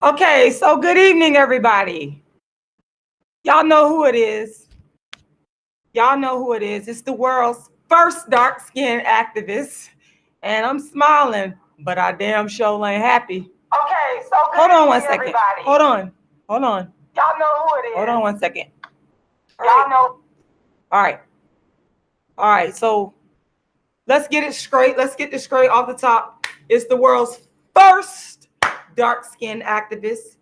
Okay, so good evening, everybody. Y'all know who it is. Y'all know who it is. It's the world's first dark-skinned activist. And I'm smiling, but I damn sure ain't happy. Okay, so good Hold on one second. Everybody. Hold on. Y'all know who it is. Hold on one second. Y'all know. All right, so let's get it straight. Let's get this straight off the top. It's the world's first dark-skinned activist.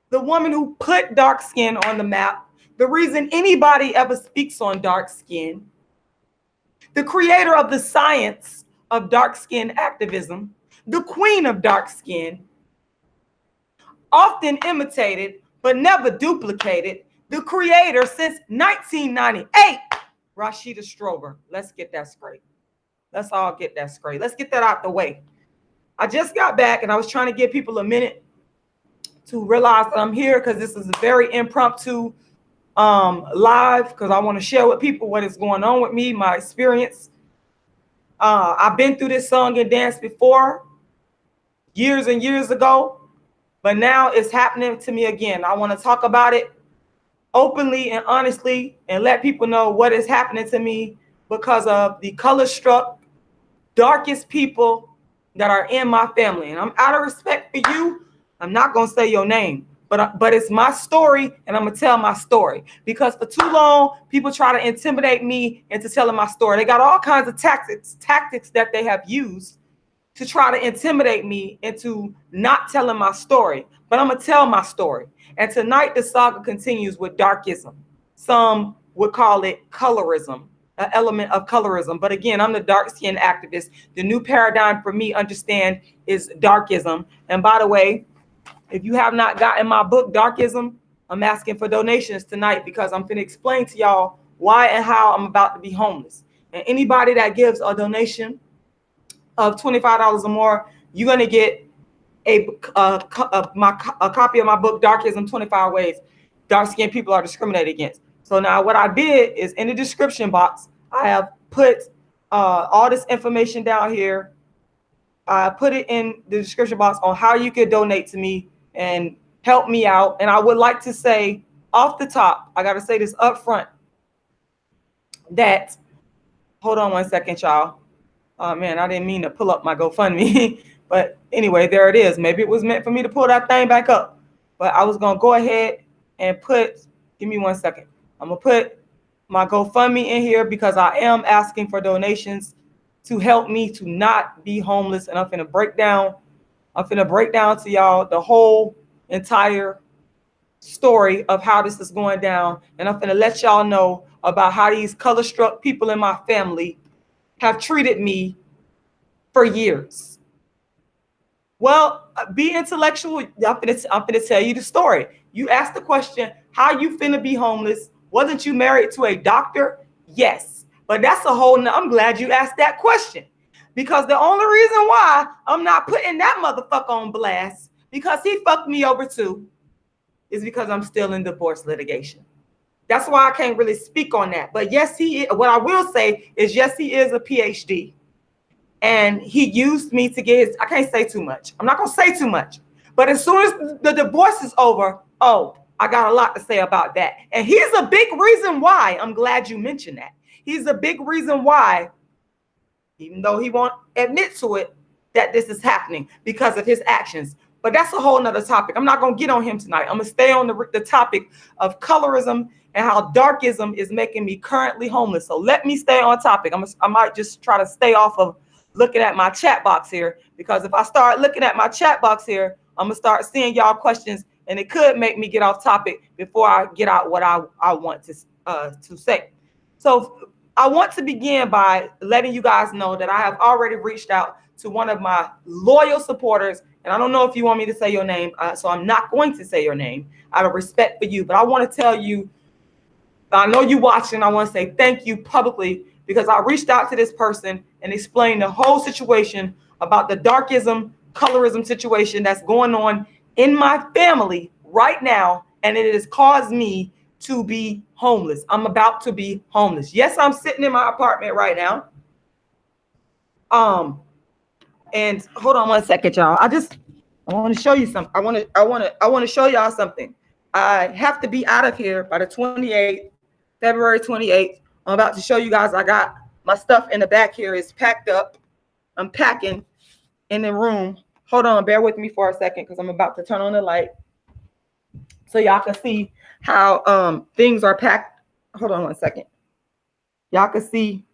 The woman who put dark skin on the map, the reason anybody ever speaks on dark skin, the creator of the science of dark skin activism, the queen of dark skin, often imitated but never duplicated, the creator since 1998, Rashida Strober. Let's get that straight. Let's all get that straight. Let's get that out the way. I just got back and I was trying to give people a minute to realize that I'm here because this is a very impromptu live because I want to share with people what is going on with me, my experience. I've been through this song and dance before, years and years ago, but now it's happening to me again. I want to talk about it openly and honestly and let people know what is happening to me because of the color-struck, darkest people that are in my family. And I'm out of respect for you, I'm not going to say your name, but it's my story and I'm going to tell my story because for too long, people try to intimidate me into telling my story. They got all kinds of tactics that they have used to try to intimidate me into not telling my story, but I'm going to tell my story. And tonight, the saga continues with Darkism. Some would call it colorism, an element of colorism. But again, I'm the dark-skinned activist. The new paradigm for me, understand, is Darkism. And by the way, if you have not gotten my book, Darkism, I'm asking for donations tonight because I'm going to explain to y'all why and how I'm about to be homeless. And anybody that gives a donation of $25 or more, you're going to get a copy of my book, Darkism, 25 Ways Dark-Skinned People Are Discriminated Against. So now what I did is in the description box, I have put all this information down here. I put it in the description box on how you could donate to me and help me out. And I would like to say off the top, I got to say this up front, that, hold on one second, y'all. Oh man, I didn't mean to pull up my GoFundMe, but anyway, there it is. Maybe it was meant for me to pull that thing back up, but I was going to go ahead and give me 1 second. I'm going to put my GoFundMe in here because I am asking for donations to help me to not be homeless. And I'm finna break down to y'all the whole entire story of how this is going down. And I'm finna let y'all know about how these color-struck people in my family have treated me for years. Well, be intellectual. I'm finna tell you the story. You asked the question, how you finna be homeless? Wasn't you married to a doctor? Yes. But that's I'm glad you asked that question. Because the only reason why I'm not putting that motherfucker on blast, because he fucked me over too, is because I'm still in divorce litigation. That's why I can't really speak on that. But yes, what I will say is, yes, he is a PhD. And he used me to get I can't say too much. I'm not going to say too much. But as soon as the divorce is over, I got a lot to say about that. And he's a big reason why. I'm glad you mentioned that. He's a big reason why, even though he won't admit to it, that this is happening because of his actions. But that's a whole nother topic. I'm not going to get on him tonight. I'm going to stay on the topic of colorism and how darkism is making me currently homeless. So let me stay on topic. I might just try to stay off of looking at my chat box here, because if I start looking at my chat box here, I'm going to start seeing y'all questions, and it could make me get off topic before I get out what I want to say. So I want to begin by letting you guys know that I have already reached out to one of my loyal supporters. And I don't know if you want me to say your name, so I'm not going to say your name out of respect for you. But I want to tell you, I know you're watching. I want to say thank you publicly, because I reached out to this person and explained the whole situation about the darkism, colorism situation that's going on in my family right now. And it has caused me to be homeless. I'm about to be homeless. Yes, I'm sitting in my apartment right now. And hold on 1 second, y'all. I want to show you something. I want to show y'all something. I have to be out of here by the 28th, February 28th. I'm about to show you guys. I got my stuff in the back here. It's packed up. I'm packing in the room. Hold on, bear with me for a second because I'm about to turn on the light so y'all can see how things are packed. Hold on one second. Y'all can see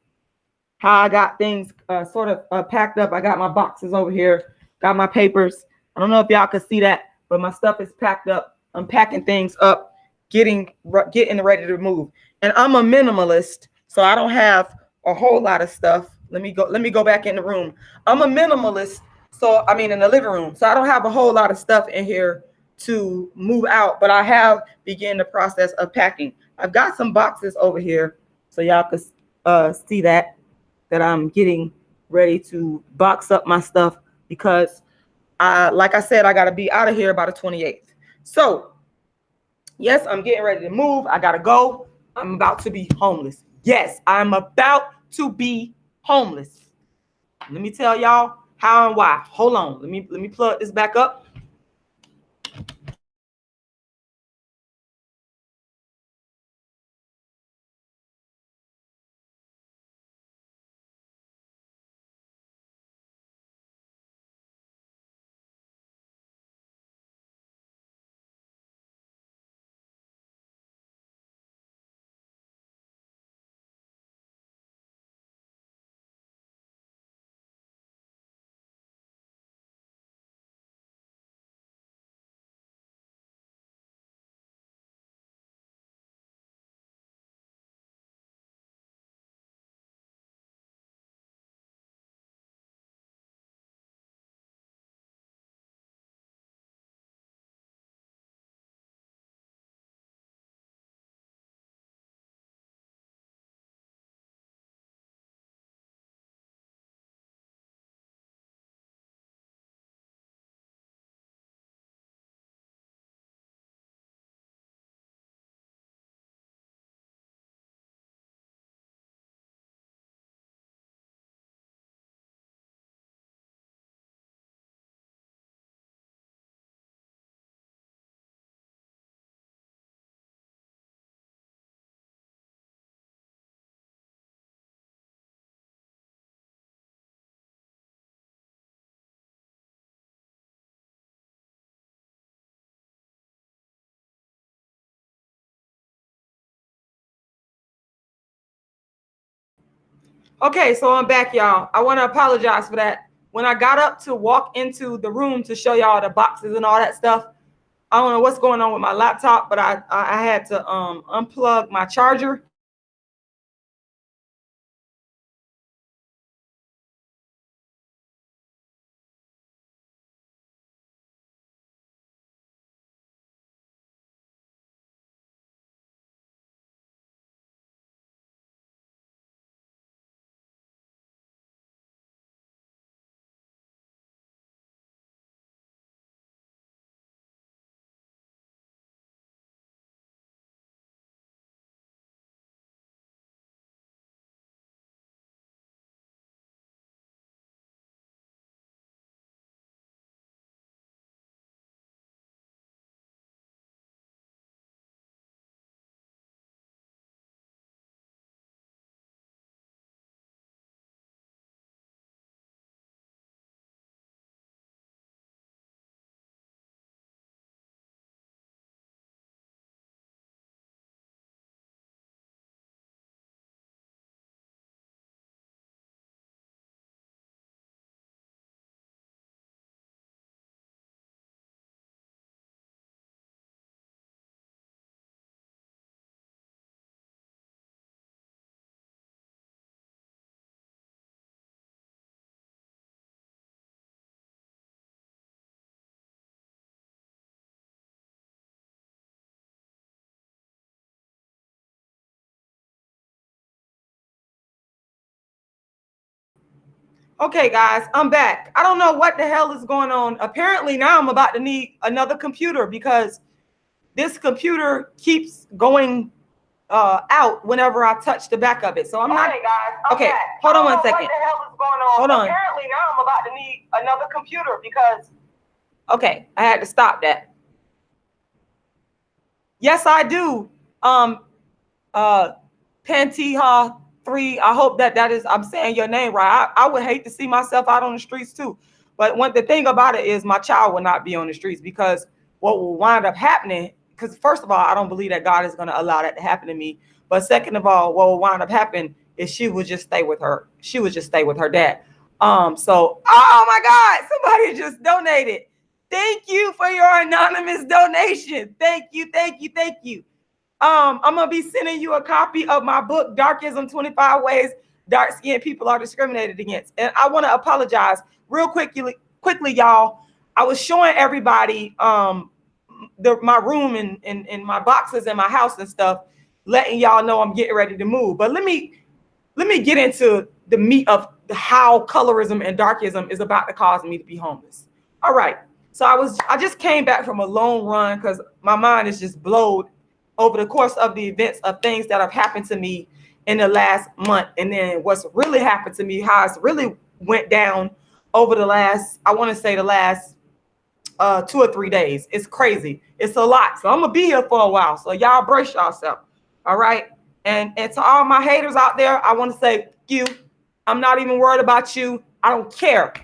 how I got things sort of packed up. I got my boxes over here, got my papers. I don't know if y'all can see that, but my stuff is packed up. I'm packing things up, getting ready to move. And I'm a minimalist, so I don't have a whole lot of stuff. Let me go back in the room. I'm a minimalist, so I mean in the living room. So I don't have a whole lot of stuff in here to move out, but I have begun the process of packing. I've got some boxes over here, so y'all can see that I'm getting ready to box up my stuff because like I said, I got to be out of here by the 28th. So yes, I'm getting ready to move. I got to go. I'm about to be homeless. Yes, I'm about to be homeless. Let me tell y'all how and why. Hold on. Let me plug this back up. Okay, so I'm back, y'all. I want to apologize for that. When I got up to walk into the room to show y'all the boxes and all that stuff, I don't know what's going on with my laptop, but I had to unplug my charger. Okay, guys, I'm back. I don't know what the hell is going on. Apparently now I'm about to need another computer because this computer keeps going out whenever I touch the back of it. So I'm not. Hey guys, okay, hold on one second. What the hell is going on? Hold on. Apparently now I'm about to need another computer because Okay, I had to stop that. Yes, I do. Pantiha 3. I hope that is, I'm saying your name right. I would hate to see myself out on the streets too. But the thing about it is my child will not be on the streets, because what will wind up happening, because first of all, I don't believe that God is going to allow that to happen to me. But second of all, what will wind up happening is she would just stay with her. She would just stay with her dad. So, oh my God, somebody just donated. Thank you for your anonymous donation. Thank you, thank you, thank you. I'm gonna be sending you a copy of my book, Darkism: 25 Ways Dark-Skinned People Are Discriminated Against. And I want to apologize real quickly, y'all. I was showing everybody my room and my boxes in my house and stuff, letting y'all know I'm getting ready to move. But let me get into the meat of how colorism and darkism is about to cause me to be homeless. All right. So I just came back from a long run because my mind is just blowed over the course of the events of things that have happened to me in the last month, and then what's really happened to me, how it's really went down over the last, I want to say the last 2 or 3 days. It's crazy. It's a lot. So I'm gonna be here for a while. So y'all brace yourself. All right. And to all my haters out there, I want to say you. I'm not even worried about you. I don't care.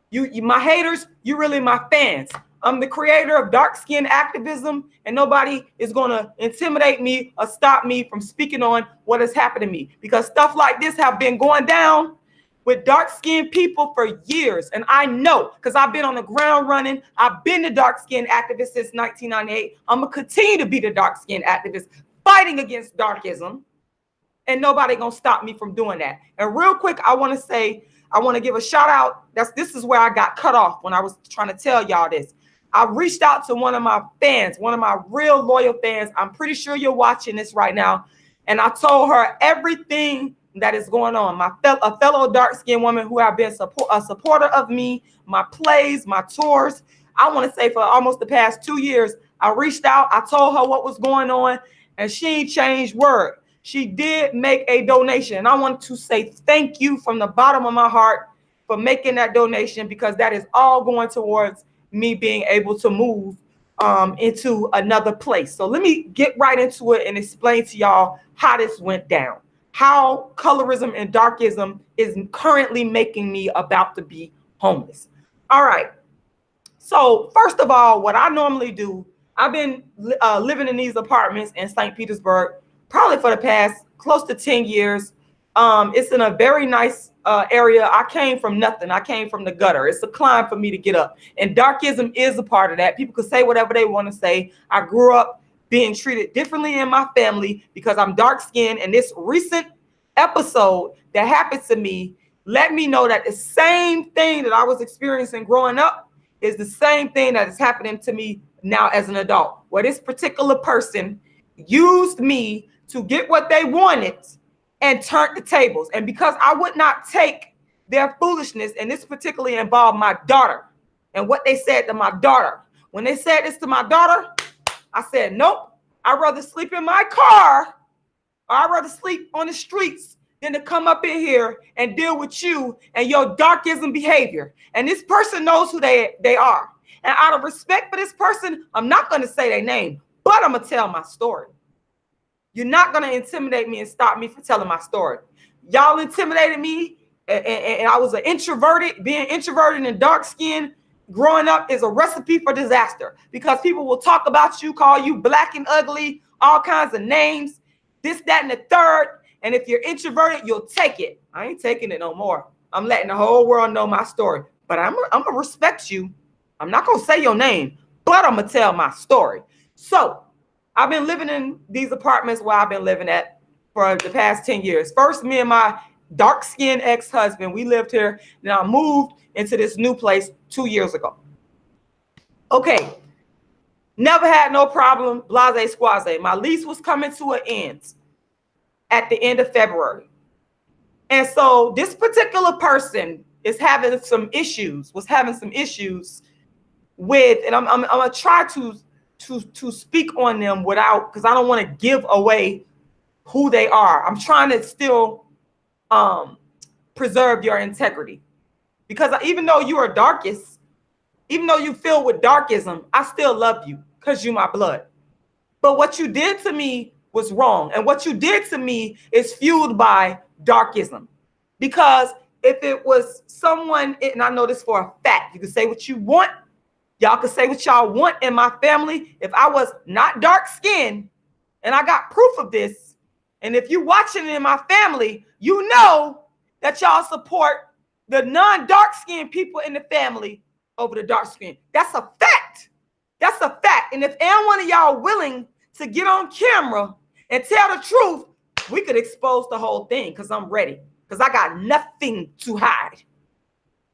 You my haters, you really my fans. I'm the creator of dark skin activism, and nobody is going to intimidate me or stop me from speaking on what has happened to me, because stuff like this have been going down with dark-skinned people for years. And I know, because I've been on the ground running. I've been the dark-skinned activist since 1998. I'm going to continue to be the dark-skinned activist fighting against darkism. And nobody going to stop me from doing that. And real quick, I want to give a shout out. This is where I got cut off when I was trying to tell y'all this. I reached out to one of my fans, one of my real loyal fans. I'm pretty sure you're watching this right now. And I told her everything that is going on. A fellow dark-skinned woman who have been a supporter of me, my plays, my tours. I want to say for almost the past 2 years, I reached out. I told her what was going on, and she changed word. She did make a donation. And I want to say thank you from the bottom of my heart for making that donation, because that is all going towards me being able to move into another place. So let me get right into it and explain to y'all how this went down, how colorism and darkism is currently making me about to be homeless. All right. So first of all, what I normally do, I've been living in these apartments in St. Petersburg probably for the past close to 10 years. It's in a very nice area. I came from nothing. I came from the gutter. It's a climb for me to get up. And darkism is a part of that. People can say whatever they want to say. I grew up being treated differently in my family because I'm dark skinned. And this recent episode that happened to me let me know that the same thing that I was experiencing growing up is the same thing that is happening to me now as an adult, where this particular person used me to get what they wanted and turned the tables. And because I would not take their foolishness, and this particularly involved my daughter and what they said to my daughter. When they said this to my daughter, I said, nope, I'd rather sleep in my car, or I'd rather sleep on the streets than to come up in here and deal with you and your darkism behavior. And this person knows who they are. And out of respect for this person, I'm not going to say their name, but I'm going to tell my story. You're not going to intimidate me and stop me from telling my story. Y'all intimidated me, and I was being introverted and dark skinned growing up is a recipe for disaster, because people will talk about you, call you black and ugly, all kinds of names, this, that, and the third. And if you're introverted, you'll take it. I ain't taking it no more. I'm letting the whole world know my story, but I'm going to respect you. I'm not going to say your name, but I'm going to tell my story. So I've been living in these apartments where I've been living at for the past 10 years. First, me and my dark-skinned ex-husband, we lived here. Then I moved into this new place 2 years ago. Okay. Never had no problem, blase squaze. My lease was coming to an end at the end of February. And so this particular person was having some issues with, and I'm going to try to speak on them without, because I don't want to give away who they are. I'm trying to still preserve your integrity, because even though you are darkest, Even though you filled with darkism, I still love you because you're my blood. But what you did to me was wrong. And what you did to me is fueled by darkism. Because if it was someone, and I know this for a fact, you can say what you want. Y'all can say what y'all want in my family. If I was not dark skinned, and I got proof of this, and if you're watching it in my family, you know that y'all support the non-dark skinned people in the family over the dark skin. That's a fact. That's a fact. And if any one of y'all willing to get on camera and tell the truth, we could expose the whole thing because I'm ready. Because I got nothing to hide.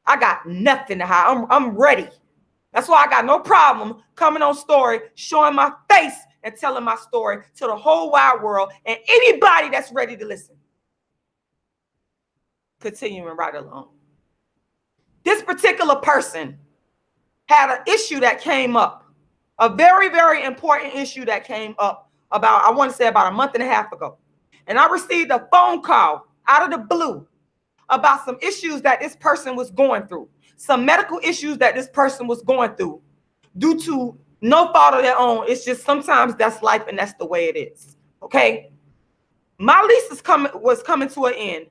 I got nothing to hide. I'm ready. That's why I got no problem coming on story, showing my face and telling my story to the whole wide world and anybody that's ready to listen. Continuing right along. This particular person had an issue that came up, a very, very important issue that came up about, I want to say about a month and a half ago. And I received a phone call out of the blue about some issues that this person was going through, some medical issues that this person was going through due to no fault of their own. It's just sometimes that's life and that's the way it is. Okay. My lease was coming to an end.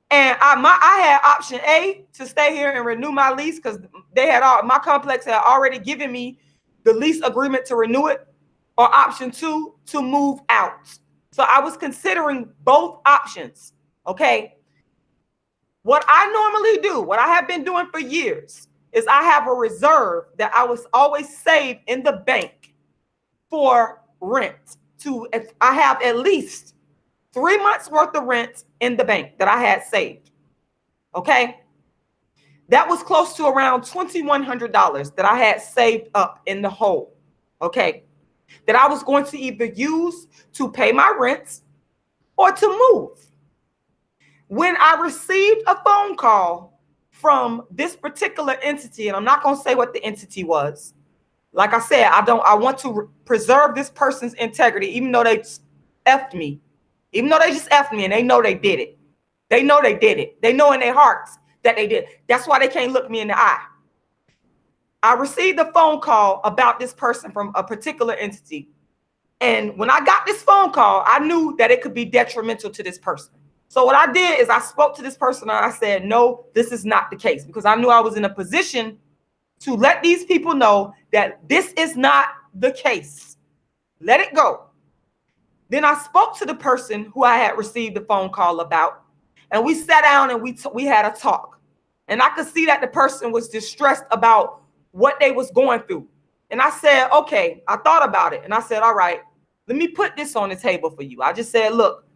And I had option A to stay here and renew my lease because my complex had already given me the lease agreement to renew it, or option 2 to move out. So I was considering both options. Okay. What I normally do, what I have been doing for years, is I have a reserve that I was always saved in the bank for rent. If I have at least 3 months worth of rent in the bank that I had saved. Okay. That was close to around $2,100 that I had saved up in the hole. Okay. That I was going to either use to pay my rent or to move. When I received a phone call from this particular entity, and I'm not going to say what the entity was. Like I said, I want to preserve this person's integrity, even though they effed me. Even though they just effed me and they know they did it. They know they did it. They know in their hearts that they did. That's why they can't look me in the eye. I received a phone call about this person from a particular entity. And when I got this phone call, I knew that it could be detrimental to this person. So what I did is I spoke to this person and I said, no, this is not the case, because I knew I was in a position to let these people know that this is not the case. Let it go. Then I spoke to the person who I had received the phone call about, and we sat down and we had a talk. And I could see that the person was distressed about what they was going through. And I said, okay, I thought about it. And I said, all right, let me put this on the table for you. I just said, look,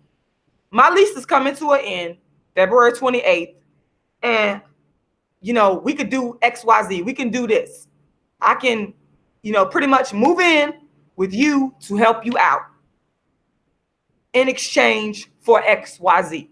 my lease is coming to an end February 28th. And, we could do XYZ. We can do this. I can, pretty much move in with you to help you out in exchange for XYZ.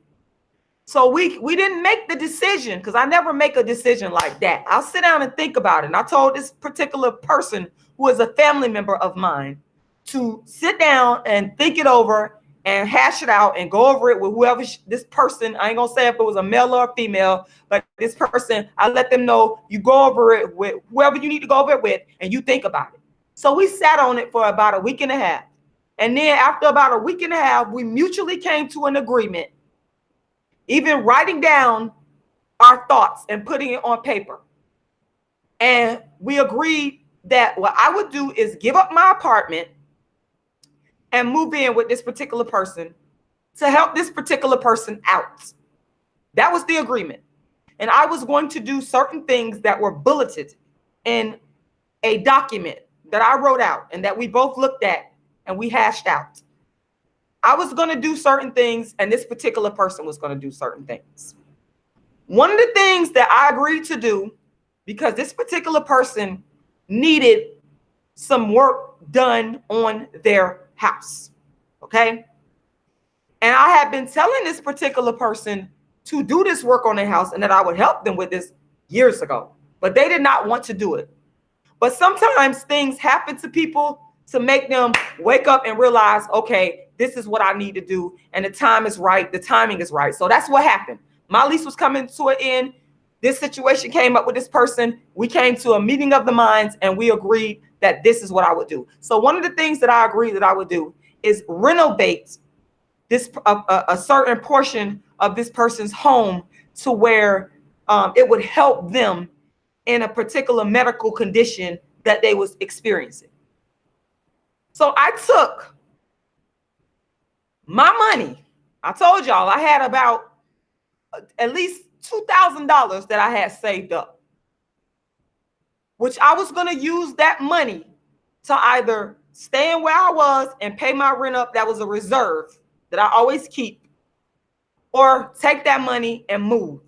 So we didn't make the decision, because I never make a decision like that. I'll sit down and think about it. And I told this particular person who is a family member of mine to sit down and think it over and hash it out and go over it with whoever this person, I ain't gonna say if it was a male or a female, but this person, I let them know you go over it with whoever you need to go over it with and you think about it. So we sat on it for about a week and a half. And then after about a week and a half, we mutually came to an agreement, even writing down our thoughts and putting it on paper. And we agreed that what I would do is give up my apartment and move in with this particular person to help this particular person out. That was the agreement. And I was going to do certain things that were bulleted in a document that I wrote out and that we both looked at and we hashed out. I was going to do certain things and this particular person was going to do certain things. One of the things that I agreed to do, because this particular person needed some work done on their house. Okay. And I had been telling this particular person to do this work on their house and that I would help them with this years ago, but they did not want to do it. But sometimes things happen to people to make them wake up and realize, okay, this is what I need to do. And the time is right. The timing is right. So that's what happened. My lease was coming to an end this situation came up with this person. We came to a meeting of the minds and we agreed that this is what I would do. So one of the things that I agreed that I would do is renovate this a certain portion of this person's home to where it would help them in a particular medical condition that they was experiencing. So I took my money. I told y'all I had about at least $2,000 that I had saved up, which I was going to use that money to either stay in where I was and pay my rent up. That was a reserve that I always keep, or take that money and move.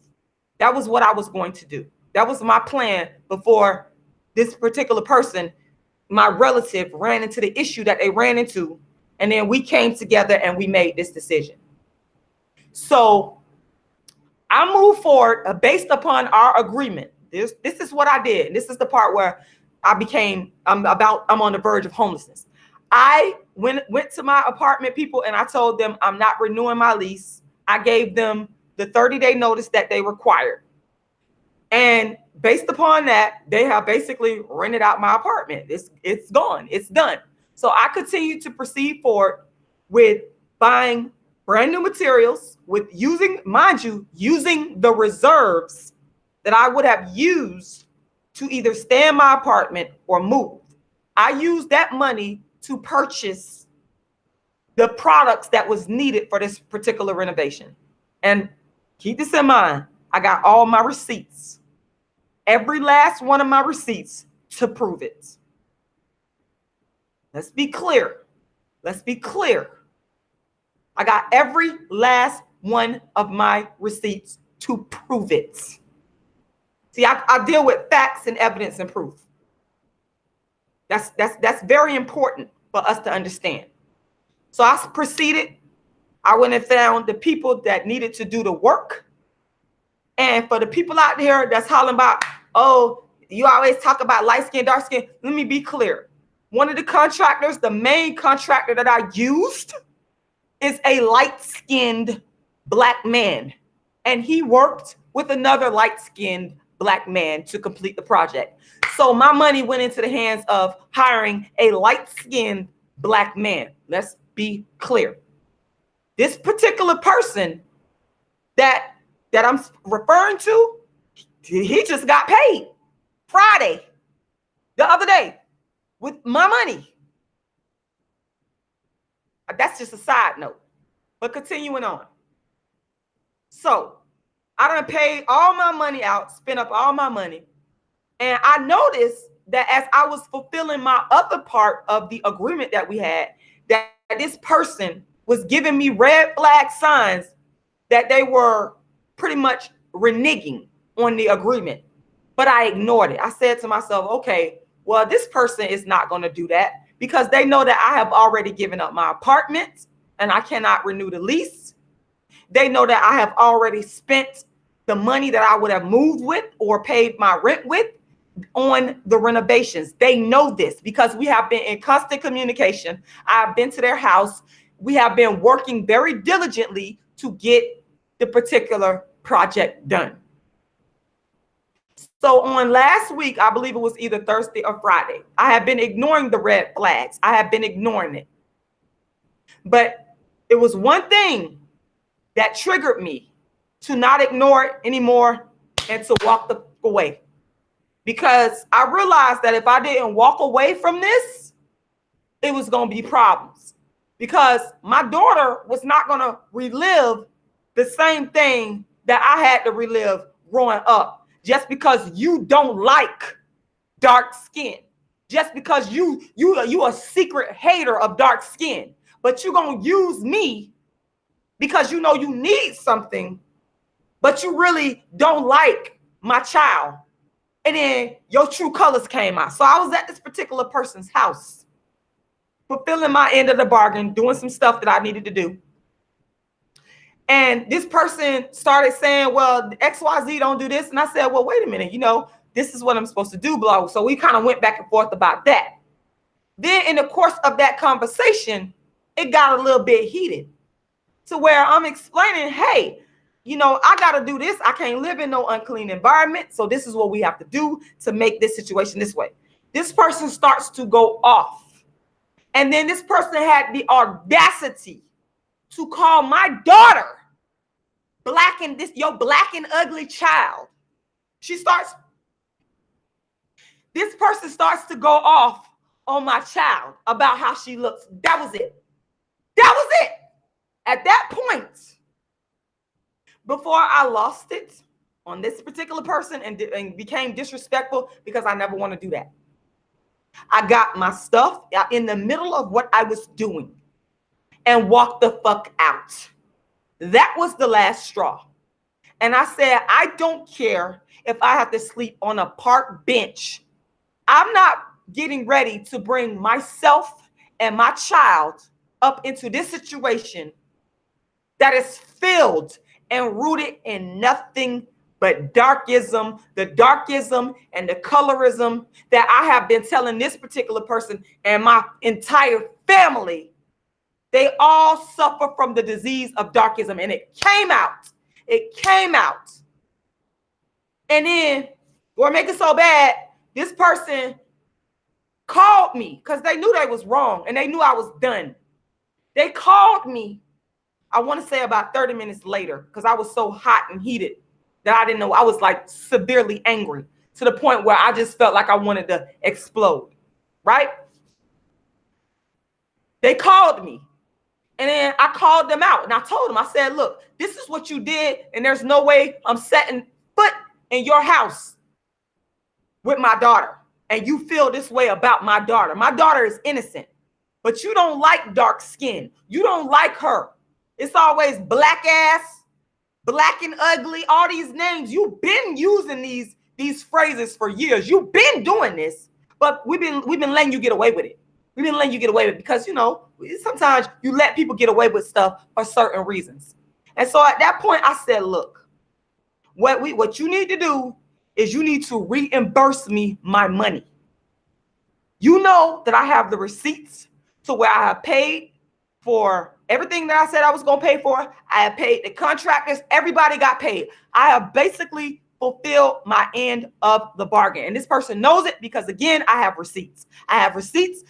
That was what I was going to do. That was my plan before this particular person, my relative, ran into the issue that they ran into. And then we came together and we made this decision. So I moved forward based upon our agreement. This is what I did. This is the part where I'm on the verge of homelessness. I went to my apartment people and I told them I'm not renewing my lease. I gave them the 30-day notice that they required. And based upon that, they have basically rented out my apartment. It's gone. It's done. So I continue to proceed forward with buying brand new materials, with using the reserves that I would have used to either stay in my apartment or move. I used that money to purchase the products that was needed for this particular renovation. And keep this in mind, I got all my receipts, every last one of my receipts to prove it. Let's be clear. Let's be clear. I got every last one of my receipts to prove it. See, I deal with facts and evidence and proof. That's very important for us to understand. So I proceeded. I went and found the people that needed to do the work. And for the people out there that's hollering about, oh, you always talk about light skin, dark skin. Let me be clear. One of the contractors, the main contractor that I used, is a light-skinned Black man. And he worked with another light-skinned Black man to complete the project. So my money went into the hands of hiring a light-skinned Black man. Let's be clear. This particular person that I'm referring to, he just got paid Friday, the other day, with my money. That's just a side note, but continuing on. So I done paid all my money out, spent up all my money. And I noticed that as I was fulfilling my other part of the agreement that we had, that this person was giving me red flag signs that they were pretty much reneging on the agreement. But I ignored it. I said to myself, okay, well, this person is not going to do that because they know that I have already given up my apartment and I cannot renew the lease. They know that I have already spent the money that I would have moved with or paid my rent with on the renovations. They know this because we have been in constant communication. I've been to their house. We have been working very diligently to get the particular project done. So on last week, I believe it was either Thursday or Friday, I have been ignoring the red flags. I have been ignoring it. But it was one thing that triggered me to not ignore it anymore and to walk away. Because I realized that if I didn't walk away from this, it was going to be problems. Because my daughter was not going to relive the same thing that I had to relive growing up. Just because you don't like dark skin, just because you a secret hater of dark skin, but you're gonna use me because you know you need something, but you really don't like my child. And then your true colors came out. So I was at this particular person's house, fulfilling my end of the bargain, doing some stuff that I needed to do. And this person started saying, well, XYZ don't do this. And I said, well, wait a minute, this is what I'm supposed to do, blah. So we kind of went back and forth about that. Then in the course of that conversation, it got a little bit heated to where I'm explaining, hey, you know, I got to do this. I can't live in no unclean environment. So this is what we have to do to make this situation this way. This person starts to go off. And then this person had the audacity to call my daughter your black and ugly child. This person starts to go off on my child about how she looks. That was it. At that point, before I lost it on this particular person and became disrespectful, because I never want to do that, I got my stuff in the middle of what I was doing and walked the fuck out. That was the last straw. And I said, I don't care if I have to sleep on a park bench. I'm not getting ready to bring myself and my child up into this situation that is filled and rooted in nothing but darkism, the darkism and the colorism that I have been telling this particular person and my entire family. They all suffer from the disease of darkism, and it came out. And then, or make it so bad, this person called me because they knew they was wrong and they knew I was done. They called me, I want to say about 30 minutes later, because I was so hot and heated that I didn't know. I was like severely angry to the point where I just felt like I wanted to explode, right? They called me. And then I called them out and I told them, I said, look, this is what you did. And there's no way I'm setting foot in your house with my daughter. And you feel this way about my daughter. My daughter is innocent, but you don't like dark skin. You don't like her. It's always black ass, black and ugly, all these names. You've been using these phrases for years. You've been doing this, but we've been letting you get away with it. We've been letting you get away with it because, you know, sometimes you let people get away with stuff for certain reasons. And so at that point, I said, look, what you need to do is you need to reimburse me my money. You know that I have the receipts to where I have paid for everything that I said I was going to pay for. I have paid the contractors. Everybody got paid. I have basically fulfilled my end of the bargain. And this person knows it because, again, I have receipts. I have receipts,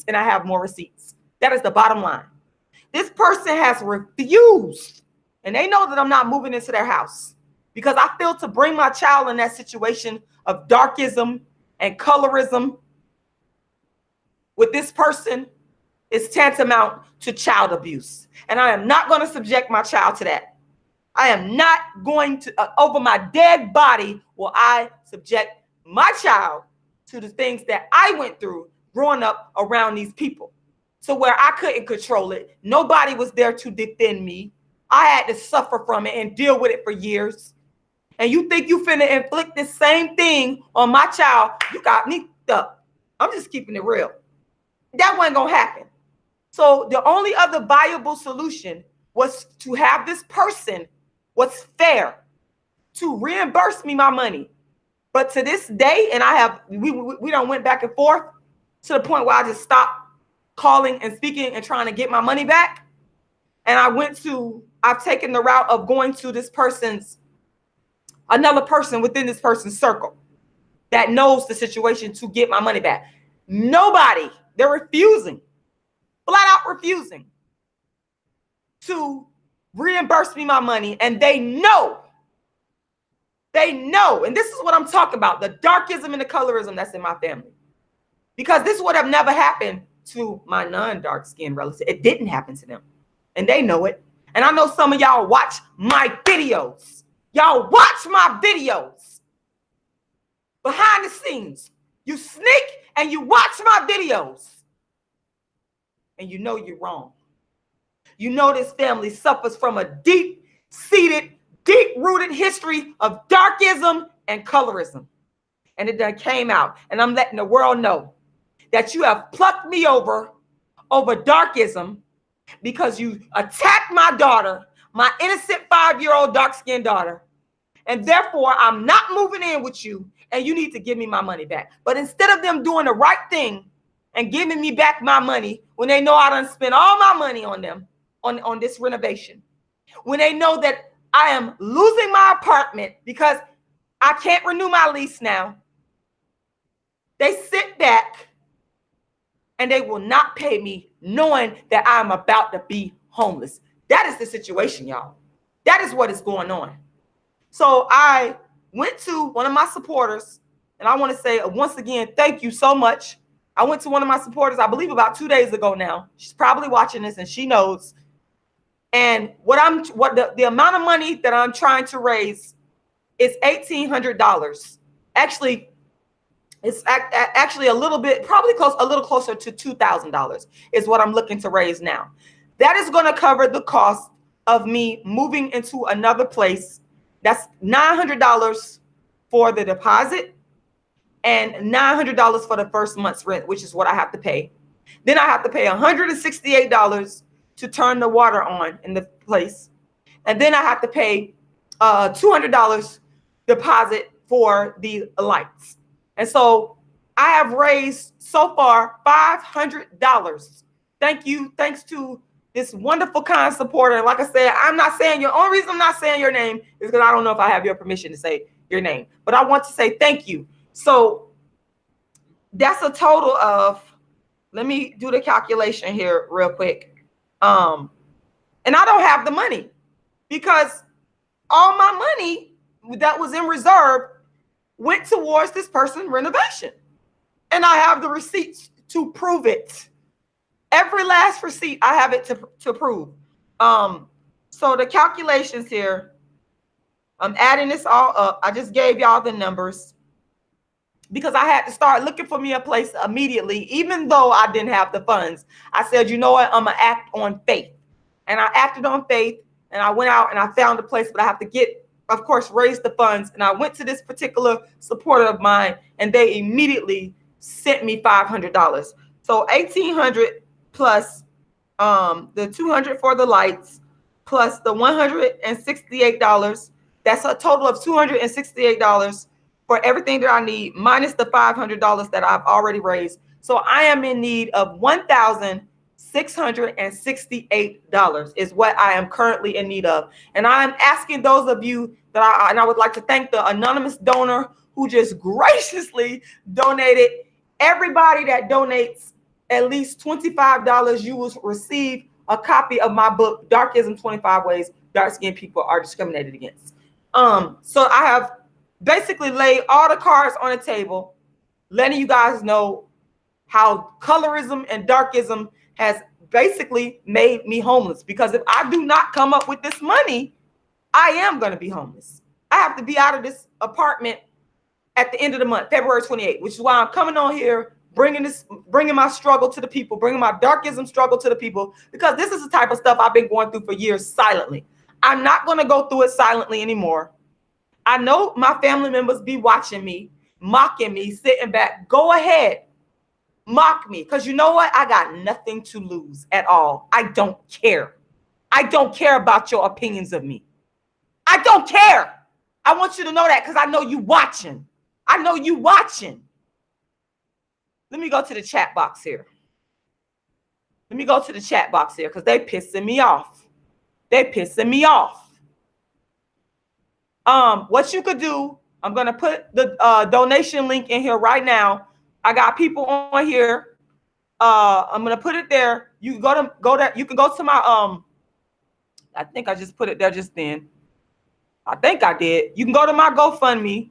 and I have more receipts. That is the bottom line. This person has refused, and they know that I'm not moving into their house because I feel to bring my child in that situation of darkism and colorism with this person is tantamount to child abuse. And I am not going to subject my child to that. I am not going to, over my dead body, will I subject my child to the things that I went through growing up around these people. So where I couldn't control it, nobody was there to defend me. I had to suffer from it and deal with it for years. And you think you finna inflict the same thing on my child? You got me up. I'm just keeping it real. That wasn't gonna happen. So the only other viable solution was to have this person, what's fair, to reimburse me my money. But to this day, and we done went back and forth to the point where I just stopped calling and speaking and trying to get my money back. And I've taken the route of going to another person within this person's circle that knows the situation to get my money back. Nobody, they're refusing, flat out refusing to reimburse me my money. And they know, and this is what I'm talking about, the darkism and the colorism that's in my family. Because this would have never happened to my non-dark skinned relative. It didn't happen to them. And they know it. And I know some of y'all watch my videos. Y'all watch my videos. Behind the scenes. You sneak and you watch my videos. And you know you're wrong. You know this family suffers from a deep-seated, deep-rooted history of darkism and colorism. And it done came out. And I'm letting the world know that you have plucked me over darkism because you attacked my daughter, my innocent 5-year-old dark-skinned daughter. And therefore, I'm not moving in with you, and you need to give me my money back. But instead of them doing the right thing and giving me back my money when they know I done spent all my money on them, on this renovation, when they know that I am losing my apartment because I can't renew my lease now. They sit back and they will not pay me knowing that I'm about to be homeless. That is the situation, y'all. That is what is going on. So I went to one of my supporters, and I want to say once again, thank you so much. I went to one of my supporters, I believe about 2 days ago now. She's probably watching this and she knows. And the amount of money that I'm trying to raise is $1,800. Actually, it's actually a little bit, probably a little closer to $2,000 is what I'm looking to raise now. That is going to cover the cost of me moving into another place. That's $900 for the deposit and $900 for the first month's rent, which is what I have to pay. Then I have to pay $168 to turn the water on in the place. And then I have to pay $200 deposit for the lights. And so I have raised so far $500. Thank you. Thanks to this wonderful, kind supporter. And like I said, I'm not saying your only reason I'm not saying your name is because I don't know if I have your permission to say your name, but I want to say thank you. So that's a total of, let me do the calculation here real quick. And I don't have the money because all my money that was in reserve went towards this person's renovation. And I have the receipts to prove it. Every last receipt, I have it to prove. So the calculations here, I'm adding this all up. I just gave y'all the numbers because I had to start looking for me a place immediately, even though I didn't have the funds. I said, you know what? I'm going to act on faith. And I acted on faith, and I went out and I found a place, but I have to get, of course, raise the funds. And I went to this particular supporter of mine, and they immediately sent me $500. So $1,800 plus the $200 for the lights, plus the $168. That's a total of $268 for everything that I need, minus the $500 that I've already raised. So I am in need of $1,668 is what I am currently in need of. And I'm asking those of you that I would like to thank the anonymous donor who just graciously donated. Everybody that donates at least $25, you will receive a copy of my book, Darkism, 25 Ways Dark-Skinned People Are Discriminated Against. So I have basically laid all the cards on the table, letting you guys know how colorism and darkism has basically made me homeless. Because if I do not come up with this money, I am going to be homeless. I have to be out of this apartment at the end of the month, February 28th, which is why I'm coming on here, bringing my struggle to the people, bringing my darkism struggle to the people, because this is the type of stuff I've been going through for years silently. I'm not going to go through it silently anymore. I know my family members be watching me, mocking me, sitting back. Go ahead, mock me, because you know what? I got nothing to lose at all. I don't care. I don't care about your opinions of me. I don't care. I want you to know that because I know you watching. I know you watching. Let me go to the chat box here. Let me go to the chat box here because they pissing me off. They pissing me off. What you could do, I'm going to put the donation link in here right now. I got people on here. I'm going to put it there. You can go there. You can go to my, I think I just put it there just then. I think I did. You can go to my GoFundMe,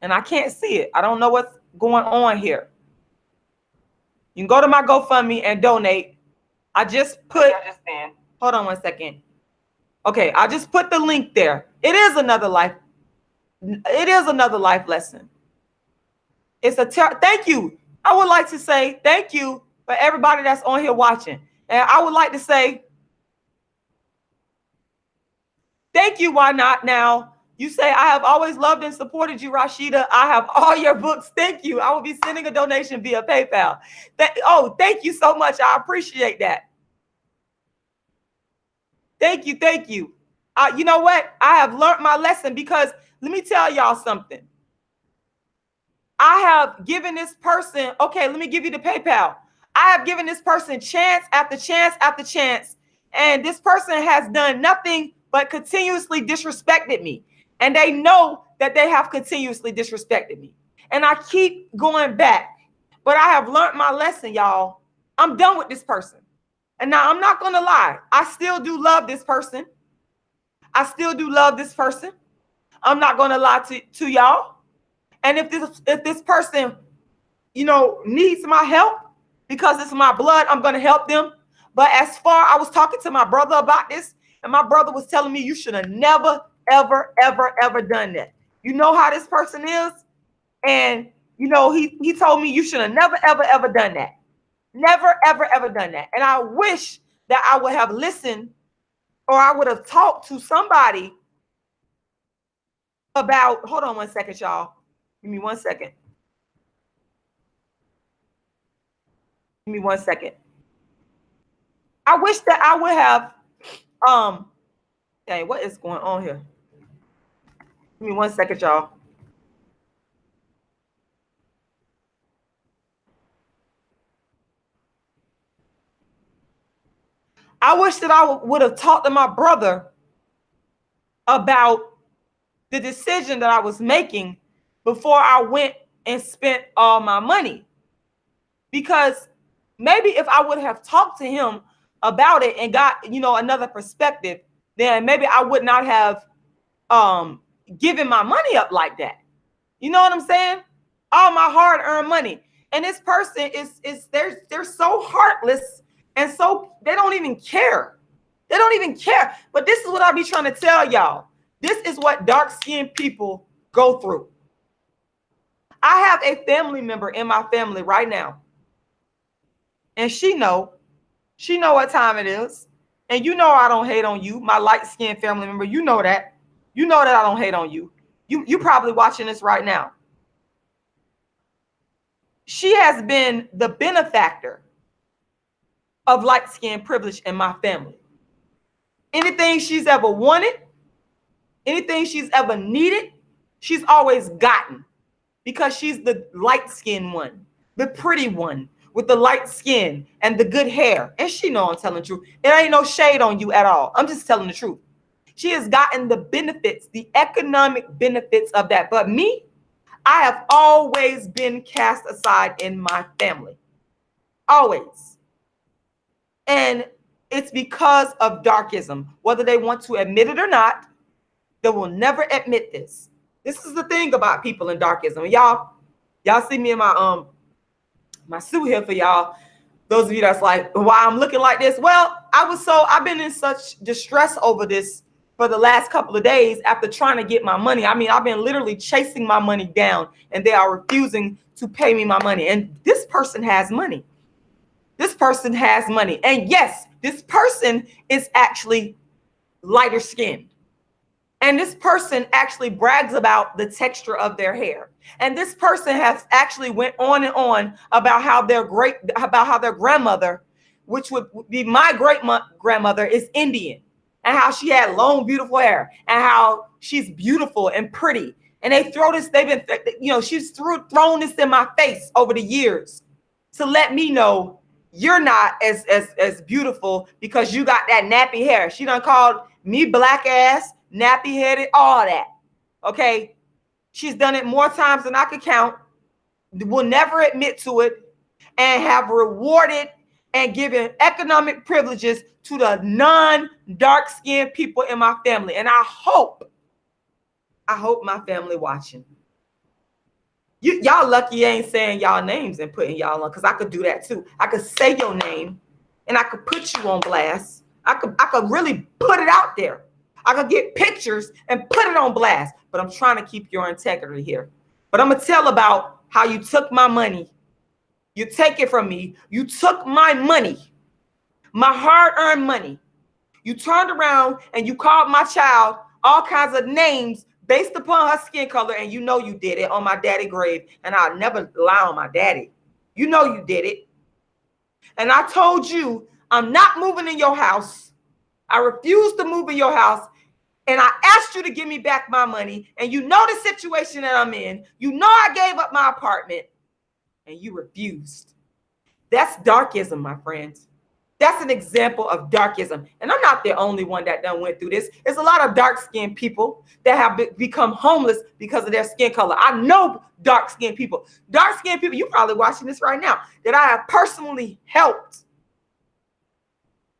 and I can't see it. I don't know what's going on here. You can go to my GoFundMe and donate. I just put, hold on one second. Okay, I just put the link there. It is another life. It is another life lesson. It's thank you. I would like to say thank you for everybody that's on here watching. And I would like to say thank you. Why not now? You say, I have always loved and supported you, Rashida. I have all your books. Thank you. I will be sending a donation via PayPal. Thank you so much. I appreciate that. Thank you. Thank you. You know what? I have learned my lesson because let me tell y'all something. I have given this person, okay, let me give you the PayPal. I have given this person chance after chance after chance. And this person has done nothing but continuously disrespected me. And they know that they have continuously disrespected me. And I keep going back. But I have learned my lesson, y'all. I'm done with this person. And now I'm not going to lie. I still do love this person. I still do love this person. I'm not going to lie to y'all. And if this person, needs my help because it's my blood, I'm going to help them. But as far, I was talking to my brother about this, and my brother was telling me you should have never, ever, ever, ever done that. You know how this person is? And, he told me you should have never, ever, ever done that. Never, ever, ever done that. And I wish that I would have listened, or I would have talked to somebody about, hold on one second, y'all. Give me 1 second. Give me 1 second. I wish that I would have, dang, what is going on here? Give me 1 second, y'all. I wish that I would have talked to my brother about the decision that I was making before I went and spent all my money. Because maybe if I would have talked to him about it and got, another perspective, then maybe I would not have given my money up like that. You know what I'm saying? All my hard-earned money. And this person they're so heartless, and so they don't even care. They don't even care. But this is what I be trying to tell y'all. This is what dark-skinned people go through. I have a family member in my family right now. And she know what time it is. And I don't hate on you, my light-skinned family member. You know that. You know that I don't hate on you. You probably watching this right now. She has been the benefactor of light-skinned privilege in my family. Anything she's ever wanted, anything she's ever needed, she's always gotten, because she's the light-skinned one, the pretty one with the light skin and the good hair. And she know I'm telling the truth. It ain't no shade on you at all. I'm just telling the truth. She has gotten the benefits, the economic benefits of that. But me, I have always been cast aside in my family. Always. And it's because of darkism. Whether they want to admit it or not, they will never admit this. This is the thing about people in darkism. Y'all see me in my suit here for y'all. Those of you that's like, why I'm looking like this? Well, I've been in such distress over this for the last couple of days after trying to get my money. I mean, I've been literally chasing my money down, and they are refusing to pay me my money. And this person has money. This person has money. And yes, this person is actually lighter skinned. And this person actually brags about the texture of their hair. And this person has actually went on and on about how their grandmother, which would be my great grandmother, is Indian, and how she had long, beautiful hair, and how she's beautiful and pretty. And she's thrown this in my face over the years to let me know you're not as beautiful because you got that nappy hair. She done called me black ass, nappy headed, all that. Okay. She's done it more times than I could count, will never admit to it, and have rewarded and given economic privileges to the non-dark skinned people in my family. And I hope my family watching. Y'all lucky I ain't saying y'all names and putting y'all on, because I could do that too. I could say your name and I could put you on blast. I could really put it out there. I could get pictures and put it on blast, but I'm trying to keep your integrity here. But I'm going to tell about how you took my money. You take it from me. You took my money, my hard-earned money. You turned around and you called my child all kinds of names based upon her skin color, and you know you did it on my daddy's grave, and I'll never lie on my daddy. You know you did it. And I told you, I'm not moving in your house. I refuse to move in your house. And I asked you to give me back my money, and you know the situation that I'm in. You know I gave up my apartment, and you refused. That's darkism, my friends. That's an example of darkism. And I'm not the only one that done went through this. There's a lot of dark-skinned people that have become homeless because of their skin color. I know dark-skinned people. Dark-skinned people, you probably watching this right now, that I have personally helped,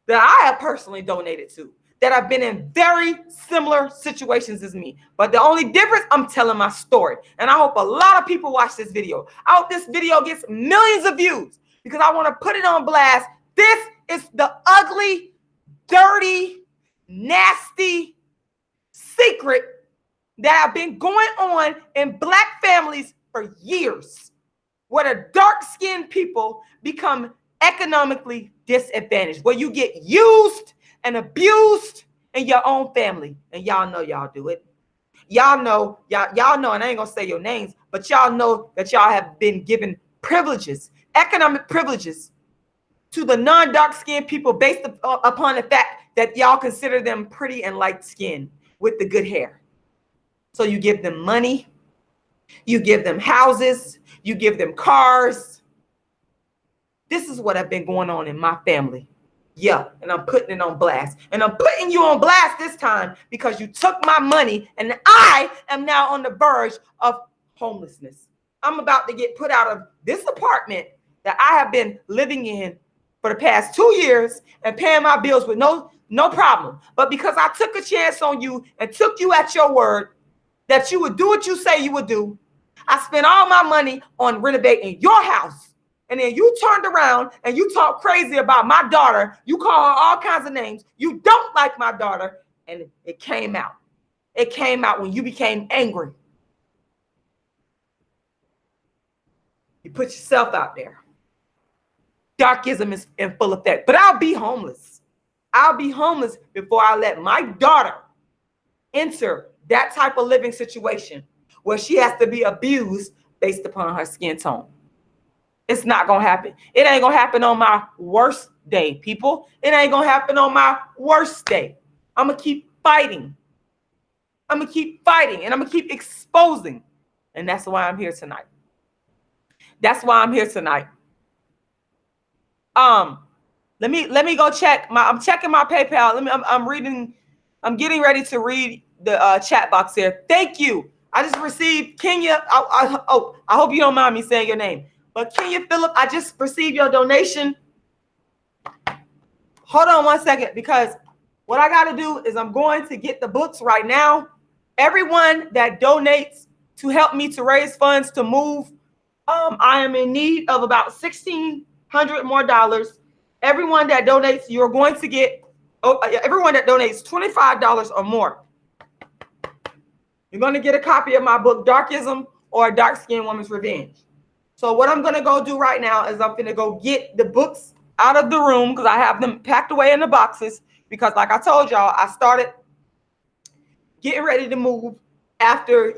that I have personally donated to, that have been in very similar situations as me. But the only difference, I'm telling my story. And I hope a lot of people watch this video. I hope this video gets millions of views because I want to put it on blast. This is the ugly, dirty, nasty secret that have been going on in Black families for years, where the dark-skinned people become economically disadvantaged, where you get used and abused in your own family. And y'all know y'all do it. Y'all know, and I ain't gonna say your names, but y'all know that y'all have been given privileges, economic privileges, to the non-dark-skinned people based upon the fact that y'all consider them pretty and light-skinned with the good hair. So you give them money, you give them houses, you give them cars. This is what has been going on in my family. Yeah, and I'm putting it on blast. And I'm putting you on blast this time because you took my money and I am now on the verge of homelessness. I'm about to get put out of this apartment that I have been living in for the past 2 years and paying my bills with no problem. But because I took a chance on you and took you at your word that you would do what you say you would do, I spent all my money on renovating your house. And then you turned around and you talk crazy about my daughter. You call her all kinds of names. You don't like my daughter. And it came out. It came out when you became angry. You put yourself out there. Darkism is in full effect. But I'll be homeless. I'll be homeless before I let my daughter enter that type of living situation where she has to be abused based upon her skin tone. It's not going to happen. It ain't going to happen on my worst day, people. It ain't going to happen on my worst day. I'm going to keep fighting. I'm going to keep fighting and I'm going to keep exposing. And that's why I'm here tonight. That's why I'm here tonight. Let me go check I'm checking my PayPal. I'm getting ready to read the chat box here. Thank you. I just received Kenya. I hope you don't mind me saying your name. But Kenya Phillip, I just received your donation. Hold on one second, because what I got to do is I'm going to get the books right now. Everyone that donates to help me to raise funds to move, I am in need of about $1,600 more dollars. Everyone that donates, you're going to get, everyone that donates $25 or more, you're going to get a copy of my book, Darkism or A Dark-Skinned Woman's Revenge. So what I'm going to go do right now is I'm going to go get the books out of the room because I have them packed away in the boxes. Because like I told y'all, I started getting ready to move after,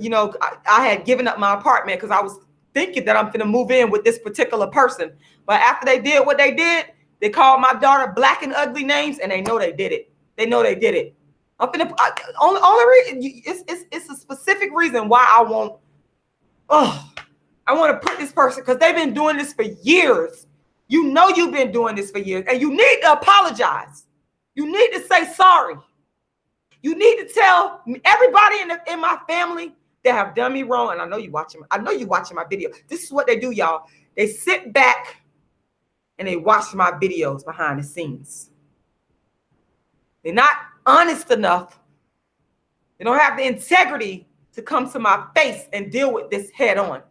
I had given up my apartment because I was thinking that I'm going to move in with this particular person. But after they did what they did, they called my daughter black and ugly names, and they know they did it. They know they did it. Only reason, it's a specific reason why I want to put this person, because they've been doing this for years. You know you've been doing this for years, and you need to apologize. You need to say sorry. You need to tell everybody in my family that have done me wrong. And I know you watching. I know you watching my video. This is what they do, y'all. They sit back and they watch my videos behind the scenes. They're not honest enough. They don't have the integrity to come to my face and deal with this head on.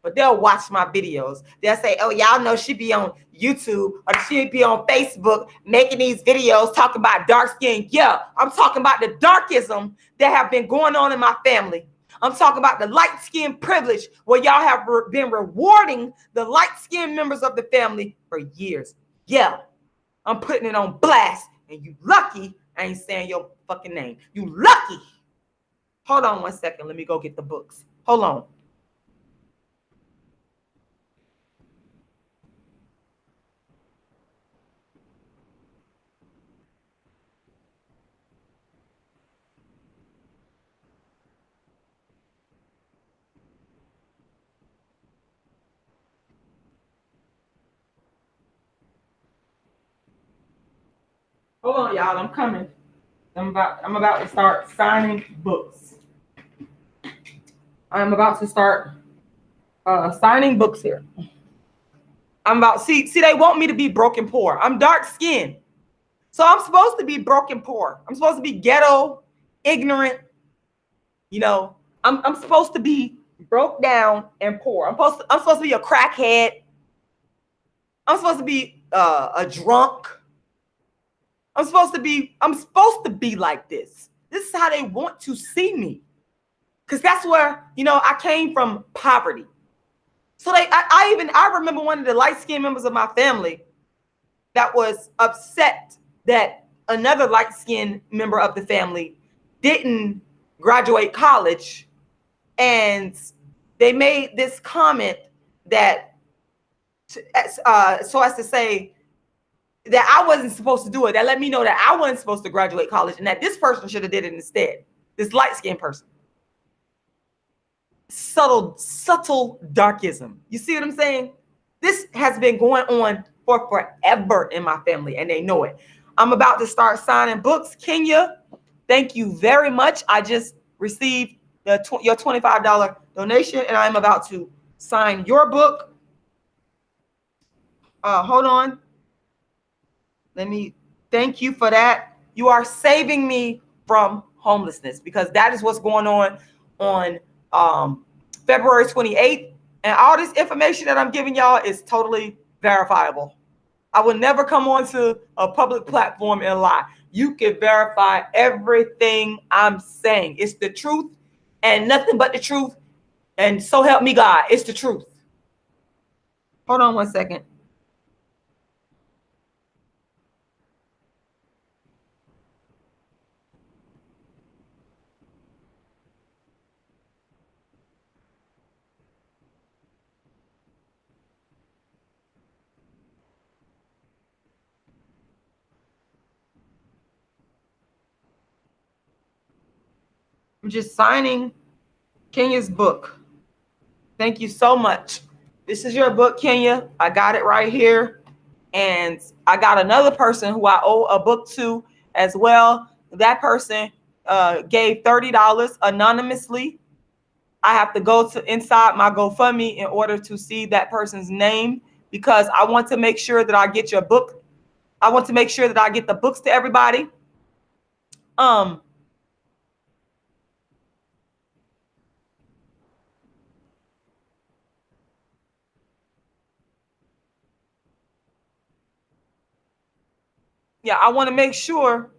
But they'll watch my videos. They'll say, oh, y'all know she be on YouTube or she be on Facebook making these videos talking about dark skin. Yeah, I'm talking about the darkism that have been going on in my family. I'm talking about the light skin privilege where y'all have been rewarding the light skin members of the family for years. Yeah, I'm putting it on blast. And you lucky I ain't saying your fucking name. You lucky. Hold on one second. Let me go get the books. Hold on. Hold on, y'all. I'm coming. I'm about to start signing books. I'm about to start signing books here. I'm about see they want me to be broken poor. I'm dark skinned. So I'm supposed to be broken poor. I'm supposed to be ghetto, ignorant. You know, I'm supposed to be broke down and poor. I'm supposed to be a crackhead. I'm supposed to be a drunk. I'm supposed to be like this. This is how they want to see me. Because that's where, I came from poverty. So I remember one of the light-skinned members of my family that was upset that another light-skinned member of the family didn't graduate college. And they made this comment that, so as to say, that I wasn't supposed to do it. That let me know that I wasn't supposed to graduate college and that this person should have did it instead. This light-skinned person. Subtle darkism. You see what I'm saying? This has been going on for forever in my family, and they know it. I'm about to start signing books. Kenya, thank you very much. I just received your $25 donation, and I'm about to sign your book. Hold on. Let me thank you for that. You are saving me from homelessness, because that is what's going on February 28th. And all this information that I'm giving y'all is totally verifiable. I will never come onto a public platform and lie. You can verify everything I'm saying. It's the truth and nothing but the truth. And so help me God, it's the truth. Hold on one second. I'm just signing Kenya's book. Thank you so much. This is your book, Kenya. I got it right here. And I got another person who I owe a book to as well. That person gave $30 anonymously. I have to go to inside my GoFundMe in order to see that person's name, because I want to make sure that I get your book. I want to make sure that I get the books to everybody. Yeah, I want to make sure.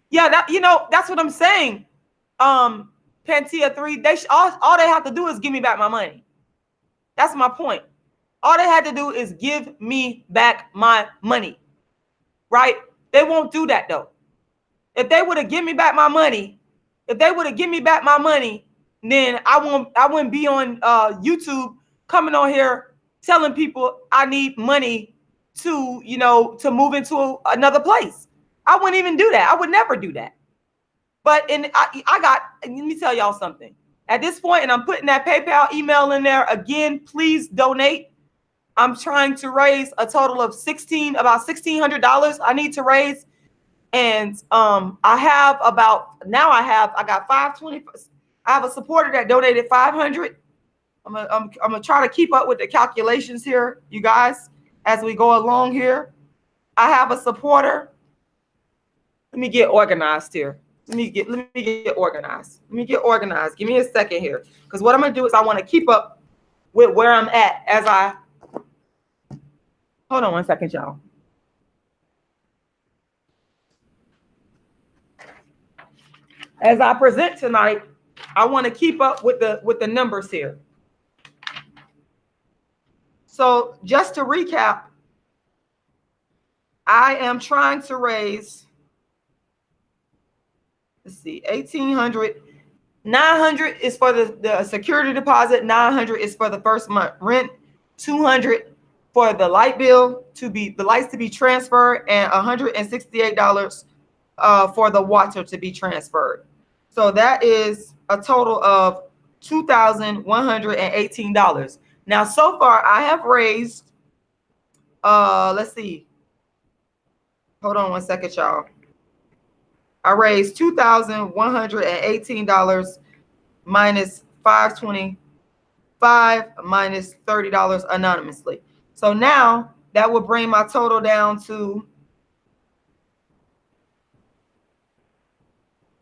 Yeah, that's what I'm saying. Pantia 3, all they have to do is give me back my money. That's my point. All they had to do is give me back my money, right? They won't do that though. If they would have given me back my money, then I wouldn't be on YouTube coming on here telling people I need money to move into another place. I wouldn't even do that. I would never do that. But let me tell y'all something. At this point, and I'm putting that PayPal email in there again, please donate. I'm trying to raise a total of about $1,600 I need to raise. And I got 520. I have a supporter that donated 500. I'm gonna try to keep up with the calculations here, you guys, as we go along here. I have a supporter. Let me get organized here. Let me get organized. Give me a second here, because what I'm gonna do is I want to keep up with where I'm at as I. Hold on one second, y'all. As I present tonight, I want to keep up with the numbers here. So just to recap, I am trying to raise, let's see, 1,800. 900 is for the security deposit. 900 is for the first month rent. 200 for the light bill the lights to be transferred, and $168 for the water to be transferred. So that is a total of $2,118. Now, so far I have raised, let's see, Hold on one second, y'all. I raised $2,118 minus $525 minus $30 anonymously. So now that would bring my total down to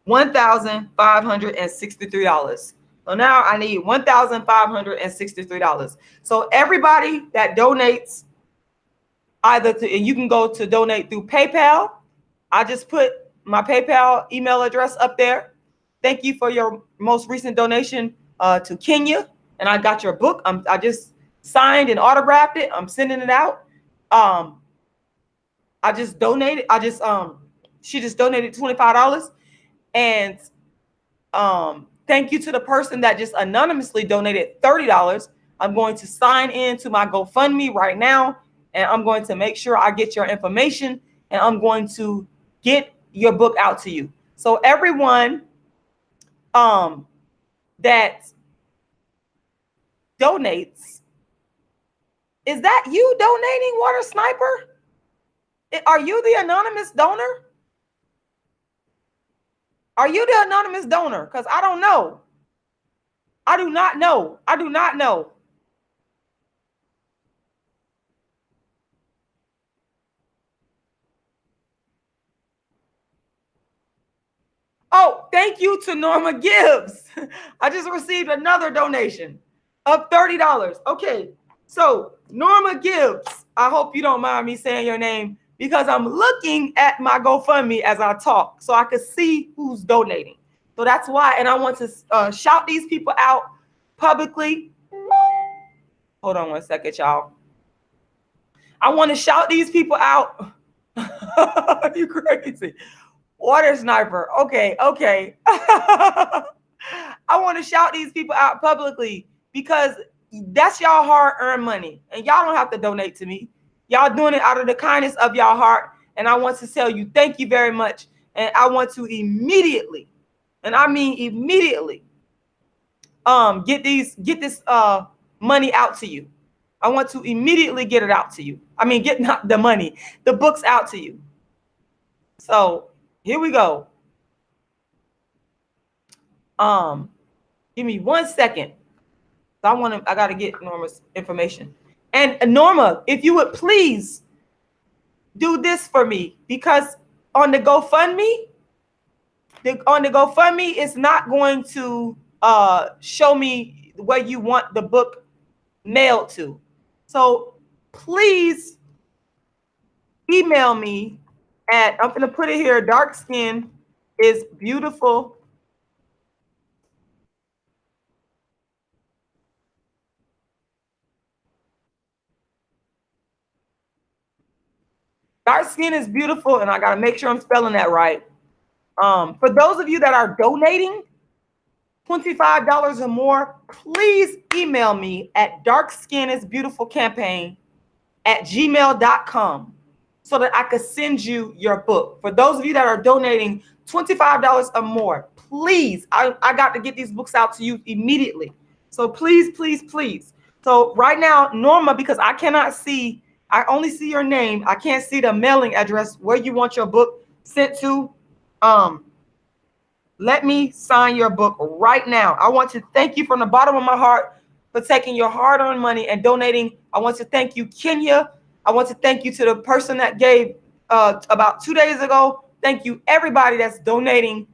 $1,563. So now I need $1,563. So everybody that donates either to, and you can go to donate through PayPal. I just put my PayPal email address up there. Thank you for your most recent donation to Kenya. And I got your book. I just signed and autographed it. I'm sending it out. I just donated. She just donated $25. And thank you to the person that just anonymously donated $30. I'm going to sign in to my GoFundMe right now, and I'm going to make sure I get your information, and I'm going to get your book out to you. So everyone that donates, is that you donating, Water Sniper? Are you the anonymous donor? Are you the anonymous donor? Because I don't know. I do not know. I do not know. Oh, thank you to Norma Gibbs. I just received another donation of $30. Okay, so Norma Gibbs, I hope you don't mind me saying your name because I'm looking at my GoFundMe as I talk so I could see who's donating. So that's why, and I want to shout these people out publicly. Hold on one second, y'all. I want to shout these people out. You crazy. Water Sniper. Okay. I want to shout these people out publicly because that's y'all hard-earned money. And y'all don't have to donate to me. Y'all doing it out of the kindness of y'all heart. And I want to tell you, thank you very much. And I want to immediately, and I mean immediately, get this money out to you. I want to immediately get it out to you. I mean, get not the money, the books out to you. So here we go. Give me 1 second. I got to get Norma's information. And Norma, if you would please do this for me, because on the GoFundMe, it's not going to show me where you want the book mailed to. So please email me at, I'm going to put it here, Dark Skin is Beautiful. Dark Skin is Beautiful, and I got to make sure I'm spelling that right. For those of you that are donating $25 or more, please email me at darkskinisbeautifulcampaign@gmail.com so that I could send you your book. For those of you that are donating $25 or more, please, I got to get these books out to you immediately. So please. So right now, Norma, because I cannot see, I only see your name. I can't see the mailing address where you want your book sent to. Let me sign your book right now. I want to thank you from the bottom of my heart for taking your hard-earned money and donating. I want to thank you, Kenya. I want to thank you to the person that gave about 2 days ago. Thank you, everybody that's donating,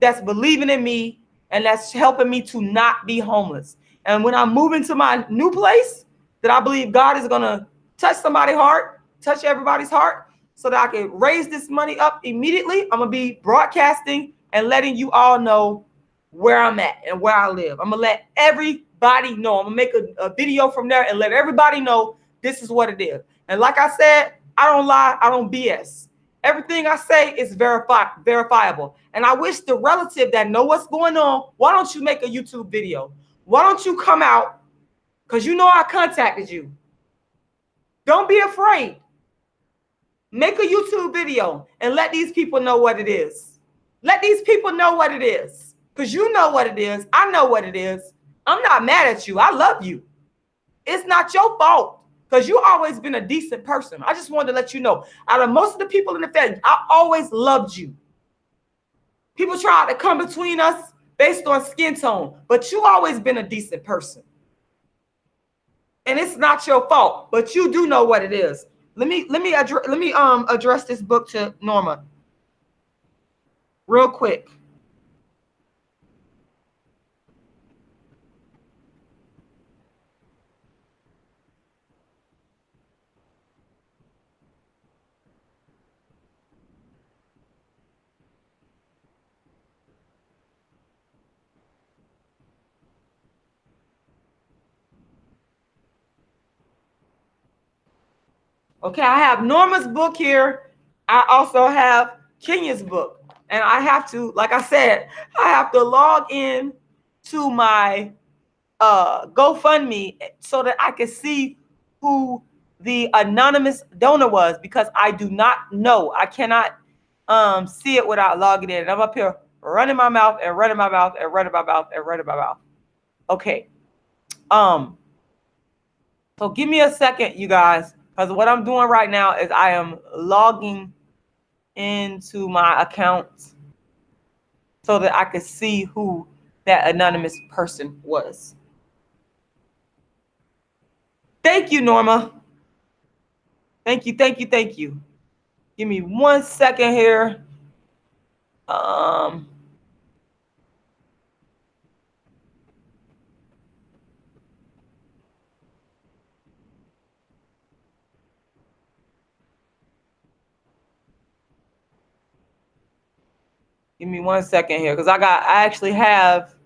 that's believing in me, and that's helping me to not be homeless. And when I move into my new place, that I believe God is going to touch somebody's heart, touch everybody's heart, so that I can raise this money up immediately. I'm going to be broadcasting and letting you all know where I'm at and where I live. I'm going to let everybody know. I'm going to make a video from there and let everybody know this is what it is. And like I said, I don't lie. I don't BS. Everything I say is verifiable. And I wish the relative that know what's going on, why don't you make a YouTube video? Why don't you come out? Because you know I contacted you. Don't be afraid. Make a YouTube video and let these people know what it is. Let these people know what it is. Because you know what it is. I know what it is. I'm not mad at you. I love you. It's not your fault. because you always been a decent person. I just wanted to let you know, out of most of the people in the family, I always loved you. People try to come between us based on skin tone, but you always been a decent person. And it's not your fault, but you do know what it is. Let me address this book to Norma real quick. Okay, I have Norma's book here. I also have Kenya's book. And I have to, like I said, I have to log in to my GoFundMe so that I can see who the anonymous donor was, because I do not know. I cannot see it without logging in. And I'm up here running my mouth and running my mouth and running my mouth and running my mouth. Okay. So give me a second, you guys, because what I'm doing right now is I am logging into my account so that I can see who that anonymous person was. Thank you, Norma. Thank you, thank you, thank you. Give me 1 second here. Give me 1 second here, because I actually have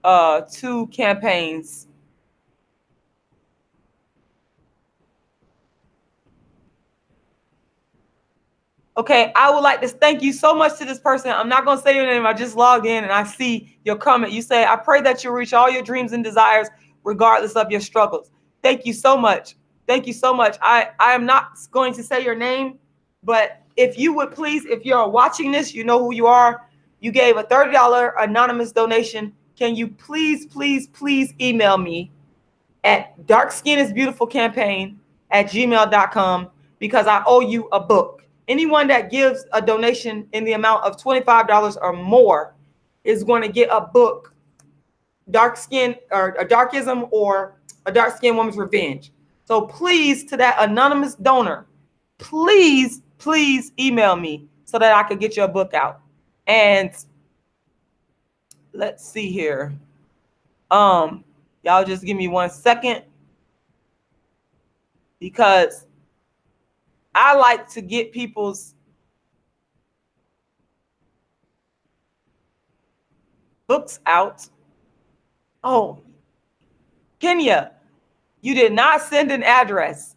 2 campaigns. Okay, I would like to thank you so much to this person. I'm not going to say your name. I just logged in and I see your comment. You say, I pray that you reach all your dreams and desires regardless of your struggles. Thank you so much. Thank you so much. I am not going to say your name, but if you would please, if you're watching this, you know who you are. You gave a $30 anonymous donation. Can you please, please, please email me at darkskinisbeautifulcampaign@gmail.com, because I owe you a book. Anyone that gives a donation in the amount of $25 or more is going to get a book, Dark Skin or a Darkism or a Dark Skin Woman's Revenge. So please, to that anonymous donor, please, please email me so that I could get your book out. And let's see here. Y'all just give me 1 second, because I like to get people's books out. Oh, Kenya, you did not send an address.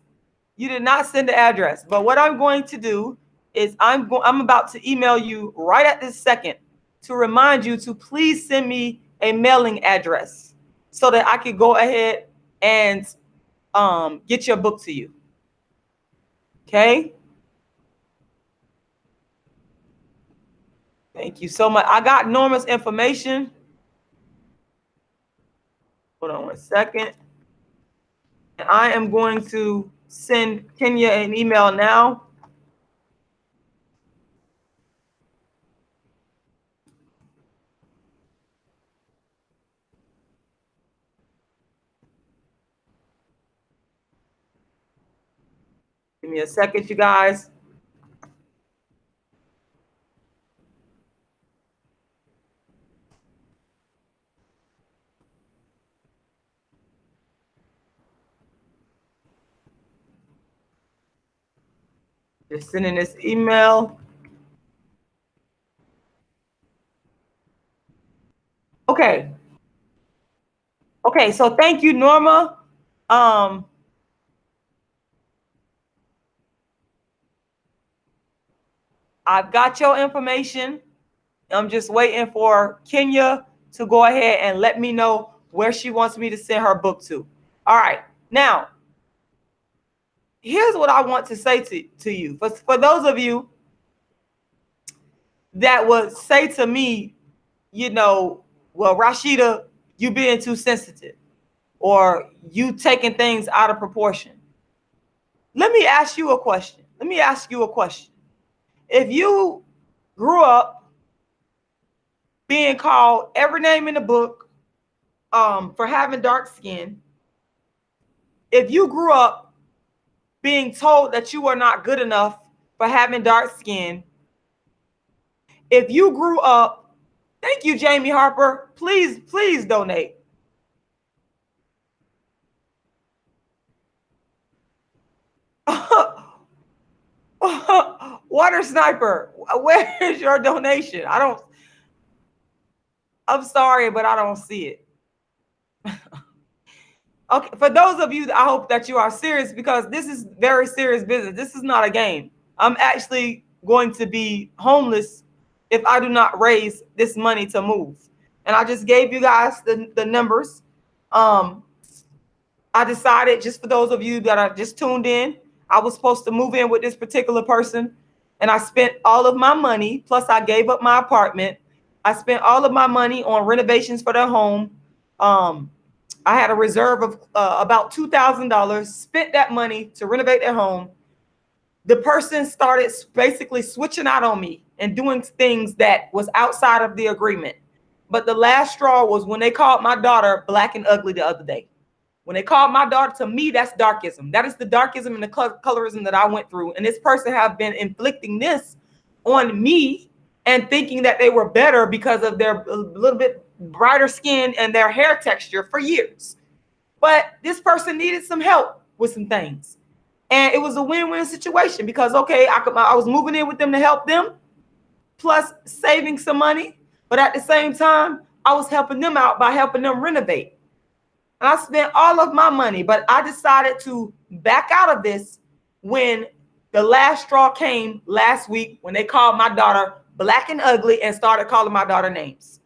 You did not send an address. But what I'm going to do is I'm about to email you right at this second to remind you to please send me a mailing address so that I can go ahead and get your book to you. Okay? Thank you so much. I got Norma's information. Hold on 1 second. I am going to send Kenya an email now. Give me a second, you guys. Just sending this email. Okay. Okay, so thank you, Norma. I've got your information. I'm just waiting for Kenya to go ahead and let me know where she wants me to send her book to. All right. Now, here's what I want to say to you. For those of you that would say to me, you know, well, Rashida, you being too sensitive. or you taking things out of proportion. Let me ask you a question. If you grew up being called every name in the book for having dark skin, if you grew up being told that you are not good enough for having dark skin, if you grew up, thank you, Jamie Harper, please donate. Water Sniper, where is your donation? I'm sorry, but I don't see it. Okay, for those of you, I hope that you are serious, because this is very serious business. This is not a game. I'm actually going to be homeless if I do not raise this money to move. And I just gave you guys the numbers. I decided, just for those of you that are just tuned in, I was supposed to move in with this particular person, and I spent all of my money, plus I gave up my apartment. I spent all of my money on renovations for their home. I had a reserve of about $2,000, spent that money to renovate their home. The person started basically switching out on me and doing things that was outside of the agreement. But the last straw was when they called my daughter black and ugly the other day. When they called my daughter, to me, that's darkism. That is the darkism and the colorism that I went through. And this person have been inflicting this on me and thinking that they were better because of their little bit brighter skin and their hair texture for years. But this person needed some help with some things. And it was a win-win situation because, okay, I was moving in with them to help them, plus saving some money. But at the same time, I was helping them out by helping them renovate. And I spent all of my money, but I decided to back out of this when the last straw came last week, when they called my daughter black and ugly and started calling my daughter names.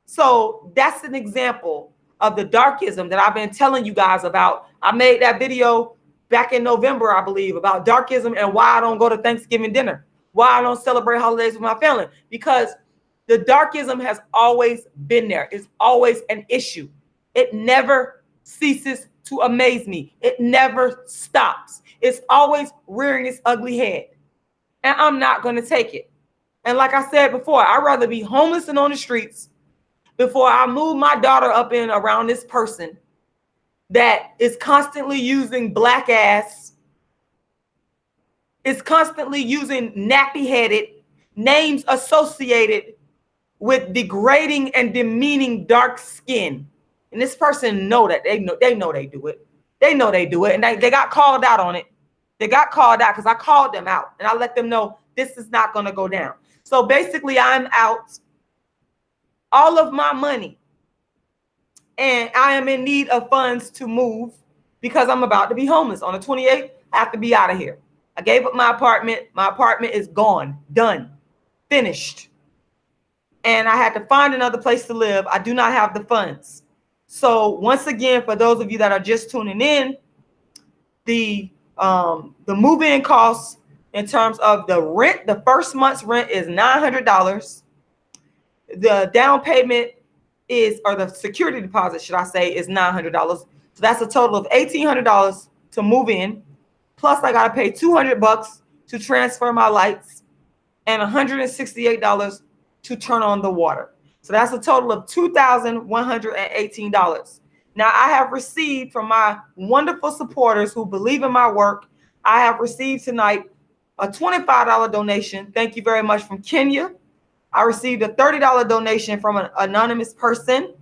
So that's an example of the darkism that I've been telling you guys about. I made that video back in November, I believe, about darkism and why I don't go to Thanksgiving dinner, why I don't celebrate holidays with my family, because the darkism has always been there. It's always an issue. It never ceases to amaze me. It never stops. It's always rearing its ugly head. And I'm not going to take it. And like I said before, I'd rather be homeless and on the streets before I move my daughter up in around this person that is constantly using black ass, is constantly using nappy-headed names associated with degrading and demeaning dark skin. And this person know that they know they do it. They know they do it. And they got called out on it. They got called out because I called them out and I let them know this is not going to go down. So basically I'm out all of my money and I am in need of funds to move because I'm about to be homeless. On the 28th, I have to be out of here. I gave up my apartment. My apartment is gone, done, finished. And I had to find another place to live. I do not have the funds. So once again, for those of you that are just tuning in, the move-in costs in terms of the rent, the first month's rent is $900. The down payment is, or the security deposit, should I say, is $900. So that's a total of $1,800 to move in. Plus I got to pay $200 to transfer my lights and $168 to turn on the water. So that's a total of $2,118. Now I have received from my wonderful supporters who believe in my work, I have received tonight a $25 donation. Thank you very much, from Kenya. I received a $30 donation from an anonymous person.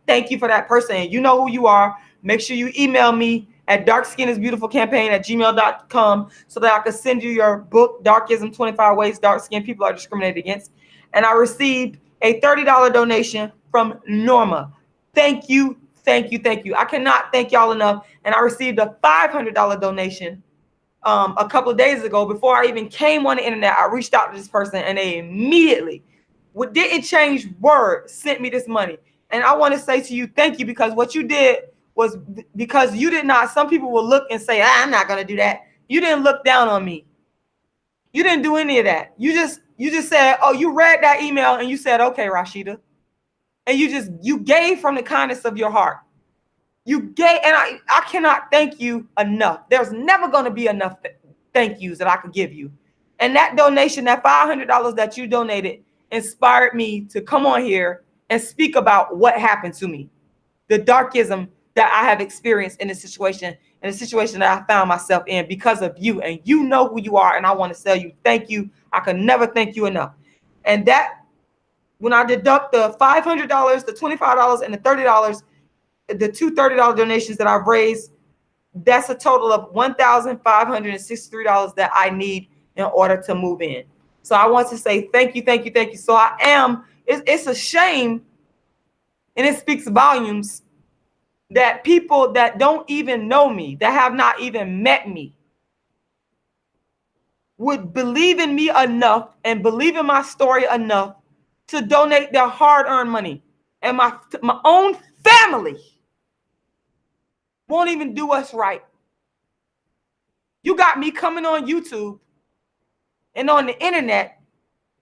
Thank you for that person. And you know who you are. Make sure you email me at darkskinisbeautifulcampaign@gmail.com so that I can send you your book, Darkism, 25 Ways Dark Skin People Are Discriminated Against. And I received a $30 donation from Norma. Thank you, thank you, thank you. I cannot thank y'all enough. And I received a $500 donation a couple of days ago. Before I even came on the internet, I reached out to this person and they immediately, didn't change word, sent me this money. And I want to say to you, thank you, because what you did was, because you did not, some people will look and say, I'm not going to do that. You didn't look down on me. You didn't do any of that. You just said, oh, you read that email and you said, okay, Rashida. And you gave from the kindness of your heart. You gave, and I cannot thank you enough. There's never going to be enough thank yous that I could give you. And that donation, that $500 that you donated, inspired me to come on here and speak about what happened to me, the darkism that I have experienced in this situation, in the situation that I found myself in because of you. And you know who you are, and I want to tell you thank you. I can never thank you enough. And that, when I deduct the $500, the $25, and the $30, the two $30 donations that I've raised, that's a total of $1,563 that I need in order to move in. So I want to say thank you, thank you, thank you. So it's a shame, and it speaks volumes, that people that don't even know me, that have not even met me, would believe in me enough and believe in my story enough to donate their hard-earned money. And my own family won't even do us right. You got me coming on YouTube and on the internet,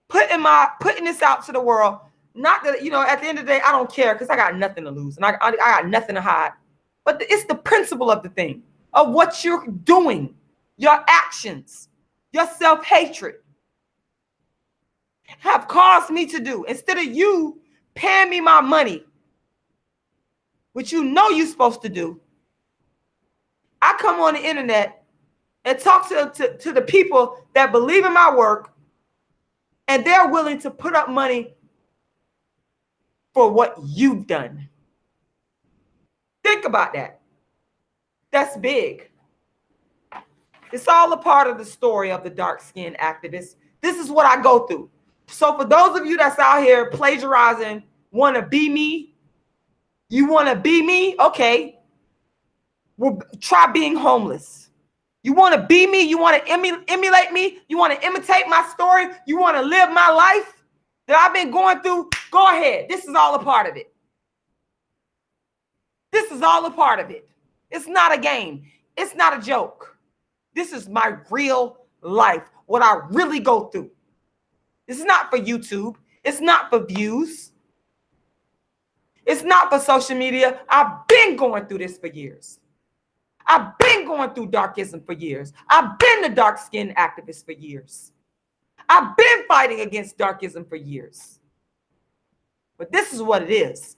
putting this out to the world. Not that, at the end of the day, I don't care, because I got nothing to lose and I got nothing to hide. But it's the principle of the thing, of what you're doing, your actions, your self-hatred have caused me to do. Instead of you paying me my money, which you know you're supposed to do, I come on the internet and talk to the people that believe in my work, and they're willing to put up money for what you've done. Think about that. That's big. It's all a part of the story of the dark-skinned activist. This is what I go through. So for those of you that's out here plagiarizing, want to be me, you want to be me? Okay. Well, try being homeless. You want to be me? You want to emulate me? You want to imitate my story? You want to live my life that I've been going through? Go ahead. This is all a part of it. This is all a part of it. It's not a game. It's not a joke. This is my real life, what I really go through. This is not for YouTube. It's not for views. It's not for social media. I've been going through this for years. I've been going through darkism for years. I've been the dark-skinned activist for years. I've been fighting against darkism for years. But this is what it is.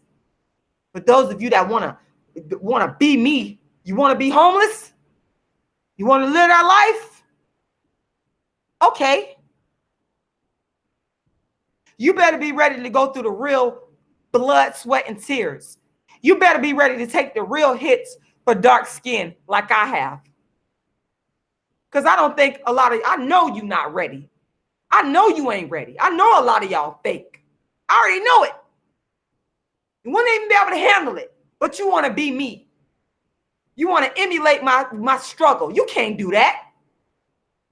For those of you that want to be me, you want to be homeless? You want to live that life? Okay. You better be ready to go through the real blood, sweat, and tears. You better be ready to take the real hits for dark skin like I have. Because I don't think I know you're not ready. I know you ain't ready. I know a lot of y'all fake. I already know it. You wouldn't even be able to handle it, but you want to be me. You want to emulate my struggle. You can't do that.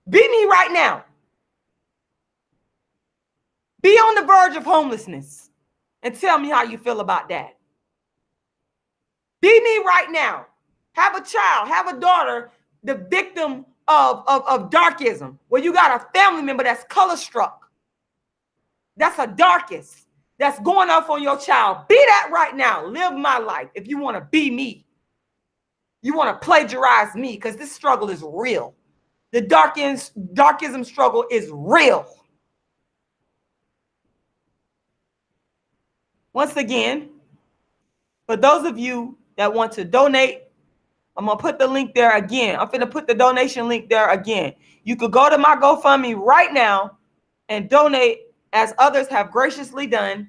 Be me right now. Be on the verge of homelessness and tell me how you feel about that. Be me right now. Have a child, have a daughter, the victim of darkism, where you got a family member that's color struck. That's a darkist that's going off on your child. Be that right now. Live my life. If you want to be me, you want to plagiarize me, because this struggle is real. The darkism struggle is real. Once again, for those of you that want to donate, I'm going to put the link there again. I'm going to put the donation link there again. You could go to my GoFundMe right now and donate, as others have graciously done.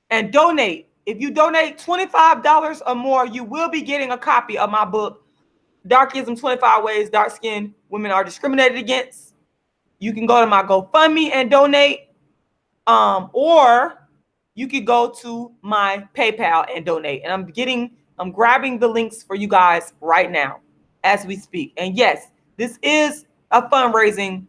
And donate. If you donate $25 or more, you will be getting a copy of my book, Darkism, 25 Ways Dark-Skinned Women Are Discriminated Against. You can go to my GoFundMe and donate, or you could go to my PayPal and donate. And I'm grabbing the links for you guys right now as we speak. And yes, this is a fundraising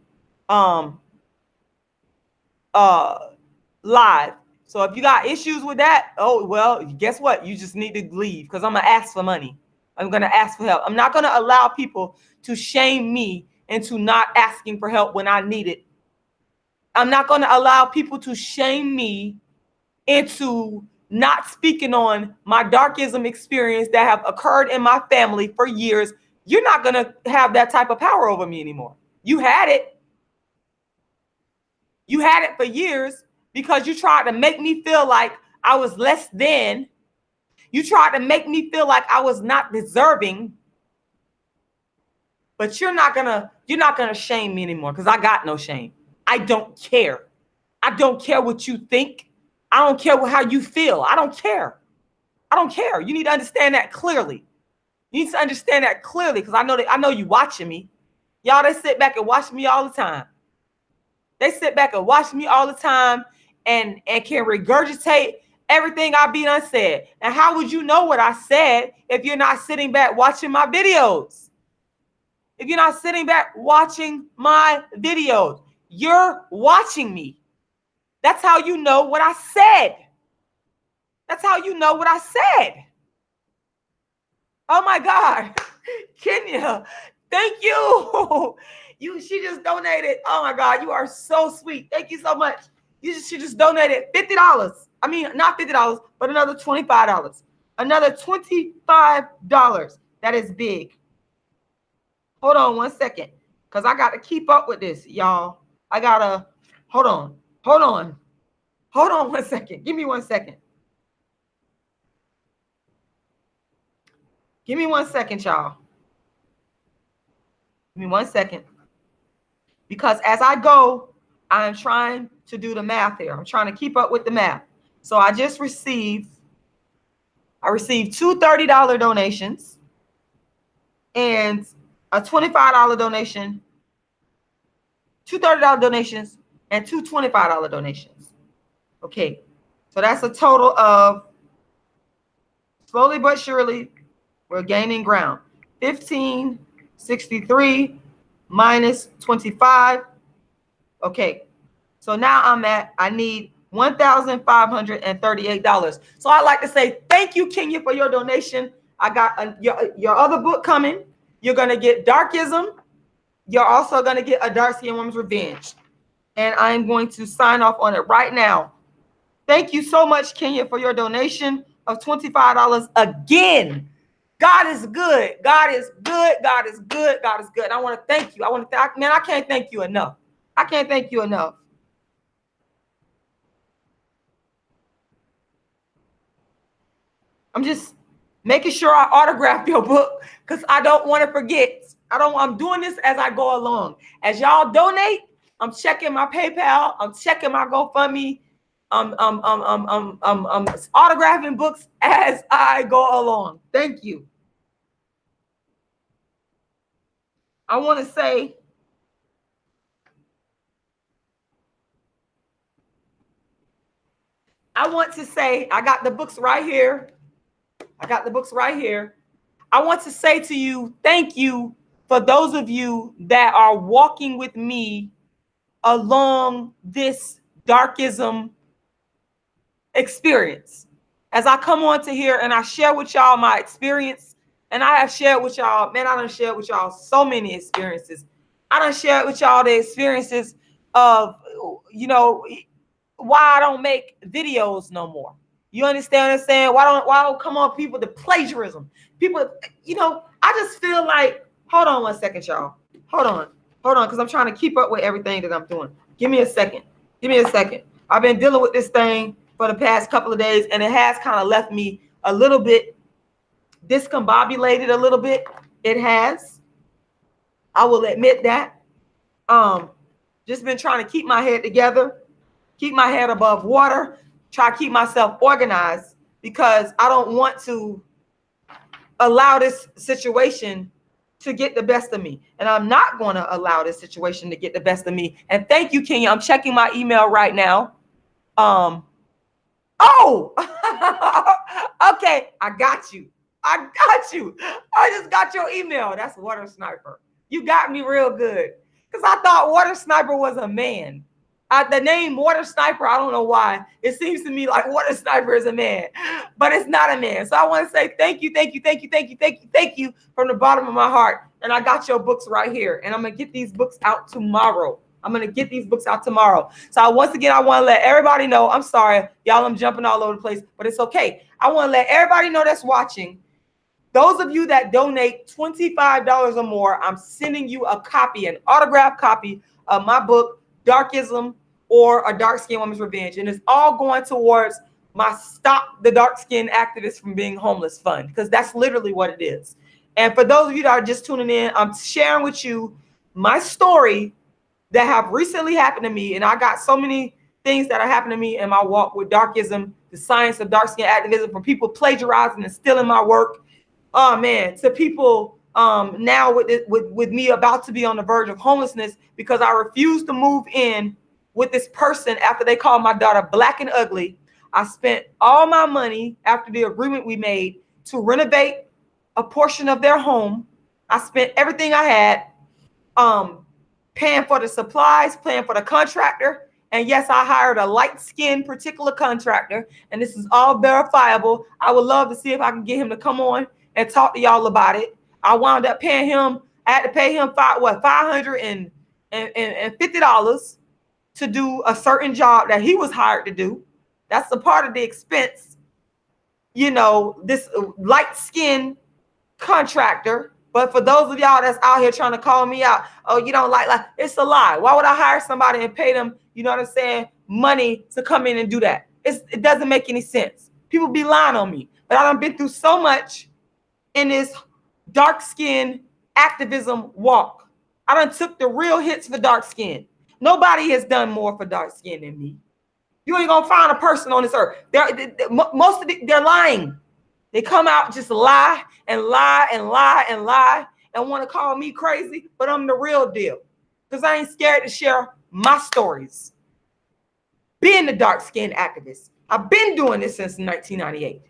live. So if you got issues with that, oh, well, guess what? You just need to leave, because I'm going to ask for money. I'm going to ask for help. I'm not going to allow people to shame me into not asking for help when I need it. I'm not going to allow people to shame me into not speaking on my darkism experience that have occurred in my family for years. You're not going to have that type of power over me anymore. You had it. You had it for years because you tried to make me feel like I was less than. You tried to make me feel like I was not deserving. But you're not gonna shame me anymore because I got no shame. I don't care. I don't care what you think. I don't care how you feel. I don't care. I don't care. You need to understand that clearly. You need to understand that clearly because I know you watching me. Y'all, they sit back and watch me all the time. They sit back and watch me all the time and can regurgitate everything I be done said. And how would you know what I said if you're not sitting back watching my videos? If you're not sitting back watching my videos, you're watching me. That's how you know what I said. That's how you know what I said. Oh my God. Kenya, thank you. She just donated. Oh my God, you are so sweet. Thank you so much. She just donated $50. I mean, not $50, but another $25. Another $25. That is big. Hold on 1 second, because I got to keep up with this, y'all. I got to, hold on 1 second. Give me 1 second. Give me 1 second, y'all. Give me 1 second. Because as I go, I'm trying to do the math here. I'm trying to keep up with the math. So I received two $30 donations and a $25 donation, two $30 donations and two $25 donations. Okay, so that's a total of, slowly but surely, we're gaining ground. 1563 minus 25. Okay, so now I need $1,538. So I'd like to say thank you, Kenya, for your donation. I got your other book coming. You're going to get Darkism. You're also going to get A Dark Skinned Woman's Revenge. And I'm going to sign off on it right now. Thank you so much, Kenya, for your donation of $25 again. God is good. God is good. God is good. God is good. I want to thank you. Man, I can't thank you enough. I can't thank you enough. I'm just making sure I autograph your book because I don't want to forget. I'm doing this as I go along. As y'all donate, I'm checking my PayPal. I'm checking my GoFundMe. I'm autographing books as I go along. Thank you. I want to say, I got the books right here. I want to say to you, thank you for those of you that are walking with me along this darkism experience. As I come on to here and I share with y'all my experience, and I have shared with y'all, man, I done shared with y'all so many experiences. I done shared with y'all the experiences of, why I don't make videos no more. You understand what I'm saying? Why don't come on people to plagiarism? People, I just feel like, hold on 1 second, y'all. Hold on, because I'm trying to keep up with everything that I'm doing. Give me a second. I've been dealing with this thing for the past couple of days, and it has kind of left me a little bit discombobulated a little bit. It has. I will admit that. Just been trying to keep my head together, keep my head above water, try to keep myself organized because I don't want to allow this situation to get the best of me. And I'm not going to allow this situation to get the best of me. And thank you, Kenya. I'm checking my email right now. Okay, I got you. I just got your email. That's Water Sniper. You got me real good. Because I thought Water Sniper was a man. The name Water Sniper, I don't know why. It seems to me like Water Sniper is a man, but it's not a man. So I want to say thank you from the bottom of my heart. And I got your books right here. And I'm going to get these books out tomorrow. I'm going to get these books out tomorrow. So once again, I want to let everybody know, I'm sorry, y'all, I'm jumping all over the place, but it's okay. I want to let everybody know that's watching. Those of you that donate $25 or more, I'm sending you a copy, an autographed copy of my book, Darkism, or A Dark Skinned Woman's Revenge. And it's all going towards my Stop the Dark Skinned Activists from Being Homeless fund, because that's literally what it is. And for those of you that are just tuning in, I'm sharing with you my story that have recently happened to me. And I got so many things that are happening to me in my walk with Darkism, the science of dark skin activism, from people plagiarizing and stealing my work. Oh man, to people now with me about to be on the verge of homelessness because I refused to move in with this person after they called my daughter black and ugly. I spent all my money after the agreement we made to renovate a portion of their home. I spent everything I had, paying for the supplies, paying for the contractor. And yes, I hired a light-skinned particular contractor, and this is all verifiable. I would love to see if I can get him to come on and talk to y'all about it. I wound up paying him. I had to pay him $550 to do a certain job that he was hired to do. That's a part of the expense. You know, this light-skinned contractor. But for those of y'all that's out here trying to call me out, oh, you don't like, it's a lie. Why would I hire somebody and pay them, you know what I'm saying, money to come in and do that? It doesn't make any sense. People be lying on me. But I done been through so much in this dark skin activism walk. I done took the real hits for dark skin. Nobody has done more for dark skin than me. You ain't gonna find a person on this earth. They're lying. They come out just lie and lie and lie and lie and want to call me crazy, but I'm the real deal because I ain't scared to share my stories. Being the dark skinned activist, I've been doing this since 1998.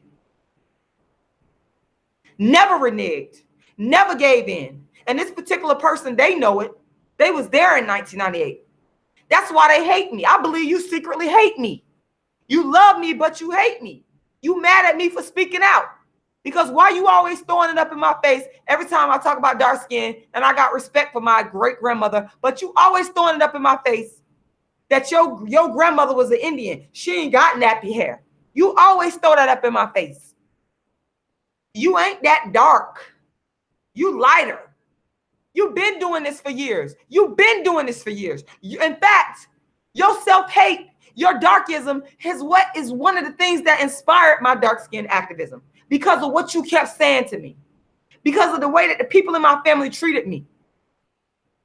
Never reneged, never gave in. And this particular person, they know it. They was there in 1998. That's why they hate me. I believe you secretly hate me. You love me, but you hate me. You mad at me for speaking out. Because why you always throwing it up in my face every time I talk about dark skin, and I got respect for my great grandmother, but you always throwing it up in my face that your grandmother was an Indian. She ain't got nappy hair. You always throw that up in my face. You ain't that dark. You lighter. You've been doing this for years. You've been doing this for years. In fact, your self-hate, your darkism is one of the things that inspired my dark skin activism, because of what you kept saying to me, because of the way that the people in my family treated me.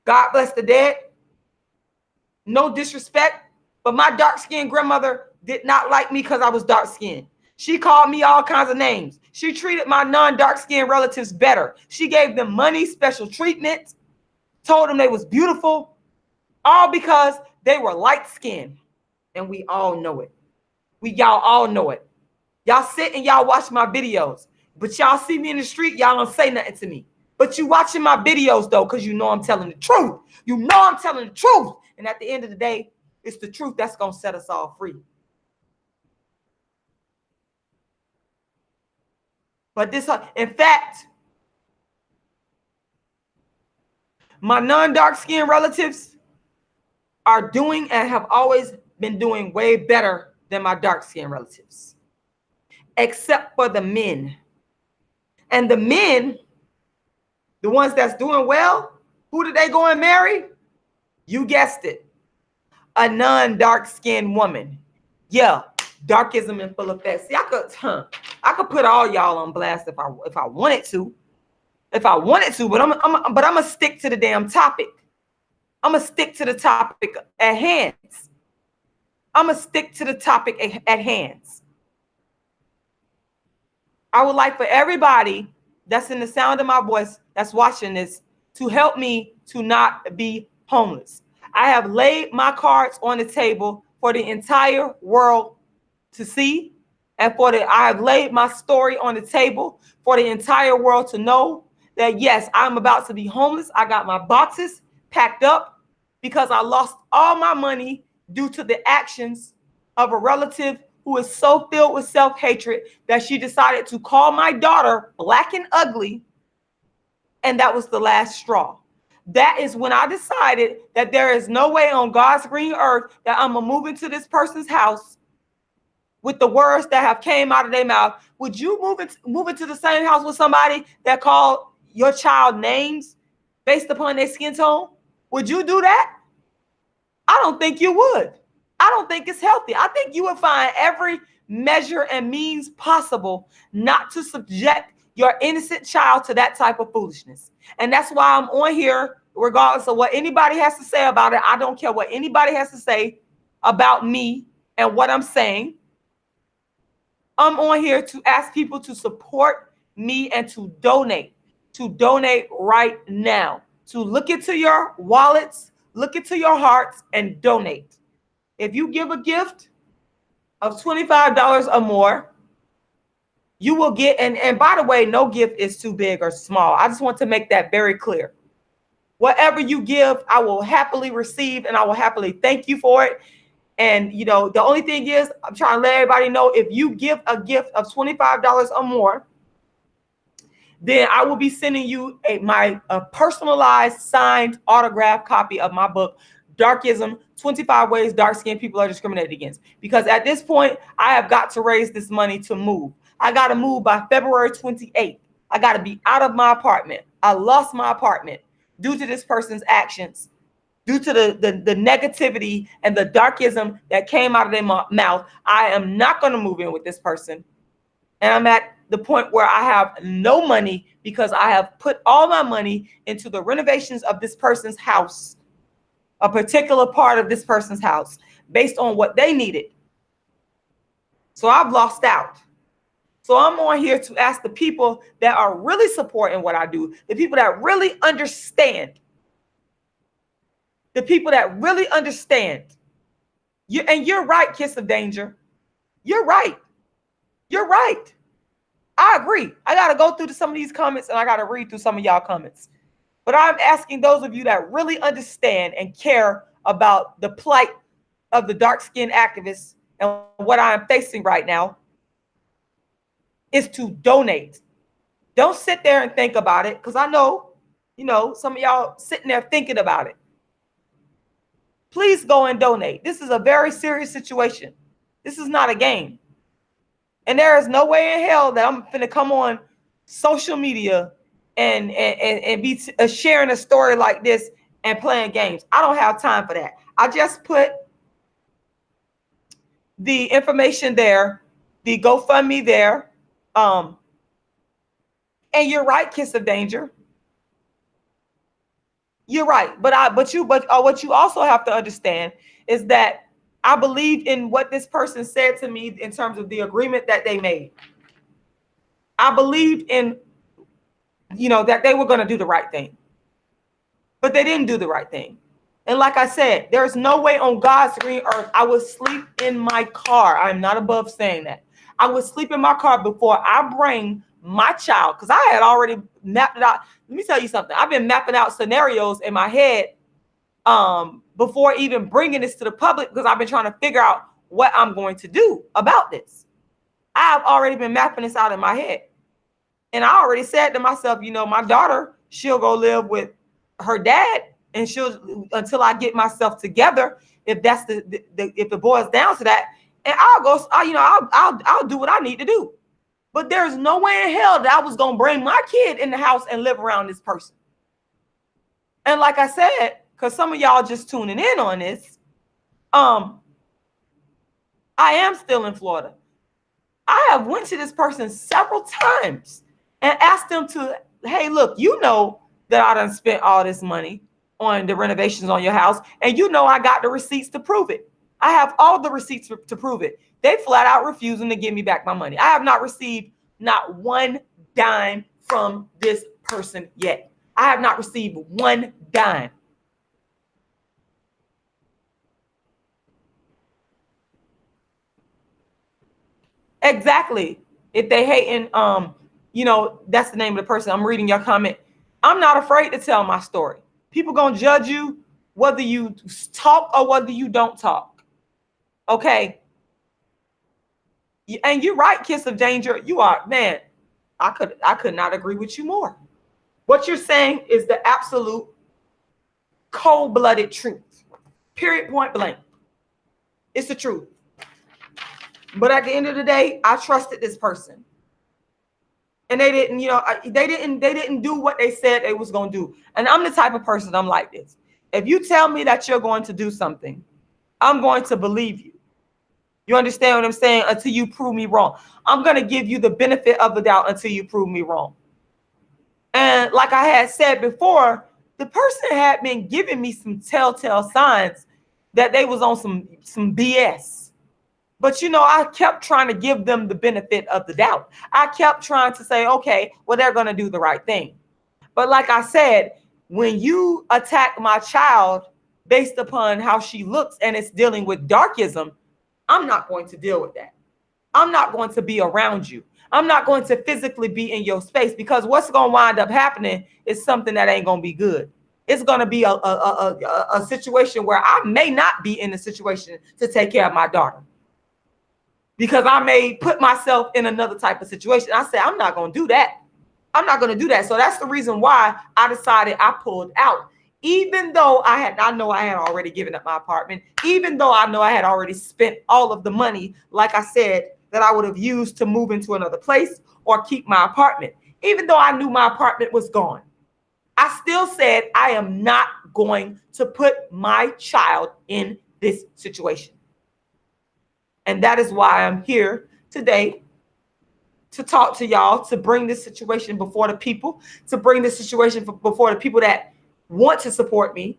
God bless the dead. No disrespect, but my dark-skinned grandmother did not like me because I was dark-skinned. She called me all kinds of names. She treated my non-dark-skinned relatives better. She gave them money, special treatment, told them they was beautiful, all because they were light-skinned. And we all know it. Y'all all know it. Y'all sit and y'all watch my videos, but y'all see me in the street, y'all don't say nothing to me. But you watching my videos though, because you know I'm telling the truth. You know I'm telling the truth. And at the end of the day, it's the truth that's going to set us all free. But this, in fact, my non-dark skinned relatives are doing and have always been doing way better than my dark skinned relatives, except for the men. And the men, the ones that's doing well, who did they go and marry? You guessed it. A non-dark skinned woman. Yeah, darkism in full effect. See, I could put all y'all on blast if I wanted to. If I wanted to, but I'm gonna stick to the damn topic. I'm gonna stick to the topic at hand. I'm gonna stick to the topic at hand. I would like for everybody that's in the sound of my voice that's watching this to help me to not be homeless. I have laid my cards on the table for the entire world to see, and I have laid my story on the table for the entire world to know that yes, I'm about to be homeless. I got my boxes packed up because I lost all my money due to the actions of a relative who is so filled with self-hatred that she decided to call my daughter black and ugly, and that was the last straw. That is when I decided that there is no way on God's green earth that I'm gonna move into this person's house with the words that have came out of their mouth. Would you move into the same house with somebody that called your child names based upon their skin tone? Would you do that? I don't think you would. I don't think it's healthy. I think you would find every measure and means possible not to subject your innocent child to that type of foolishness. And that's why I'm on here, regardless of what anybody has to say about it. I don't care what anybody has to say about me and what I'm saying. I'm on here to ask people to support me and to donate right now, to look into your wallets, look into your hearts, and donate. If you give a gift of $25 or more, you will get, and by the way, no gift is too big or small. I just want to make that very clear. Whatever you give, I will happily receive, and I will happily thank you for it. And, you know, the only thing is, I'm trying to let everybody know, if you give a gift of $25 or more, then I will be sending you my personalized, signed, autographed copy of my book, Darkism, 25 Ways Dark-Skinned People Are Discriminated Against. Because at this point, I have got to raise this money to move. I got to move by February 28th. I got to be out of my apartment. I lost my apartment due to this person's actions, due to the negativity and the darkism that came out of their mouth. I am not going to move in with this person. And I'm at the point where I have no money because I have put all my money into the renovations of this person's house, a particular part of this person's house, based on what they needed. So I've lost out. So I'm on here to ask the people that are really supporting what I do, the people that really understand, the people that really understand. And you're right, Kiss of Danger. You're right. You're right. I agree. I got to go through some of these comments, and I got to read through some of y'all comments. But I'm asking those of you that really understand and care about the plight of the dark-skinned activists and what I'm facing right now is to donate. Don't sit there and think about it, because I know, you know, some of y'all sitting there thinking about it. Please go and donate. This is a very serious situation. This is not a game. And there is no way in hell that I'm going to come on social media and be sharing a story like this and playing games. I don't have time for that. I just put the information there, the GoFundMe there. And you're right, Kiss of Danger. You're right. But what you also have to understand is that I believed in what this person said to me in terms of the agreement that they made. I believed in, you know, that they were going to do the right thing, but they didn't do the right thing. And like I said, there's no way on God's green earth I would sleep in my car. I'm not above saying that. I would sleep in my car before I bring my child, because I had already mapped it out. Let me tell you something. I've been mapping out scenarios in my head before even bringing this to the public, because I've been trying to figure out what I'm going to do about this. I've already been mapping this out in my head. And I already said to myself, you know, my daughter, she'll go live with her dad, and she'll, until I get myself together, if that's if it boils down to that, and I'll do what I need to do. But there's no way in hell that I was going to bring my kid in the house and live around this person. And like I said, because some of y'all just tuning in on this, I am still in Florida. I have went to this person several times and asked them to, hey, look, you know that I done spent all this money on the renovations on your house, and you know I got the receipts to prove it. I have all the receipts to prove it. They flat out refusing to give me back my money. I have not received not one dime from this person yet. I have not received one dime. Exactly. If they hating, you know, that's the name of the person. I'm reading your comment. I'm not afraid to tell my story. People gonna judge you whether you talk or whether you don't talk. Okay. And you're right, Kiss of Danger. You are, man, I could not agree with you more. What you're saying is the absolute cold-blooded truth. Period, point blank. It's the truth. But at the end of the day, I trusted this person. And they didn't, they didn't do what they said they was going to do. And I'm the type of person, I'm like this. If you tell me that you're going to do something, I'm going to believe you. You understand what I'm saying? Until you prove me wrong. I'm going to give you the benefit of the doubt until you prove me wrong. And like I had said before, the person had been giving me some telltale signs that they was on some BS. But, I kept trying to give them the benefit of the doubt. I kept trying to say, okay, well, they're going to do the right thing. But like I said, when you attack my child based upon how she looks and it's dealing with darkism, I'm not going to deal with that. I'm not going to be around you. I'm not going to physically be in your space, because what's going to wind up happening is something that ain't going to be good. It's going to be a situation where I may not be in a situation to take care of my daughter, because I may put myself in another type of situation. I said, I'm not going to do that. I'm not going to do that. So that's the reason why I decided I pulled out. Even though I know I had already given up my apartment, even though I know I had already spent all of the money, like I said, that I would have used to move into another place or keep my apartment, even though I knew my apartment was gone, I still said I am not going to put my child in this situation. And that is why I'm here today, to talk to y'all, to bring this situation before the people, to bring this situation before the people that want to support me,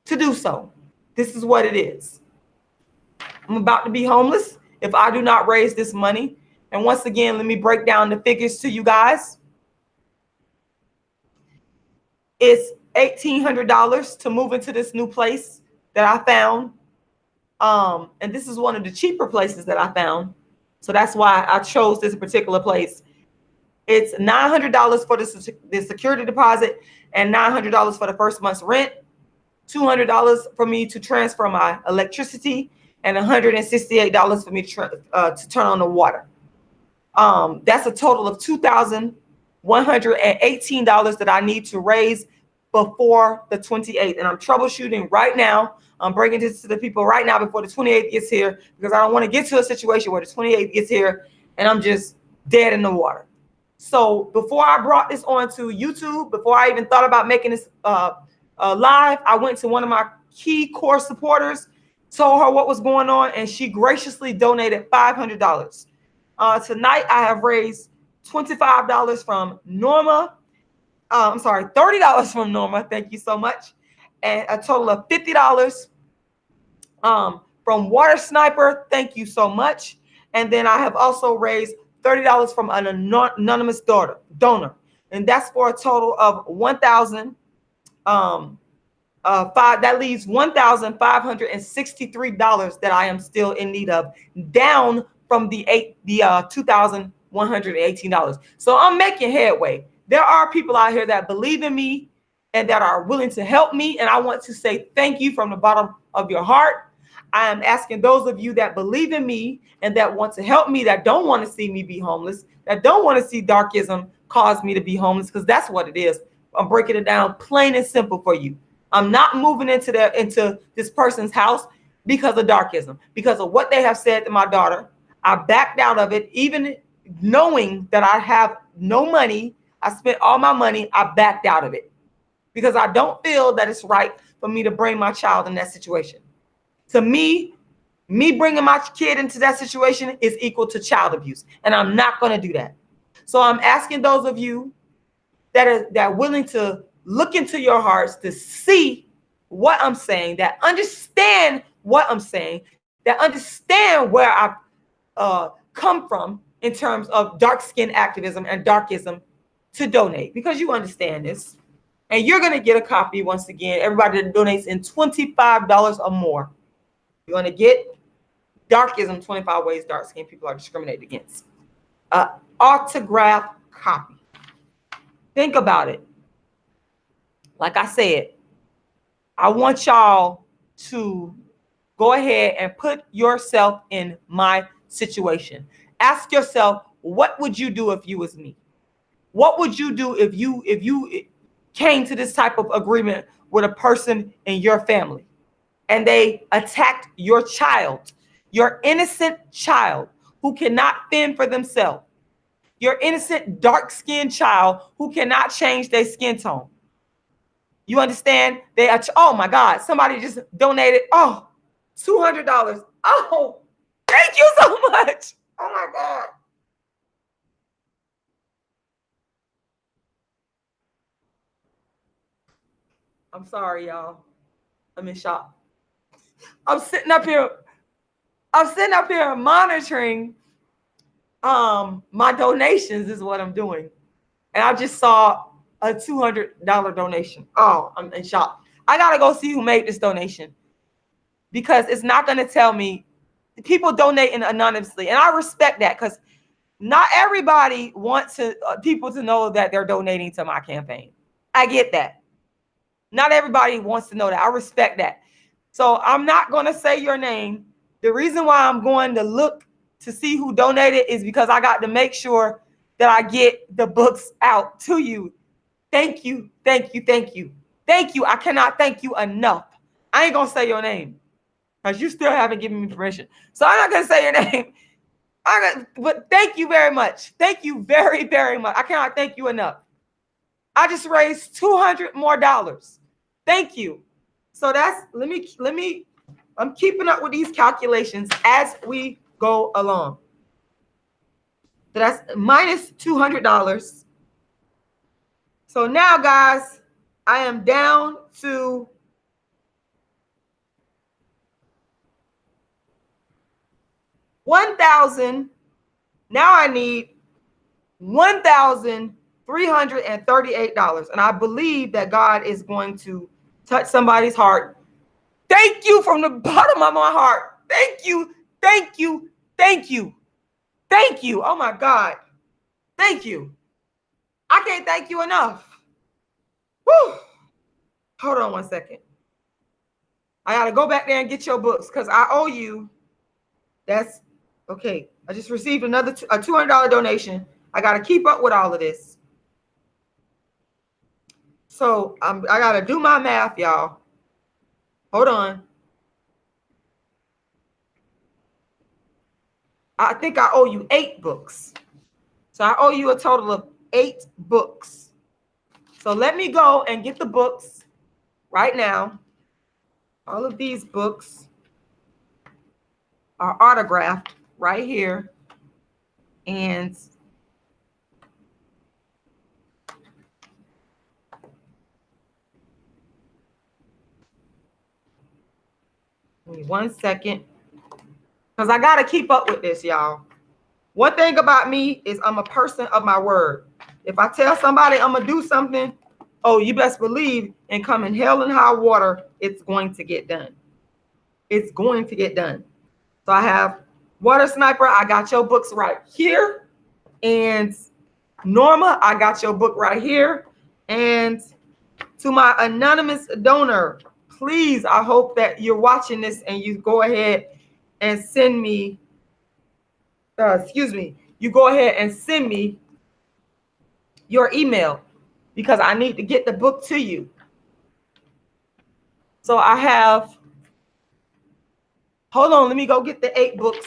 to do so. This is what it is. I'm about to be homeless if I do not raise this money. And once again, let me break down the figures to you guys. It's $1,800 to move into this new place that I found. And this is one of the cheaper places that I found. So that's why I chose this particular place. It's $900 for the security deposit and $900 for the first month's rent, $200 for me to transfer my electricity, and $168 for me to turn on the water. That's a total of $2,118 that I need to raise before the 28th. And I'm troubleshooting right now. I'm bringing this to the people right now before the 28th gets here, because I don't want to get to a situation where the 28th gets here and I'm just dead in the water. So before I brought this onto YouTube, before I even thought about making this live, I went to one of my key core supporters, told her what was going on, and she graciously donated $500. Tonight I have raised $25 from Norma. $30 from Norma. Thank you so much. And a total of $50 from Water Sniper. Thank you so much. And then I have also raised $30 from an anonymous donor. And that's for a total of that leaves $1,563 that I am still in need of, down from the $2,118. So I'm making headway. There are people out here that believe in me and that are willing to help me. And I want to say thank you from the bottom of your heart. I am asking those of you that believe in me and that want to help me, that don't want to see me be homeless, that don't want to see darkism cause me to be homeless, because that's what it is. I'm breaking it down plain and simple for you. I'm not moving into this person's house because of darkism, because of what they have said to my daughter. I backed out of it, even knowing that I have no money. I spent all my money. I backed out of it because I don't feel that it's right for me to bring my child in that situation. To me bringing my kid into that situation is equal to child abuse, and I'm not going to do that. So I'm asking those of you that are willing to look into your hearts to see what I'm saying, that understand what I'm saying, that understand where I've come from in terms of dark skin activism and darkism, to donate, because you understand this. And you're going to get a copy once again. Everybody that donates in $25 or more, you're going to get Darkism, 25 Ways Dark Skinned People Are Discriminated Against. Autograph copy. Think about it. Like I said, I want y'all to go ahead and put yourself in my situation. Ask yourself, what would you do if you was me? What would you do if you came to this type of agreement with a person in your family and they attacked your child, your innocent child who cannot fend for themselves, your innocent dark-skinned child who cannot change their skin tone. You understand? They are, oh my God, somebody just donated, oh, $200. Oh, thank you so much. Oh my God. I'm sorry, y'all. I'm in shock. I'm sitting up here monitoring my donations is what I'm doing. And I just saw a $200 donation. Oh, I'm in shock. I gotta go see who made this donation because it's not gonna tell me. People donating anonymously, and I respect that because not everybody wants people to know that they're donating to my campaign. I get that. Not everybody wants to know that. I respect that. So I'm not going to say your name. The reason why I'm going to look to see who donated is because I got to make sure that I get the books out to you. Thank you. Thank you. Thank you. Thank you. I cannot thank you enough. I ain't going to say your name because you still haven't given me permission. So I'm not going to say your name. But thank you very much. Thank you very, very much. I cannot thank you enough. I just raised $200 more. Thank you. So that's, let me, I'm keeping up with these calculations as we go along. So that's minus $200. So now, guys, I am down to $1,000. Now I need $1,338. And I believe that God is going to touch somebody's heart. Thank you from the bottom of my heart. Thank you. Thank you. Thank you. Thank you. Oh my God. Thank you. I can't thank you enough. Woo. Hold on one second. I got to go back there and get your books because I owe you. That's okay. I just received another a $200 donation. I got to keep up with all of this. So I got to do my math, y'all. Hold on. I think I owe you 8 books. So I owe you a total of 8 books. So let me go and get the books right now. All of these books are autographed right here. And give me one second. Because I got to keep up with this, y'all. One thing about me is I'm a person of my word. If I tell somebody I'm going to do something, oh, you best believe in coming hell and high water, it's going to get done. It's going to get done. So I have Water Sniper. I got your books right here. And Norma, I got your book right here. And to my anonymous donor, please, I hope that you're watching this and you go ahead and send me, you go ahead and send me your email because I need to get the book to you. So I have, hold on, let me go get the 8 books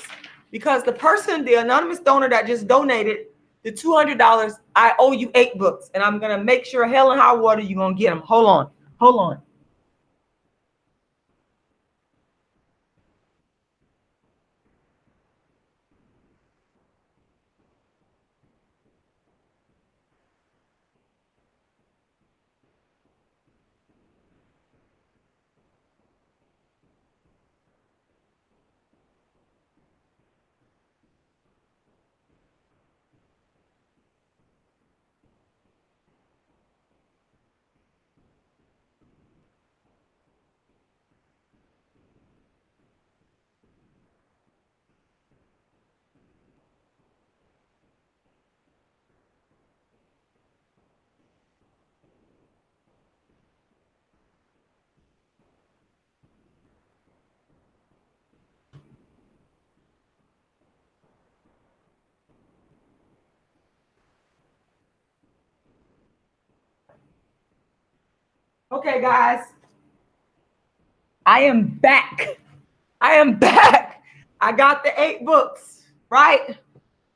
because the anonymous donor that just donated the $200, I owe you 8 books and I'm going to make sure hell and high water you're going to get them. Hold on. Hold on. Okay, guys, I am back. I am back. I got the 8 books, right?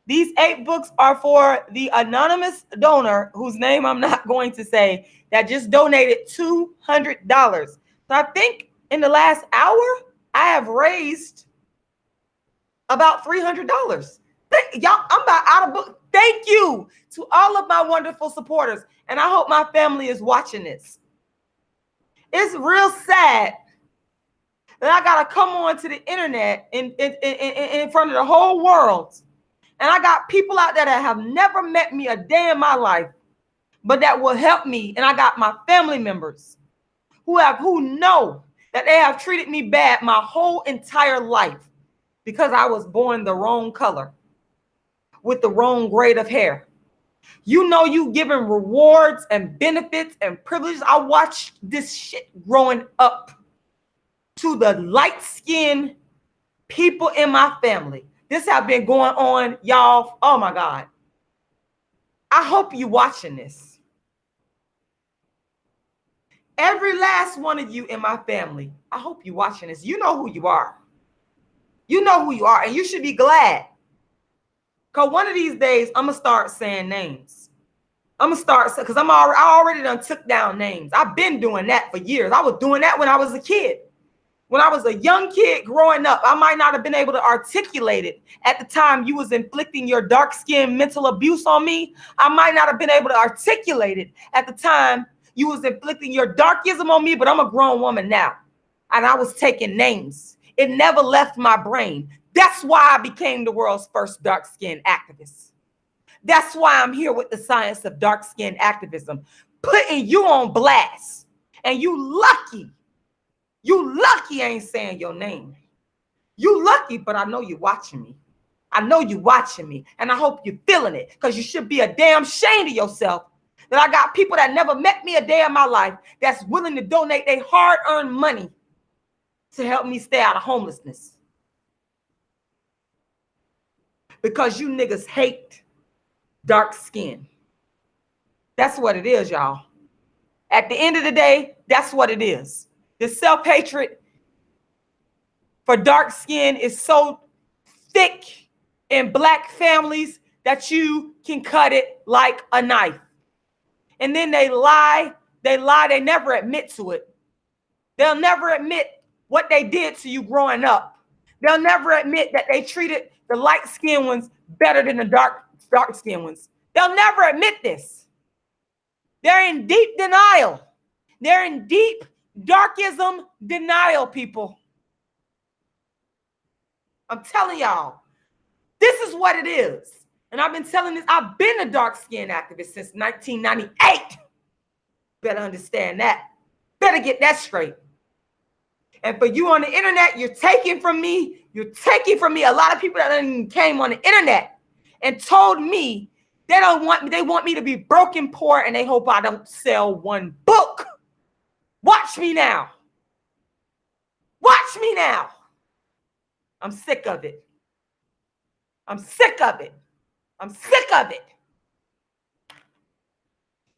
These 8 books are for the anonymous donor whose name I'm not going to say that just donated $200. So I think in the last hour, I have raised about $300. Y'all, I'm about out of book. Thank you to all of my wonderful supporters. And I hope my family is watching this. It's real sad that I got to come on to the internet in front of the whole world. And I got people out there that have never met me a day in my life, but that will help me. And I got my family members who know that they have treated me bad my whole entire life because I was born the wrong color with the wrong grade of hair. You know, you giving rewards and benefits and privileges. I watched this shit growing up to the light-skinned people in my family. This have been going on, y'all. Oh my God. I hope you watching this. Every last one of you in my family, I hope you watching this. You know who you are. You know who you are, and you should be glad. Because one of these days, I'm going to start saying names. I'm going to start, because I already done took down names. I've been doing that for years. I was doing that when I was a kid. When I was a young kid growing up, I might not have been able to articulate it at the time you was inflicting your dark-skinned mental abuse on me. I might not have been able to articulate it at the time you was inflicting your darkism on me, but I'm a grown woman now. And I was taking names. It never left my brain. That's why I became the world's first dark-skinned activist. That's why I'm here with the science of dark-skinned activism, putting you on blast. And you lucky I ain't saying your name. You lucky, but I know you're watching me. I know you're watching me, and I hope you're feeling it, because you should be a damn shame to yourself that I got people that never met me a day in my life that's willing to donate their hard-earned money to help me stay out of homelessness. Because you niggas hate dark skin. That's what it is, y'all. At the end of the day, that's what it is. The self-hatred for dark skin is so thick in Black families that you can cut it like a knife. And then they lie, they never admit to it. They'll never admit what they did to you growing up. They'll never admit that they treated the light-skinned ones better than the dark-skinned ones. They'll never admit this. They're in deep denial. They're in deep darkism denial, people. I'm telling y'all, this is what it is. And I've been telling this, I've been a dark-skinned activist since 1998. Better understand that. Better get that straight. And for you on the internet, you're taking from me. You're taking from me a lot of people that came on the internet and told me they want me to be broken poor, and they hope I don't sell one book. Watch me now. Watch me now. I'm sick of it. I'm sick of it. I'm sick of it.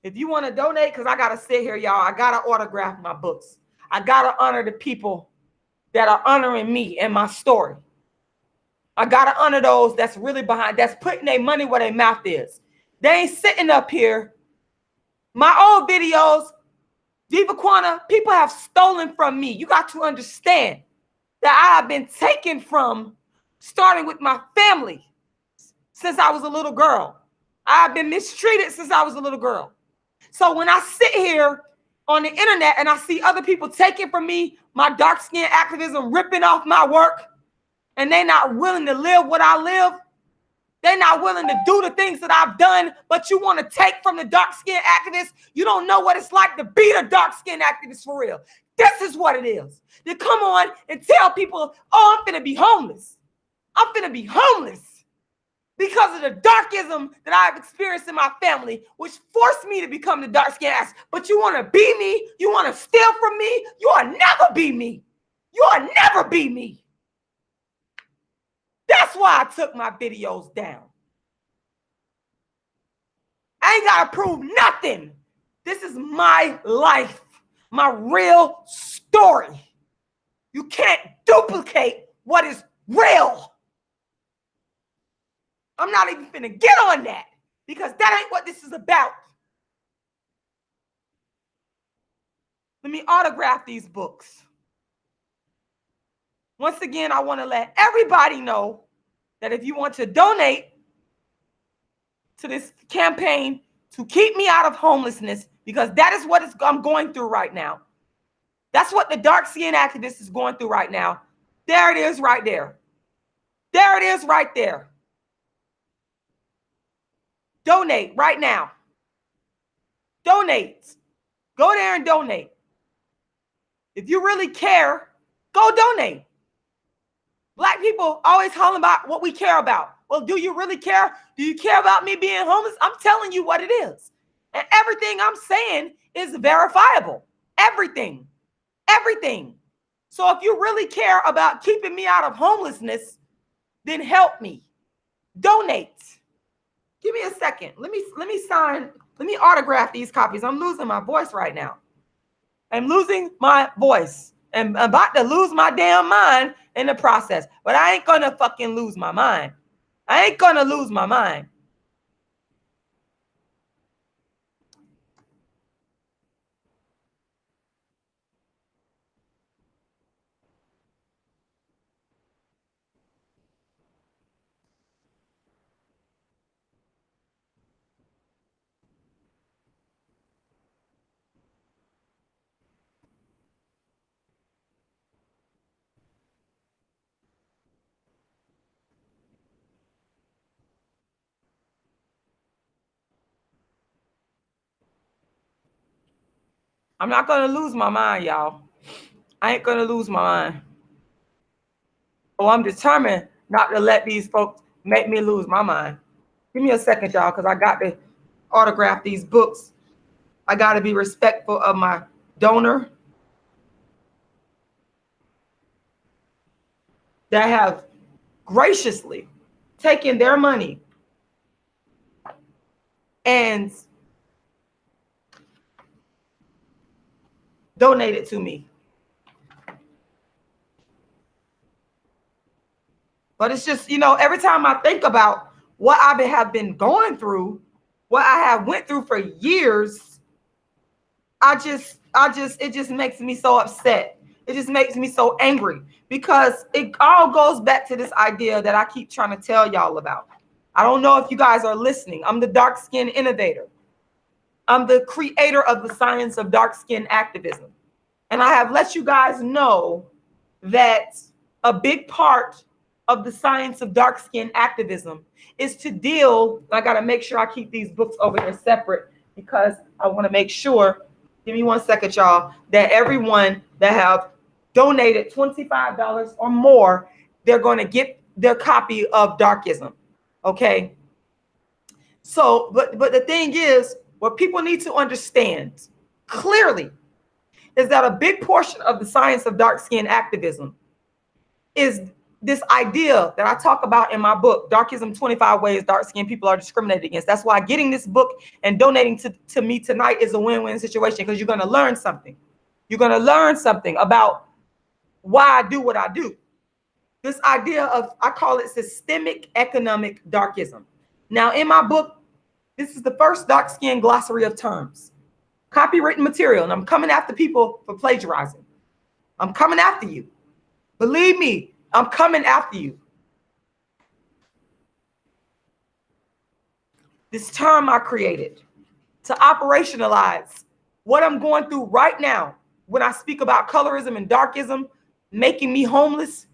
If you want to donate, because I got to sit here, y'all, I got to autograph my books. I got to honor the people that are honoring me and my story. I got to honor those that's really behind, that's putting their money where their mouth is. They ain't sitting up here. My old videos, Diva Quana, people have stolen from me. You got to understand that I have been taken from, starting with my family since I was a little girl. I've been mistreated since I was a little girl. So when I sit here on the internet and I see other people taking from me my dark skin activism, ripping off my work, and they're not willing to live what I live, they're not willing to do the things that I've done, but you want to take from the dark skin activists. You don't know what it's like to be the dark skin activist for real. This is what it is. To come on and tell people, oh, I'm finna be homeless. I'm finna be homeless because of the darkism that I've experienced in my family, which forced me to become the dark skin activist. But you want to be me? You want to steal from me? You'll never be me. You'll never be me. That's why I took my videos down. I ain't got to prove nothing. This is my life. my real story. You can't duplicate what is real. I'm not even finna get on that because that ain't what this is about. Let me autograph these books. Once again, I want to let everybody know that if you want to donate to this campaign to keep me out of homelessness, because that is what I'm going through right now. That's what the dark skin activist is going through right now. There it is right there. There it is right there. Donate right now. Donate. Go there and donate. If you really care, go donate. Black people always hollering about what we care about. Well, do you really care? Do you care about me being homeless? I'm telling you what it is. And everything I'm saying is verifiable. Everything. Everything. So if you really care about keeping me out of homelessness, then help me. Donate. Give me a second. Let me sign, let me autograph these copies. I'm losing my voice right now. I'm losing my voice. I'm about to lose my damn mind in the process. But I ain't gonna fucking lose my mind. I ain't gonna lose my mind. I'm not gonna lose my mind, y'all. I ain't gonna lose my mind. Oh, I'm determined not to let these folks make me lose my mind. Give me a second, y'all, because I got to autograph these books. I got to be respectful of my donor that have graciously taken their money and donated to me. But it's just, every time I think about what I have been going through, what I have went through for years, it just makes me so upset. It just makes me so angry because it all goes back to this idea that I keep trying to tell y'all about. I don't know if you guys are listening. I'm the dark skin innovator. I'm the creator of the science of dark skin activism. And I have let you guys know that a big part of the science of dark skin activism is to deal, I got to make sure I keep these books over here separate because I want to make sure, give me 1 second, y'all, that everyone that have donated $25 or more, they're going to get their copy of Darkism. Okay. So, but the thing is, what people need to understand clearly is that a big portion of the science of dark skin activism is this idea that I talk about in my book, Darkism, 25 Ways Dark Skinned People Are Discriminated Against. That's why getting this book and donating to me tonight is a win-win situation because you're going to learn something. You're going to learn something about why I do what I do. This idea of, I call it systemic economic darkism. Now, in my book, this is the first dark skin glossary of terms. Copywritten material, and I'm coming after people for plagiarizing. I'm coming after you. Believe me, I'm coming after you. This term I created to operationalize what I'm going through right now when I speak about colorism and darkism making me homeless.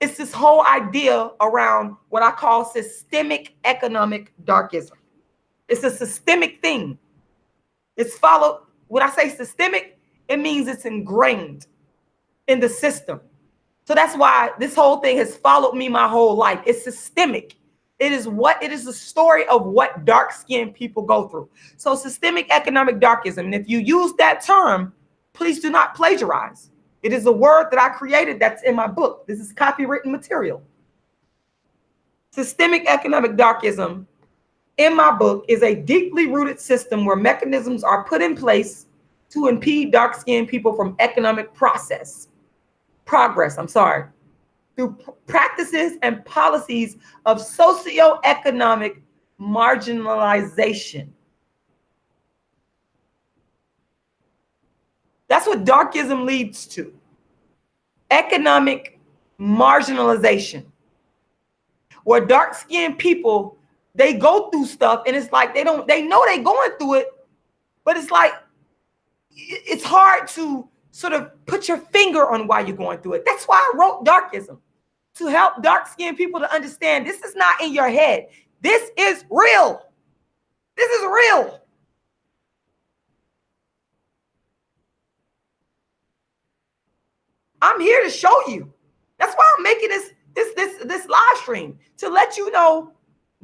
It's this whole idea around what I call systemic economic darkism. It's a systemic thing. It's followed. When I say systemic, it means it's ingrained in the system. So that's why this whole thing has followed me my whole life. It's systemic. It is the story of what dark-skinned people go through. So systemic economic darkism. And if you use that term, please do not plagiarize. It is a word that I created that's in my book. This is copywritten material. Systemic economic darkism in my book is a deeply rooted system where mechanisms are put in place to impede dark-skinned people from economic progress, through practices and policies of socioeconomic marginalization. That's what darkism leads to. Economic marginalization. Where dark-skinned people, they go through stuff and it's like they know they're going through it, but it's like it's hard to sort of put your finger on why you're going through it. That's why I wrote Darkism, to help dark-skinned people to understand this is not in your head. This is real. This is real. I'm here to show you. That's why I'm making this live stream, to let you know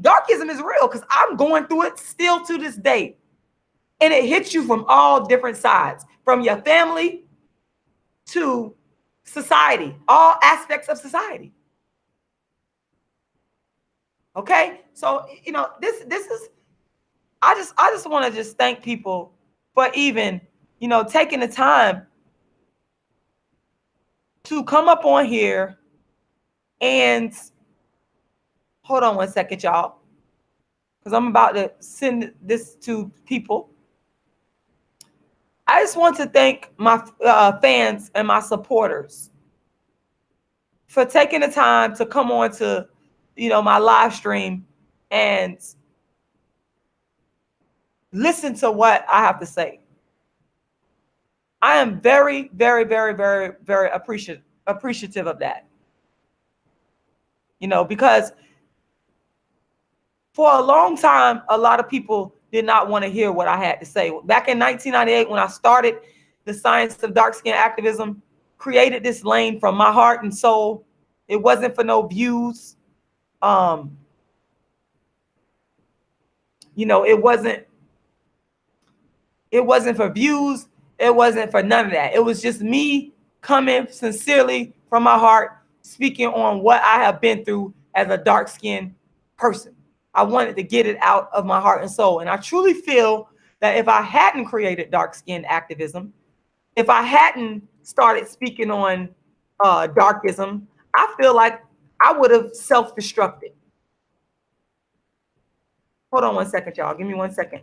darkism is real, because I'm going through it still to this day. And it hits you from all different sides, from your family to society, all aspects of society. Okay, so this is, I just want to just thank people for even taking the time to come up on here and hold on one second, y'all, because I'm about to send this to people. I just want to thank my fans and my supporters for taking the time to come on to my live stream and listen to what I have to say. I am very, very, very, very, very appreciative of that. Because for a long time, a lot of people did not want to hear what I had to say. Back in 1998, when I started the science of dark skin activism, created this lane from my heart and soul. It wasn't for no views. It wasn't for views. It wasn't for none of that. It was just me coming sincerely from my heart, speaking on what I have been through as a dark-skinned person. I wanted to get it out of my heart and soul. And I truly feel that if I hadn't created dark-skinned activism, if I hadn't started speaking on darkism, I feel like I would have self-destructed. Hold on one second, y'all. Give me 1 second.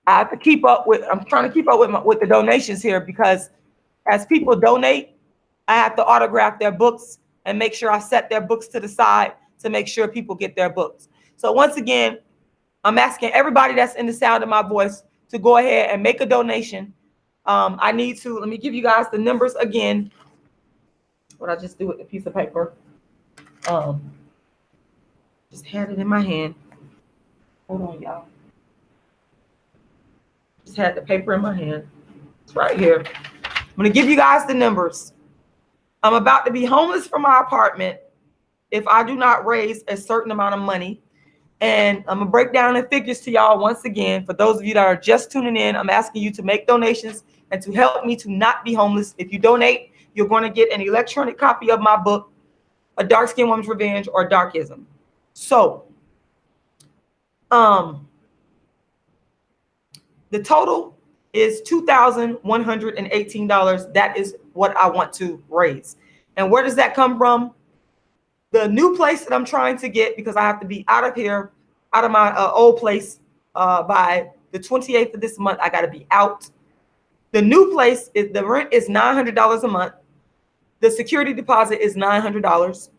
I have to keep up with, I'm trying to keep up with the donations here, because as people donate, I have to autograph their books and make sure I set their books to the side to make sure people get their books. So once again, I'm asking everybody that's in the sound of my voice to go ahead and make a donation. Let me give you guys the numbers again. What I just do with the piece of paper. Just had it in my hand. Hold on, y'all. Just had the paper in my hand. It's right here. I'm going to give you guys the numbers. I'm about to be homeless from my apartment if I do not raise a certain amount of money. And I'm going to break down the figures to y'all once again. For those of you that are just tuning in, I'm asking you to make donations and to help me to not be homeless. If you donate, you're going to get an electronic copy of my book, A Dark Skinned Woman's Revenge, or Darkism. So, the total is $2,118. That is what I want to raise. And where does that come from? The new place that I'm trying to get, because I have to be out of here, out of my old place by the 28th of this month. I got to be out. The new place, the rent is $900 a month. The security deposit is $900.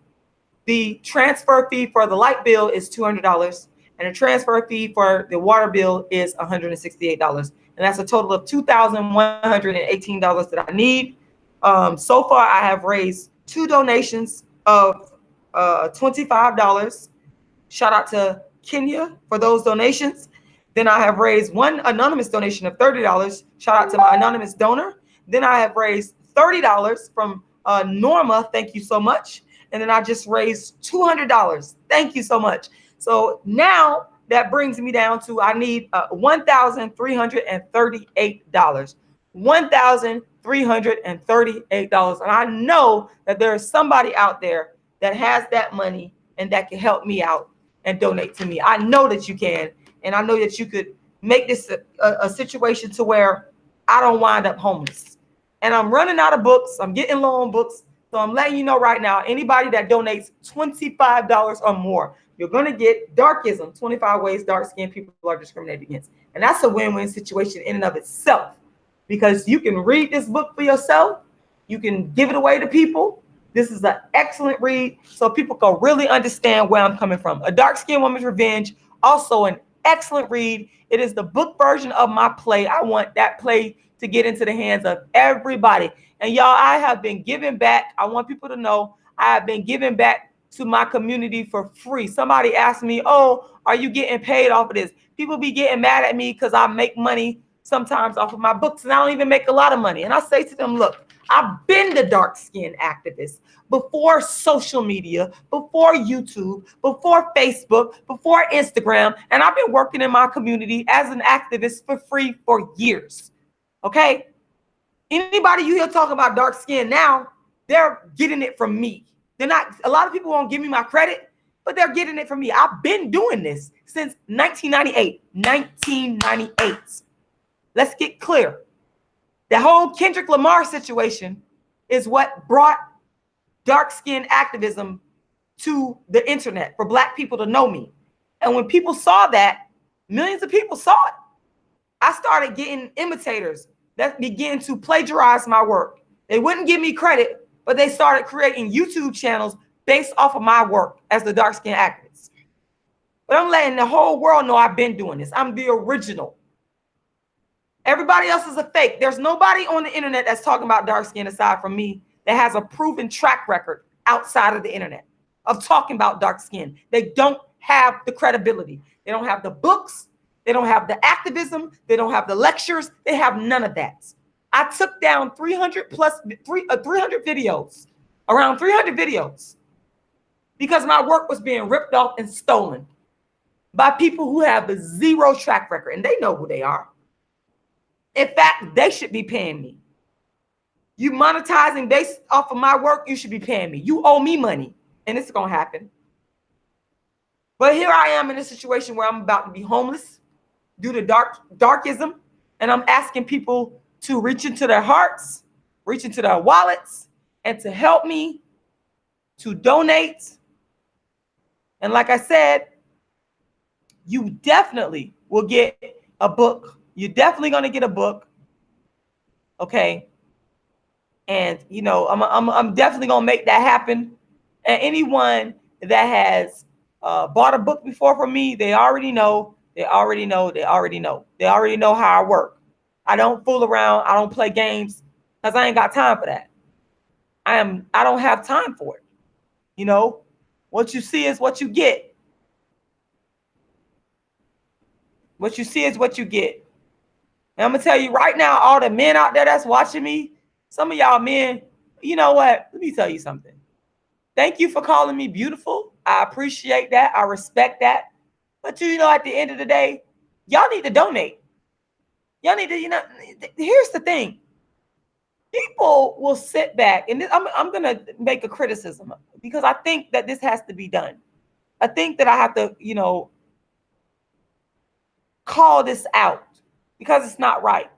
The transfer fee for the light bill is $200. And the transfer fee for the water bill is $168. And that's a total of $2,118 that I need. So far, I have raised 2 donations of $25. Shout out to Kenya for those donations. Then I have raised 1 anonymous donation of $30. Shout out to my anonymous donor. Then I have raised $30 from Norma. Thank you so much. And then I just raised $200. Thank you so much. So now that brings me down to, I need $1,338. $1,338. And I know that there is somebody out there that has that money and that can help me out and donate to me. I know that you can. And I know that you could make this a situation to where I don't wind up homeless. And I'm running out of books. I'm getting low on books. So I'm letting you know right now, anybody that donates $25 or more, you're going to get Darkism, 25 Ways Dark-Skinned People Are Discriminated Against. And that's a win-win situation in and of itself, because you can read this book for yourself. You can give it away to people. This is an excellent read so people can really understand where I'm coming from. A Dark-Skinned Woman's Revenge, also an excellent read. It is the book version of my play. I want that play to get into the hands of everybody. And y'all, I have been giving back. I want people to know I have been giving back to my community for free. Somebody asked me, oh, are you getting paid off of this? People be getting mad at me because I make money sometimes off of my books, and I don't even make a lot of money. And I say to them, look, I've been the dark-skinned activist before social media, before YouTube, before Facebook, before Instagram, and I've been working in my community as an activist for free for years. Okay? Anybody you hear talking about dark skin now, they're getting it from me. They're not, a lot of people won't give me my credit, but they're getting it from me. I've been doing this since 1998. 1998. Let's get clear. The whole Kendrick Lamar situation is what brought dark-skinned activism to the internet for Black people to know me. And when people saw that, millions of people saw it. I started getting imitators that began to plagiarize my work. They wouldn't give me credit, but they started creating YouTube channels based off of my work as the dark-skinned activist. But I'm letting the whole world know I've been doing this. I'm the original. Everybody else is a fake. There's nobody on the internet that's talking about dark skin aside from me that has a proven track record outside of the internet of talking about dark skin. They don't have the credibility. They don't have the books. They don't have the activism. They don't have the lectures. They have none of that. I took down 300 videos, around 300 videos, because my work was being ripped off and stolen by people who have a zero track record, and they know who they are. In fact, they should be paying me. You monetizing based off of my work, you should be paying me. You owe me money, and it's going to happen. But here I am in a situation where I'm about to be homeless due to darkism, and I'm asking people to reach into their hearts, reach into their wallets, and to help me, to donate. And like I said, you definitely will get a book. You're definitely going to get a book. Okay. And, you know, I'm definitely going to make that happen. And anyone that has bought a book before from me, they already know. They already know how I work. I don't fool around. I don't play games because I ain't got time for that. I don't have time for it. You know, what you see is what you get. What you see is what you get. And I'm going to tell you right now, all the men out there that's watching me, some of y'all men, you know what? Let me tell you something. Thank you for calling me beautiful. I appreciate that. I respect that. But you know, at the end of the day, y'all need to donate. Y'all need to, you know, here's the thing. People will sit back, and I'm going to make a criticism because I think that this has to be done. I think that I have to, you know, call this out because it's not right.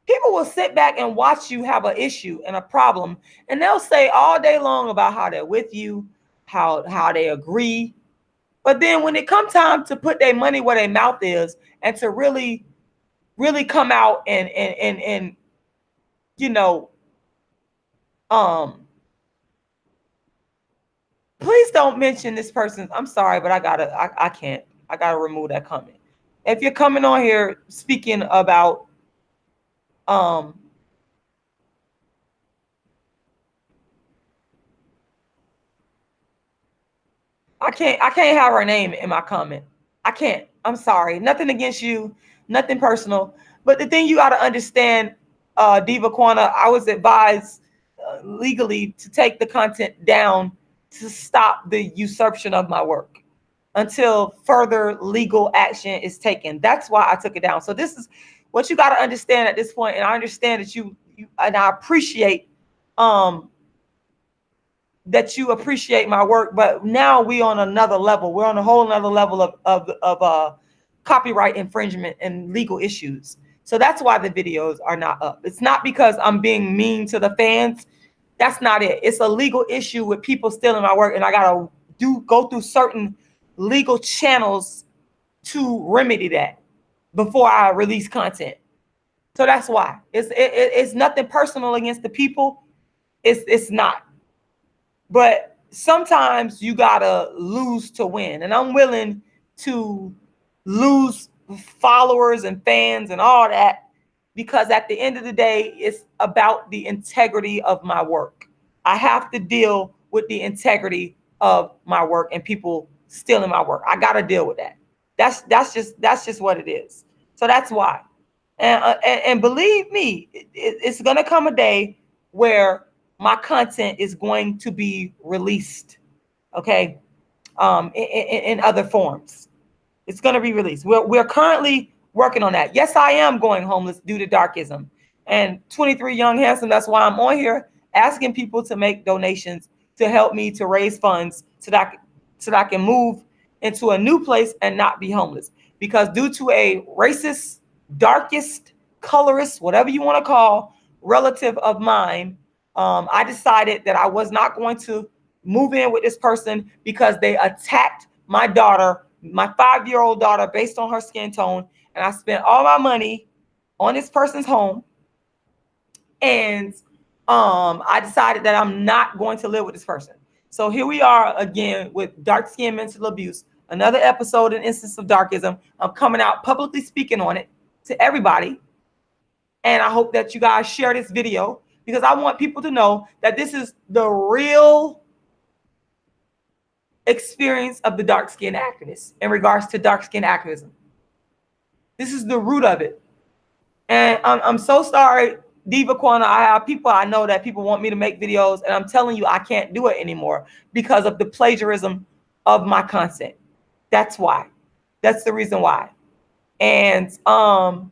People will sit back and watch you have an issue and a problem, and they'll say all day long about how they're with you, how they agree. But then when it comes time to put their money where their mouth is and to really, really come out and you know, please don't mention this person. I'm sorry, but I can't. I gotta remove that comment. If you're coming on here speaking about I can't have her name in my comment. I can't. I'm sorry. Nothing against you, nothing personal. But the thing you got to understand, Diva Quana, I was advised legally to take the content down to stop the usurpation of my work until further legal action is taken. That's why I took it down. So this is what you got to understand at this point. And I understand that you and I appreciate that you appreciate my work, but now we on another level. We're on a whole nother level of copyright infringement and legal issues. So that's why the videos are not up. It's not because I'm being mean to the fans. That's not it. It's a legal issue with people stealing my work, and I gotta go through certain legal channels to remedy that before I release content. So that's why. It's nothing personal against the people. It's not. But sometimes you gotta lose to win, and I'm willing to lose followers and fans and all that, because at the end of the day, it's about the integrity of my work. I have to deal with the integrity of my work and people stealing my work. I got to deal with that. That's just what it is. So that's why. And believe me, it's going to come a day where my content is going to be released, okay, in other forms. It's going to be released. We're currently working on that. Yes, I am going homeless due to Darkism. And 23 Young Handsome, that's why I'm on here asking people to make donations to help me to raise funds so that I can move into a new place and not be homeless. Because due to a racist, darkest, colorist, whatever you want to call, relative of mine, I decided that I was not going to move in with this person because they attacked my daughter, my 5-year-old daughter, based on her skin tone. And I spent all my money on this person's home. And I decided that I'm not going to live with this person. So here we are again with dark skin mental abuse, another episode and instance of Darkism. I'm coming out publicly speaking on it to everybody. And I hope that you guys share this video, because I want people to know that this is the real experience of the dark skin activists in regards to dark skin activism. This is the root of it. And I'm so sorry, Diva Corner. I have people I know that people want me to make videos, and I'm telling you, I can't do it anymore because of the plagiarism of my content. That's why. That's the reason why. And oh,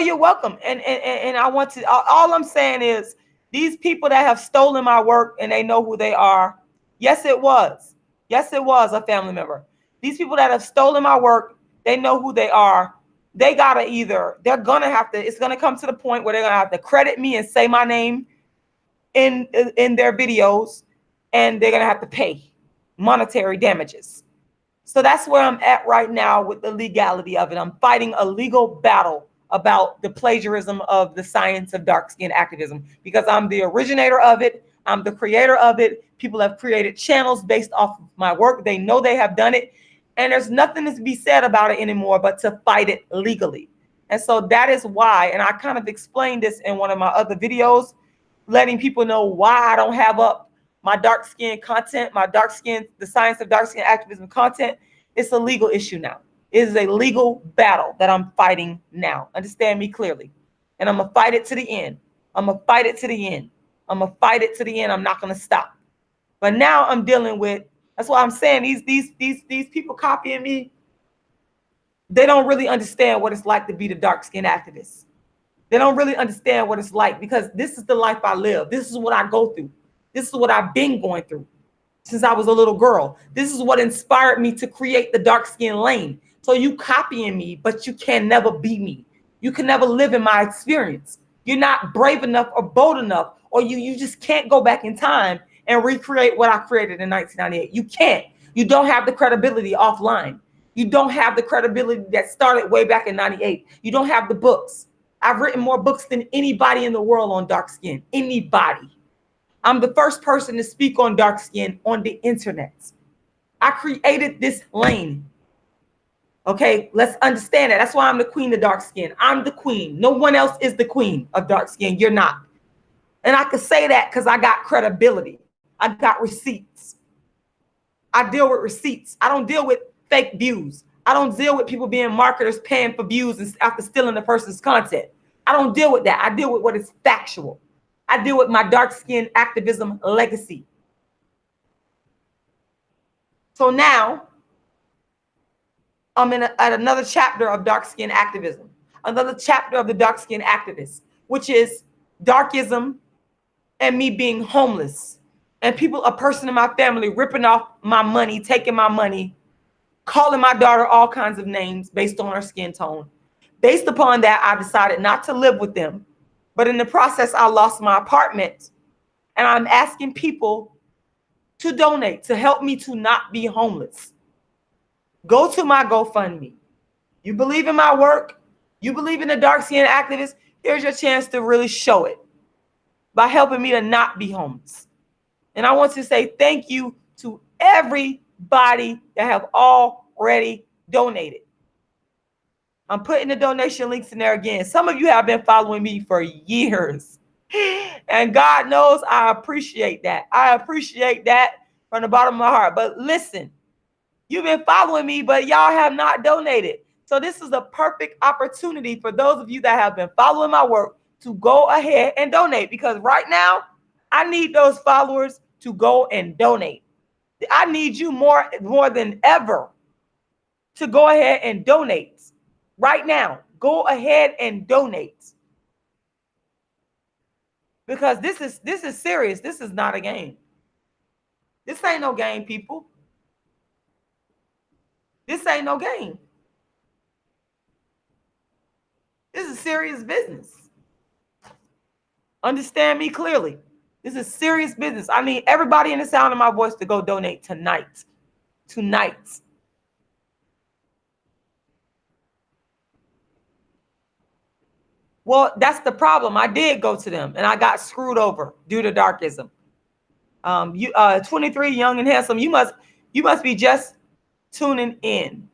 you're welcome. And I want to, all I'm saying is, these people that have stolen my work and they know who they are. Yes, it was. Yes, it was a family member. These people that have stolen my work, they know who they are. They gotta they're gonna have to, it's gonna come to the point where they're gonna have to credit me and say my name in their videos, and they're gonna have to pay monetary damages. So that's where I'm at right now with the legality of it. I'm fighting a legal battle about the plagiarism of the science of dark skin activism, because I'm the originator of it. I'm the creator of it. People have created channels based off of my work. They know they have done it. And there's nothing to be said about it anymore but to fight it legally. And so that is why, and I kind of explained this in one of my other videos, letting people know why I don't have up my dark skin content, the science of dark skin activism content. It's a legal issue now. It is a legal battle that I'm fighting now. Understand me clearly. And I'm going to fight it to the end. I'm going to fight it to the end. I'm going to fight it to the end. I'm not going to stop. But now I'm dealing with, that's why I'm saying these people copying me, they don't really understand what it's like to be the dark skin activist. They don't really understand what it's like, because this is the life I live. This is what I go through. This is what I've been going through since I was a little girl. This is what inspired me to create the dark skin lane. So you copying me, but you can never be me. You can never live in my experience. You're not brave enough or bold enough, or you just can't go back in time and recreate what I created in 1998. You can't. You don't have the credibility offline. You don't have the credibility that started way back in 98. You don't have the books. I've written more books than anybody in the world on dark skin. Anybody. I'm the first person to speak on dark skin on the internet. I created this lane. Okay, let's understand that. That's why I'm the queen of dark skin. I'm the queen. No one else is the queen of dark skin. You're not. And I can say that because I got credibility. I got receipts. I deal with receipts. I don't deal with fake views. I don't deal with people being marketers paying for views and after stealing the person's content. I don't deal with that. I deal with what is factual. I deal with my dark skin activism legacy. So now I'm at another chapter of dark skin activism, another chapter of the dark skin activist, which is Darkism and me being homeless, and a person in my family ripping off my money, taking my money, calling my daughter all kinds of names based on her skin tone. Based upon that, I decided not to live with them. But in the process, I lost my apartment. And I'm asking people to donate to help me to not be homeless. Go to my GoFundMe. You believe in my work? You believe in the dark skinned activist? Here's your chance to really show it by helping me to not be homeless. And I want to say thank you to everybody that have already donated. I'm putting the donation links in there again. Some of you have been following me for years. And God knows I appreciate that. I appreciate that from the bottom of my heart. But listen, you've been following me, but y'all have not donated. So this is a perfect opportunity for those of you that have been following my work to go ahead and donate. Because right now, I need those followers to go and donate. I need you more than ever to go ahead and donate. Right now, go ahead and donate. Because this is serious. This is not a game. This ain't no game, people. This ain't no game. This is serious business. Understand me clearly. This is serious business. I need everybody in the sound of my voice to go donate tonight. Tonight. Well, that's the problem. I did go to them and I got screwed over due to Darkism. 23, young and handsome. You must be just tuning in.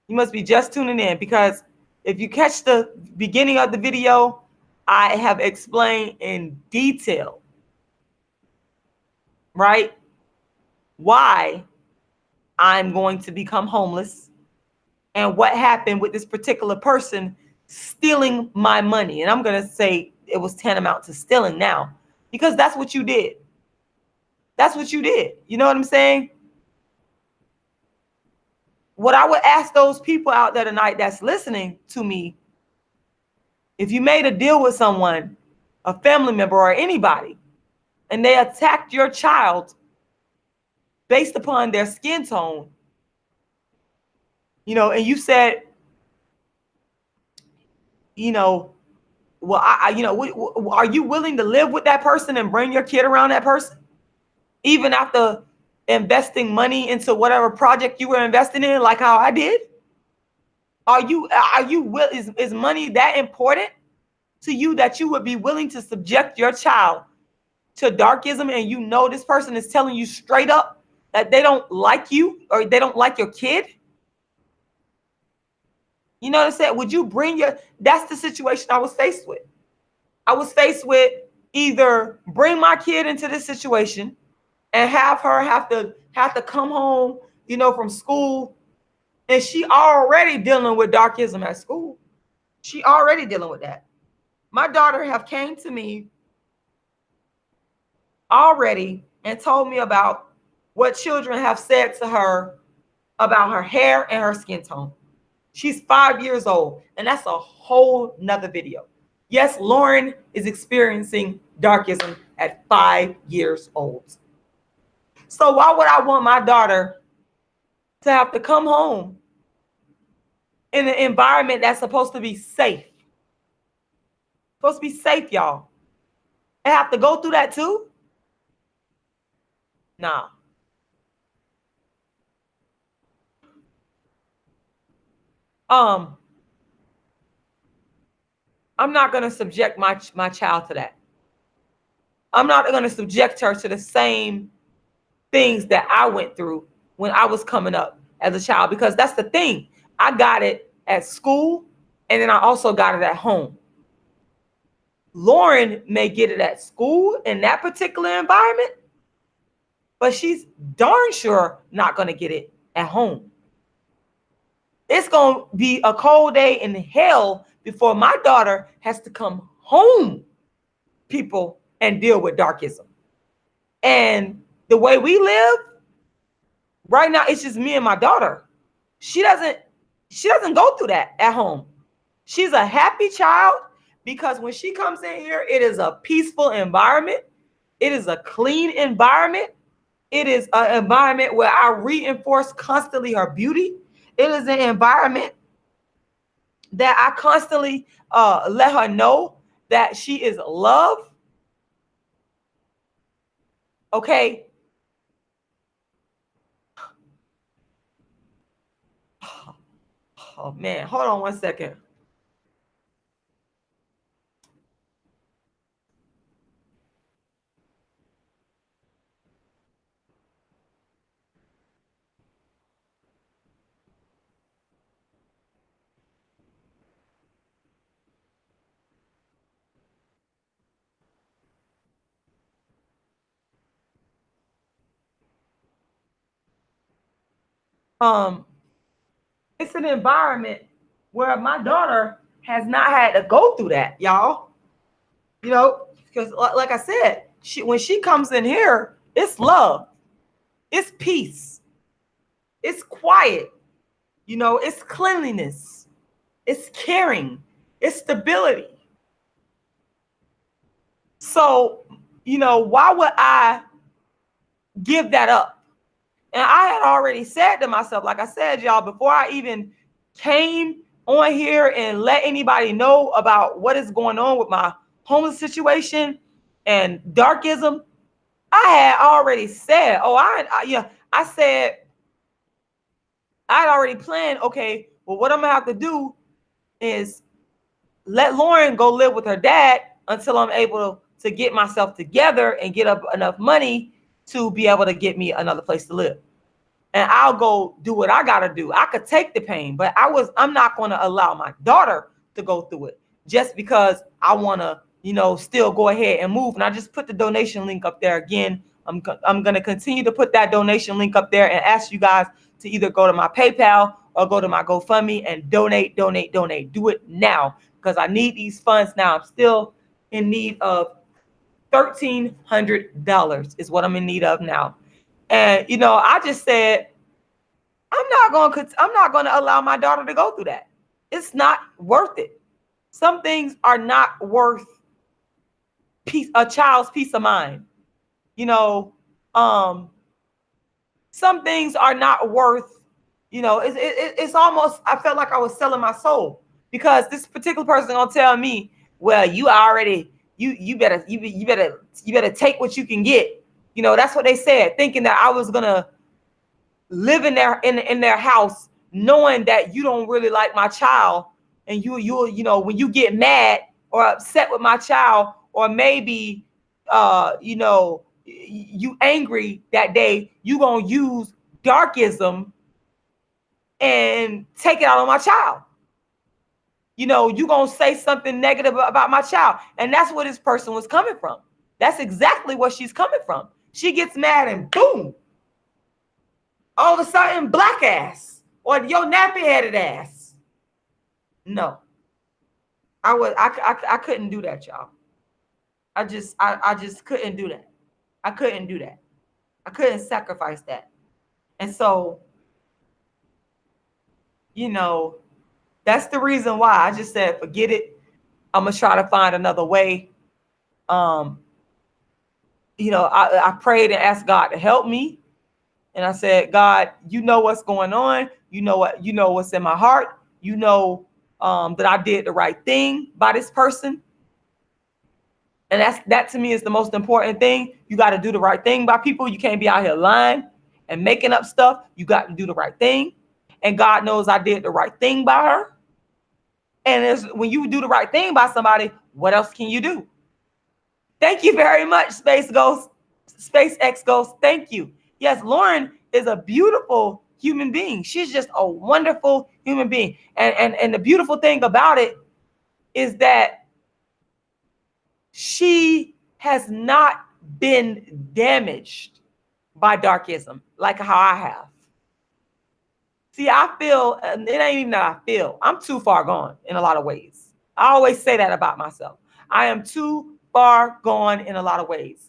You must be just tuning in, because if you catch the beginning of the video, I have explained in detail, right, why I'm going to become homeless and what happened with this particular person stealing my money. And I'm going to say it was tantamount to stealing now, because that's what you did. That's what you did. You know what I'm saying? What I would ask those people out there tonight that's listening to me, if you made a deal with someone, a family member or anybody, and they attacked your child based upon their skin tone, you know, and you said, you know, well, are you willing to live with that person and bring your kid around that person, even after investing money into whatever project you were investing in, like how I did? Is money that important to you that you would be willing to subject your child to Darkism, and you know this person is telling you straight up that they don't like you or they don't like your kid? You know what I'm saying? Would you bring that's the situation I was faced with. I was faced with either bring my kid into this situation and have her have to come home, you know, from school, and she already dealing with Darkism at school. She already dealing with that. My daughter have came to me already and told me about what children have said to her about her hair and her skin tone. She's 5 years old, and that's a whole nother video. Yes, Lauren is experiencing Darkism at 5 years old. So why would I want my daughter to have to come home in an environment that's supposed to be safe? Supposed to be safe, y'all. And have to go through that too? Nah. I'm not going to subject my child to that. I'm not going to subject her to the same things that I went through when I was coming up as a child, because that's the thing. I got it at school, and then I also got it at home. Lauren may get it at school in that particular environment, but she's darn sure not going to get it at home. It's going to be a cold day in hell before my daughter has to come home, people, and deal with Darkism. And the way we live right now, it's just me and my daughter. She doesn't go through that at home. She's a happy child because when she comes in here, it is a peaceful environment. It is a clean environment. It is an environment where I reinforce constantly her beauty. It is an environment that I constantly let her know that she is loved. Okay. Oh man, hold on one second. Um, it's an environment where my daughter has not had to go through that, y'all. You know, because like I said, when she comes in here, it's love, it's peace, it's quiet, you know, it's cleanliness, it's caring, it's stability. So, you know, why would I give that up? And I had already said to myself, like I said, y'all, before I even came on here and let anybody know about what is going on with my homeless situation and Darkism, I had already said, I said, I had already planned, okay, well, what I'm gonna have to do is let Lauren go live with her dad until I'm able to get myself together and get up enough money to be able to get me another place to live. And I'll go do what I gotta do. I could take the pain, but I'm not gonna allow my daughter to go through it just because I wanna, you know, still go ahead and move. And I just put the donation link up there again. I'm gonna continue to put that donation link up there and ask you guys to either go to my PayPal or go to my GoFundMe and donate. Do it now because I need these funds now. I'm still in need of $1,300 is what I'm in need of now. And you know, I just said I'm not going to allow my daughter to go through that. It's not worth it. Some things are not worth a child's peace of mind. You know, some things are not worth, you know, it's almost, I felt like I was selling my soul because this particular person gonna tell me, well, you already, you better take what you can get. You know, that's what they said, thinking that I was gonna live in their house, knowing that you don't really like my child, and you know, when you get mad or upset with my child, or maybe you know, you angry that day, you gonna use Darkism and take it out on my child. You know, you gonna say something negative about my child. And that's where this person was coming from. That's exactly where she's coming from. She gets mad and boom, all of a sudden, black ass or your nappy headed ass. No, I couldn't do that, y'all. I just couldn't do that. I couldn't do that. I couldn't sacrifice that. And so, you know, that's the reason why I just said, forget it. I'm gonna try to find another way. You know, I prayed and asked God to help me. And I said, God, you know what's going on. You know what's in my heart. You know that I did the right thing by this person. And that to me is the most important thing. You got to do the right thing by people. You can't be out here lying and making up stuff. You got to do the right thing. And God knows I did the right thing by her. And when you do the right thing by somebody, what else can you do? Thank you very much, SpaceX Ghost. Thank you. Yes, Lauren is a beautiful human being. She's just a wonderful human being. And the beautiful thing about it is that she has not been damaged by Darkism like how I have. See, I feel, and it ain't even that I feel, I'm too far gone in a lot of ways. I always say that about myself. I am too far gone in a lot of ways.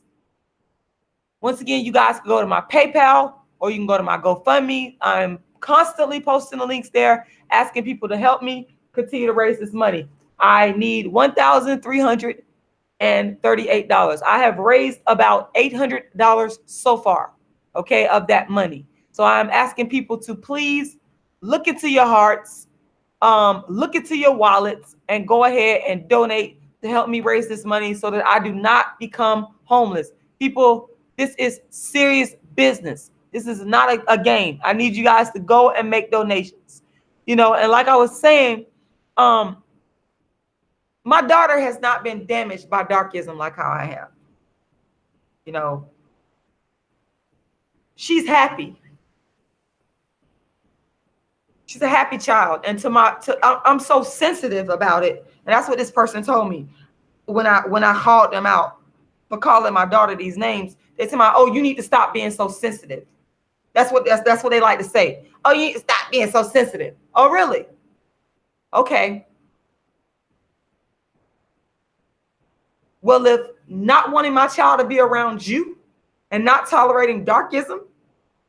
Once again, you guys can go to my PayPal or you can go to my GoFundMe. I'm constantly posting the links there, asking people to help me continue to raise this money. I need $1,338. I have raised about $800 so far. okay, of that money. So I'm asking people to please look into your hearts, look into your wallets, and go ahead and donate to help me raise this money so that I do not become homeless. People, this is serious business. This is not a game. I need you guys to go and make donations. You know, and like I was saying, my daughter has not been damaged by darkism like how I have. You know, she's happy. She's a happy child. And I'm so sensitive about it. And that's what this person told me when I called them out for calling my daughter these names. They said, "Oh, you need to stop being so sensitive." That's what they like to say. "Oh, you need to stop being so sensitive." Oh, really? Okay. Well, if not wanting my child to be around you and not tolerating darkism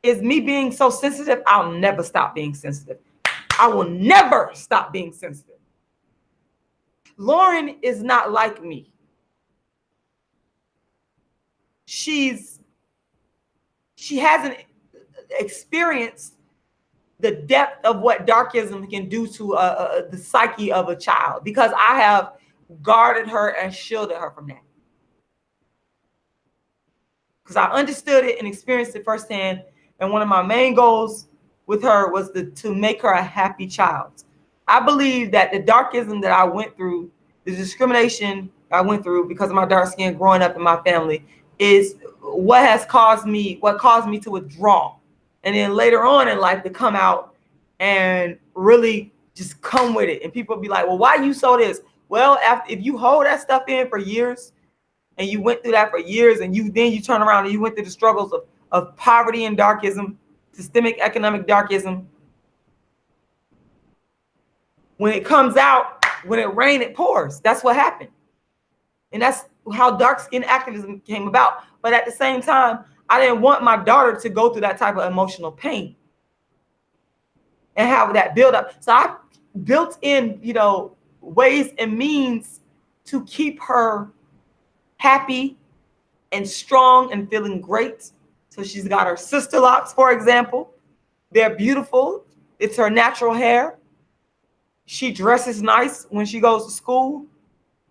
is me being so sensitive, I'll never stop being sensitive. I will never stop being sensitive. Lauren is not like me. She hasn't experienced the depth of what darkism can do to the psyche of a child, because I have guarded her and shielded her from that. Because I understood it and experienced it firsthand. And one of my main goals with her was to make her a happy child. I believe that the darkism that I went through, the discrimination I went through because of my dark skin growing up in my family, is what caused me to withdraw. And then later on in life to come out and really just come with it. And people be like, "Well, why you so this?" Well, if you hold that stuff in for years, and you went through that for years, and you turn around and you went through the struggles of poverty and darkism, systemic economic darkism. When it comes out, when it rains, it pours. That's what happened. And that's how dark skin activism came about. But at the same time, I didn't want my daughter to go through that type of emotional pain and have that build up. So I built in, ways and means to keep her happy and strong and feeling great. So she's got her sister locks, for example. They're beautiful. It's her natural hair. She dresses nice when she goes to school.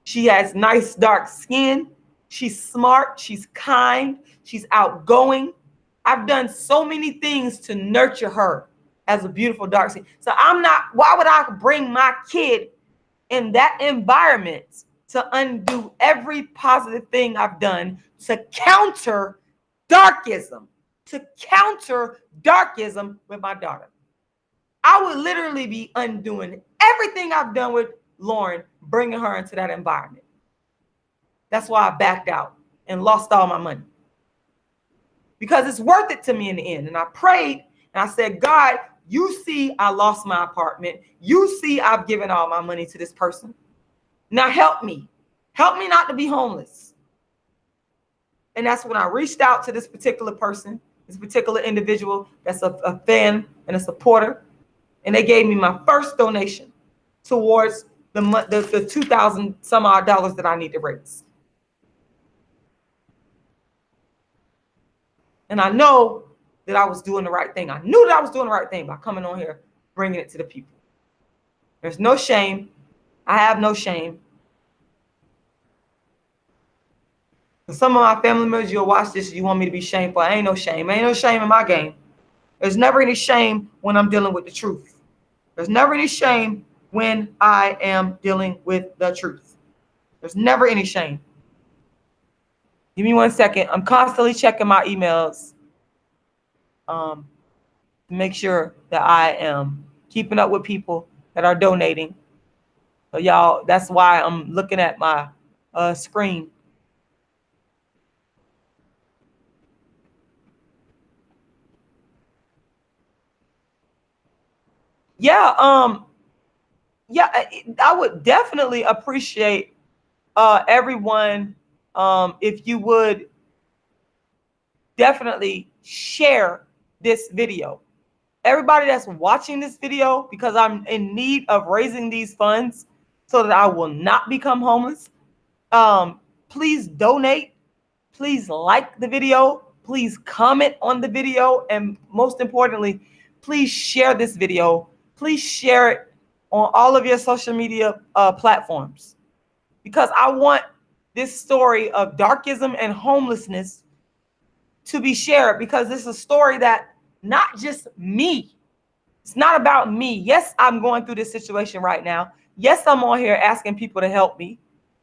She has nice dark skin. She's smart. She's kind. She's outgoing. I've done so many things to nurture her as a beautiful dark skin. So why would I bring my kid in that environment to undo every positive thing I've done to counter darkism, with my daughter? I would literally be undoing everything I've done with Lauren, bringing her into that environment. That's why I backed out and lost all my money, because it's worth it to me in the end. And I prayed and I said, "God, you see I lost my apartment. You see I've given all my money to this person. Now help me. Help me not to be homeless." And that's when I reached out to this particular person, this particular individual that's a fan and a supporter. And they gave me my first donation towards the $2,000 some odd dollars that I need to raise. And I know that I was doing the right thing. I knew that I was doing the right thing by coming on here, bringing it to the people. There's no shame. I have no shame. Some of my family members, you'll watch this, you want me to be shameful. I ain't no shame. Ain't no shame in my game. There's never any shame when I'm dealing with the truth. There's never any shame when I am dealing with the truth. There's never any shame. Give me 1 second. I'm constantly checking my emails to make sure that I am keeping up with people that are donating. So y'all, that's why I'm looking at my screen. Yeah, I would definitely appreciate everyone if you would definitely share this video. Everybody that's watching this video, because I'm in need of raising these funds so that I will not become homeless. Please donate. Please like the video. Please comment on the video. And most importantly, please share this video. Please share it on all of your social media platforms, because I want this story of darkism and homelessness to be shared, because it's a story that not just me. It's not about me. Yes, I'm going through this situation right now. Yes, I'm on here asking people to help me,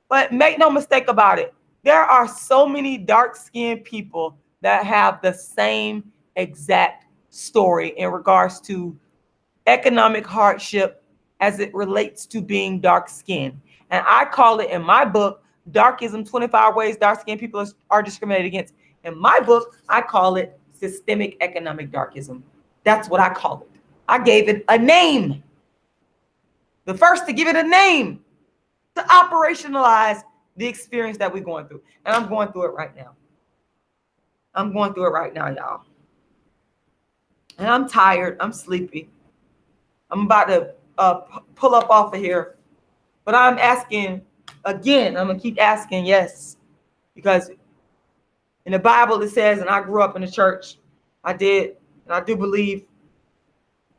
but make no mistake about it. There are so many dark-skinned people that have the same exact story in regards to economic hardship as it relates to being dark-skinned. And I call it in my book, Darkism, 25 Ways Dark-Skinned People Are Discriminated Against. In my book, I call it Systemic Economic Darkism. That's what I call it. I gave it a name. The first to give it a name, to operationalize the experience that we're going through. And I'm going through it right now. I'm going through it right now, y'all. And I'm tired. I'm sleepy. I'm about to pull up off of here. But I'm asking again. I'm going to keep asking, yes. Because in the Bible it says, and I grew up in the church, I did, and I do believe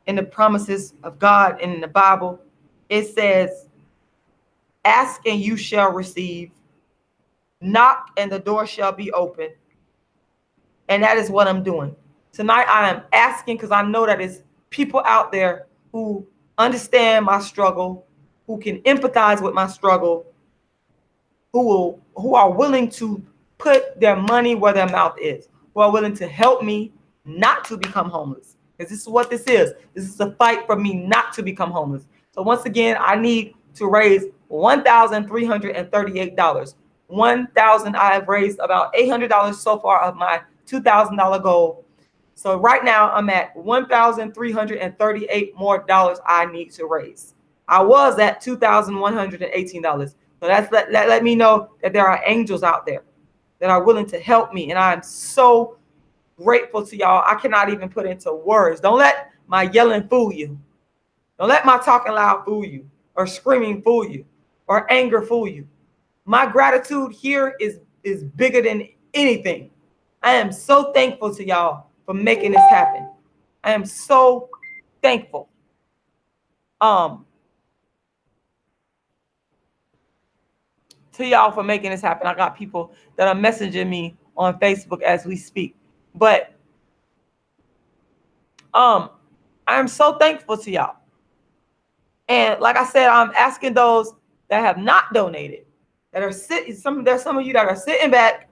in the promises of God. And in the Bible, it says, ask and you shall receive. Knock and the door shall be open. And that is what I'm doing. Tonight I am asking, because I know that there's people out there who understand my struggle, who can empathize with my struggle, who are willing to put their money where their mouth is, who are willing to help me not to become homeless. Because this is what this is. This is a fight for me not to become homeless. So once again, I need to raise $1,338. $1,000. I have raised about $800 so far of my $2,000 goal. So right now I'm at $1,338 more dollars I need to raise. I was at $2,118. So that's let me know that there are angels out there that are willing to help me. And I'm so grateful to y'all. I cannot even put into words. Don't let my yelling fool you. Don't let my talking loud fool you, or screaming fool you, or anger fool you. My gratitude here is bigger than anything. I am so thankful to y'all for making this happen. I am so thankful. To y'all for making this happen. I got people that are messaging me on Facebook as we speak. But I'm so thankful to y'all. And like I said, I'm asking those that have not donated, that are sitting, there's some of you that are sitting back.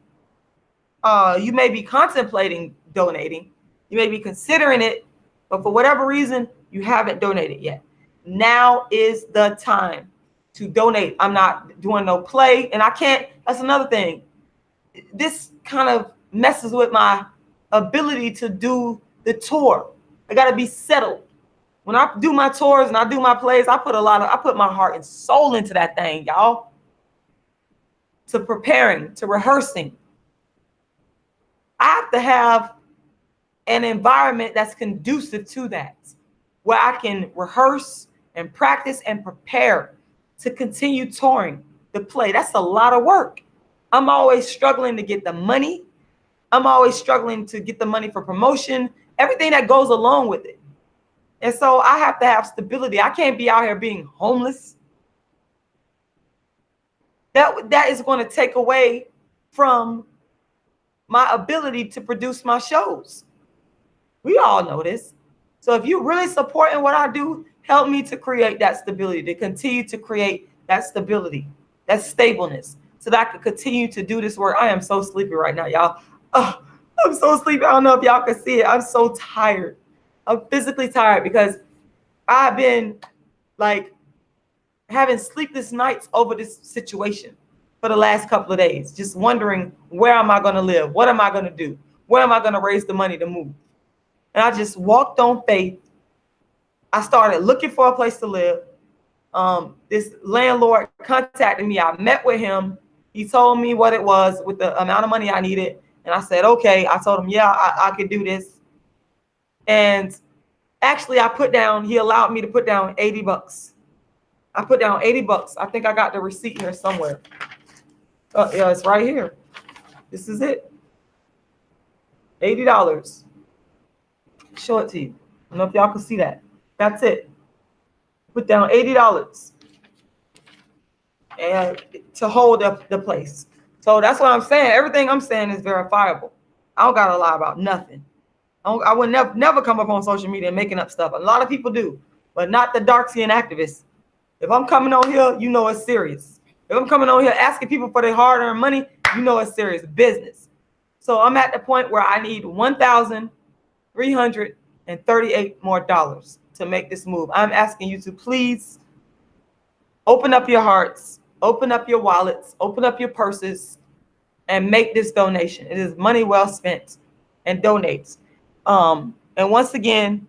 You may be contemplating donating. You may be considering it, but for whatever reason, you haven't donated yet. Now is the time to donate. I'm not doing no play, and I can't. That's another thing. This kind of messes with my ability to do the tour. I got to be settled. When I do my tours and I do my plays, I put my heart and soul into that thing, y'all. To preparing, to rehearsing. I have to have an environment that's conducive to that, where I can rehearse and practice and prepare to continue touring the play. That's a lot of work. I'm always struggling to get the money. I'm always struggling to get the money for promotion, everything that goes along with it. And so I have to have stability. I can't be out here being homeless. That is going to take away from my ability to produce my shows. We all know this. So if you're really supporting what I do, help me to create that stability, to continue to create that stability, that stableness, so that I can continue to do this work. I am so sleepy right now, y'all. Oh, I'm so sleepy. I don't know if y'all can see it. I'm so tired. I'm physically tired because I've been like having sleepless nights over this situation for the last couple of days, just wondering, where am I going to live? What am I going to do? Where am I going to raise the money to move? And I just walked on faith. I started looking for a place to live. This landlord contacted me. I met with him. He told me what it was with the amount of money I needed. And I said, okay. I told him, yeah, I could do this. And actually he allowed me to put down $80. I put down $80. I think I got the receipt here somewhere. Yeah, it's right here. This is it. $80. Show it to you. I don't know if y'all can see that. That's it. Put down $80 and to hold up the place. So that's what I'm saying. Everything I'm saying is verifiable. I don't gotta lie about nothing. I would never come up on social media making up stuff. A lot of people do, but not the Darkism activists. If I'm coming on here, you know it's serious. If I'm coming on here asking people for their hard-earned money, you know it's serious business. So I'm at the point where I need $1,338 more dollars to make this move. I'm asking you to please open up your hearts, open up your wallets, open up your purses, and make this donation. It is money well spent, and donate. And once again,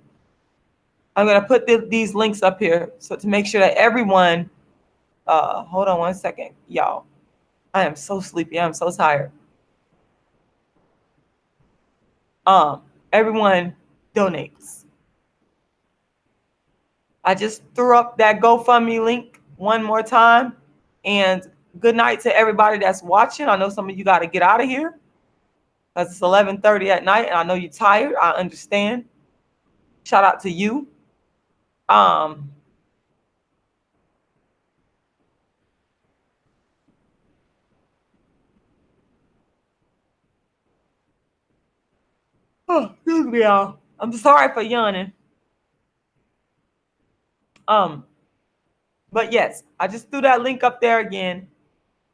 I'm gonna put these links up here so to make sure that everyone. Hold on one second, y'all. I am so sleepy. I'm so tired. Everyone donates. I just threw up that GoFundMe link one more time. And good night to everybody that's watching. I know some of you got to get out of here because it's 11:30 at night, and I know you're tired. I understand. Shout out to you. Oh, excuse me, y'all. I'm sorry for yawning. But yes, I just threw that link up there again.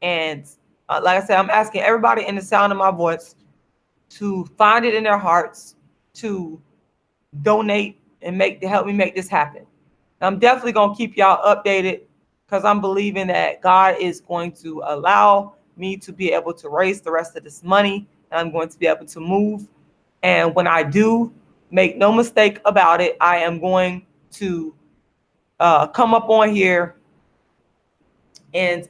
And like I said, I'm asking everybody in the sound of my voice to find it in their hearts to donate and help me make this happen. I'm definitely going to keep y'all updated because I'm believing that God is going to allow me to be able to raise the rest of this money, and I'm going to be able to move. And when I do, make no mistake about it, I am going to come up on here and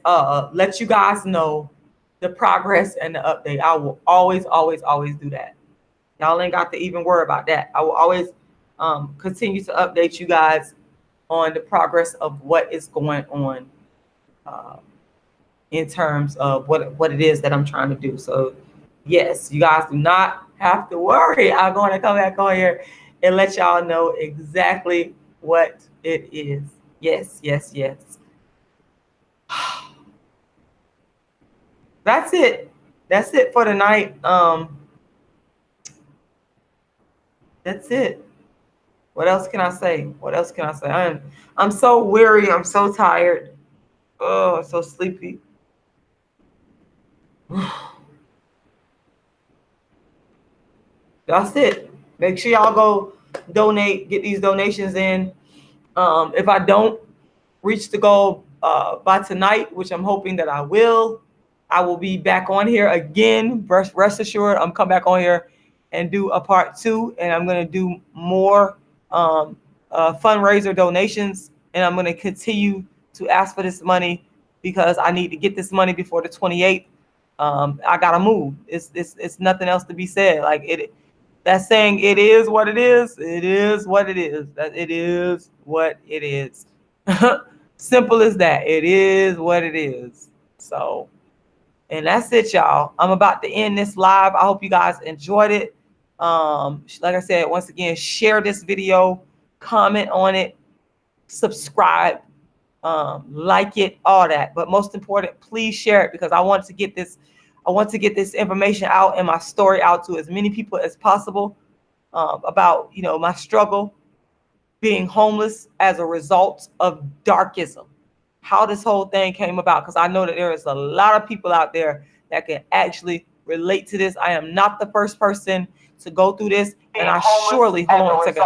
let you guys know the progress and the update. I will always, always, always do that. Y'all ain't got to even worry about that. I will always continue to update you guys on the progress of what is going on in terms of what it is that I'm trying to do. So yes, you guys do not have to worry. I'm going to come back on here and let y'all know exactly what it is. Yes, yes, yes. That's it. That's it for tonight. That's it. What else can I say? What else can I say? I'm so weary. I'm so tired. Oh, I'm so sleepy. That's it. Make sure y'all go donate, get these donations in. If I don't reach the goal by tonight, which I'm hoping that I will be back on here again. Rest assured, I'm come back on here and do a part 2, and I'm going to do more fundraiser donations, and I'm going to continue to ask for this money because I need to get this money before the 28th. I gotta move. It's nothing else to be said. Like that saying, it is what it is. It is what it is. That it is what it is. Simple as that. It is what it is. So, and that's it, y'all. I'm about to end this live. I hope you guys enjoyed it. Like I said, once again, share this video, comment on it, subscribe, like it, all that. But most important, please share it because I want to get this information out and my story out to as many people as possible about, my struggle being homeless as a result of Darkism, how this whole thing came about, because I know that there is a lot of people out there that can actually relate to this. I am not the first person to go through this, and I surely, hold on a second,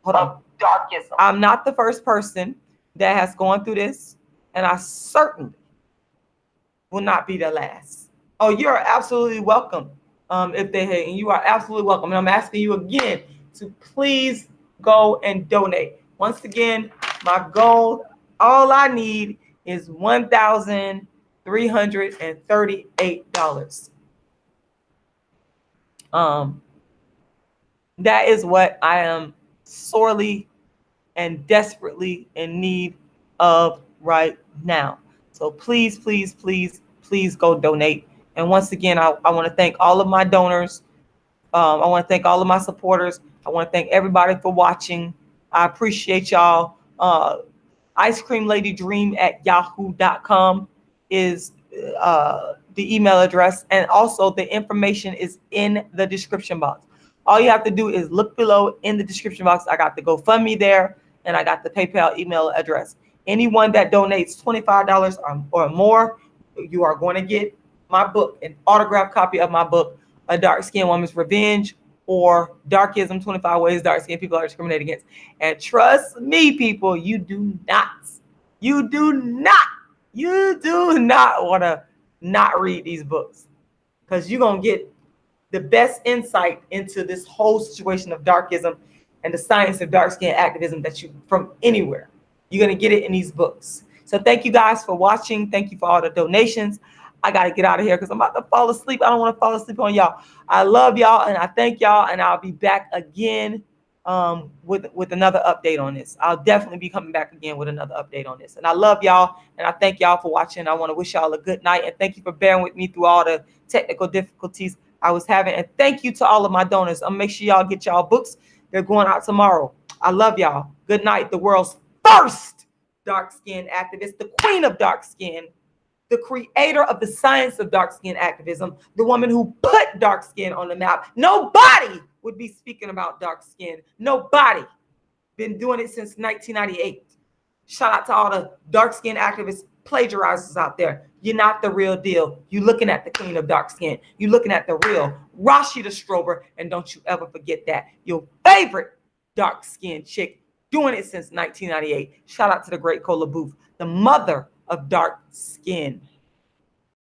hold on. Darkism. I'm not the first person that has gone through this, and I certainly will not be the last. Oh, you're absolutely welcome. If they hate, and you are absolutely welcome. And I'm asking you again to please go and donate. Once again, my goal, all I need is $1,338. That is what I am sorely and desperately in need of right now. So please, please, please, please go donate. And once again, I want to thank all of my donors I want to thank all of my supporters. I want to thank everybody for watching. I appreciate y'all. icecreamladydream@yahoo.com is the email address, and also the information is in the description box. All you have to do is look below in the description box. I got the GoFundMe there, and I got the PayPal email address. Anyone that donates $25 or more, you are going to get my book, an autographed copy of my book, A Dark Skinned Woman's Revenge, or Darkism, 25 Ways Dark Skinned People Are Discriminated Against. And trust me, people, you do not want to not read these books, because you're going to get the best insight into this whole situation of darkism and the science of dark skin activism that you from anywhere. You're going to get it in these books. So thank you guys for watching. Thank you for all the donations. I got to get out of here because I'm about to fall asleep. I don't want to fall asleep on y'all. I love y'all and I thank y'all, and I'll be back again with another update on this. I'll definitely be coming back again with another update on this. And I love y'all, and I thank y'all for watching. I want to wish y'all a good night, and thank you for bearing with me through all the technical difficulties I was having. And thank you to all of my donors. I'll make sure y'all get y'all books. They're going out tomorrow. I love y'all. Good night. The world's first dark skin activist, the queen of dark skin, the creator of the science of dark skin activism, the woman who put dark skin on the map. Nobody would be speaking about dark skin. Nobody. Been doing it since 1998. Shout out to all the dark skin activists, plagiarizers out there. You're not the real deal. You're looking at the queen of dark skin. You're looking at the real Rashida Strober, and don't you ever forget that. Your favorite dark skin chick, doing it since 1998. Shout out to the great Cola Booth, the mother of dark skin.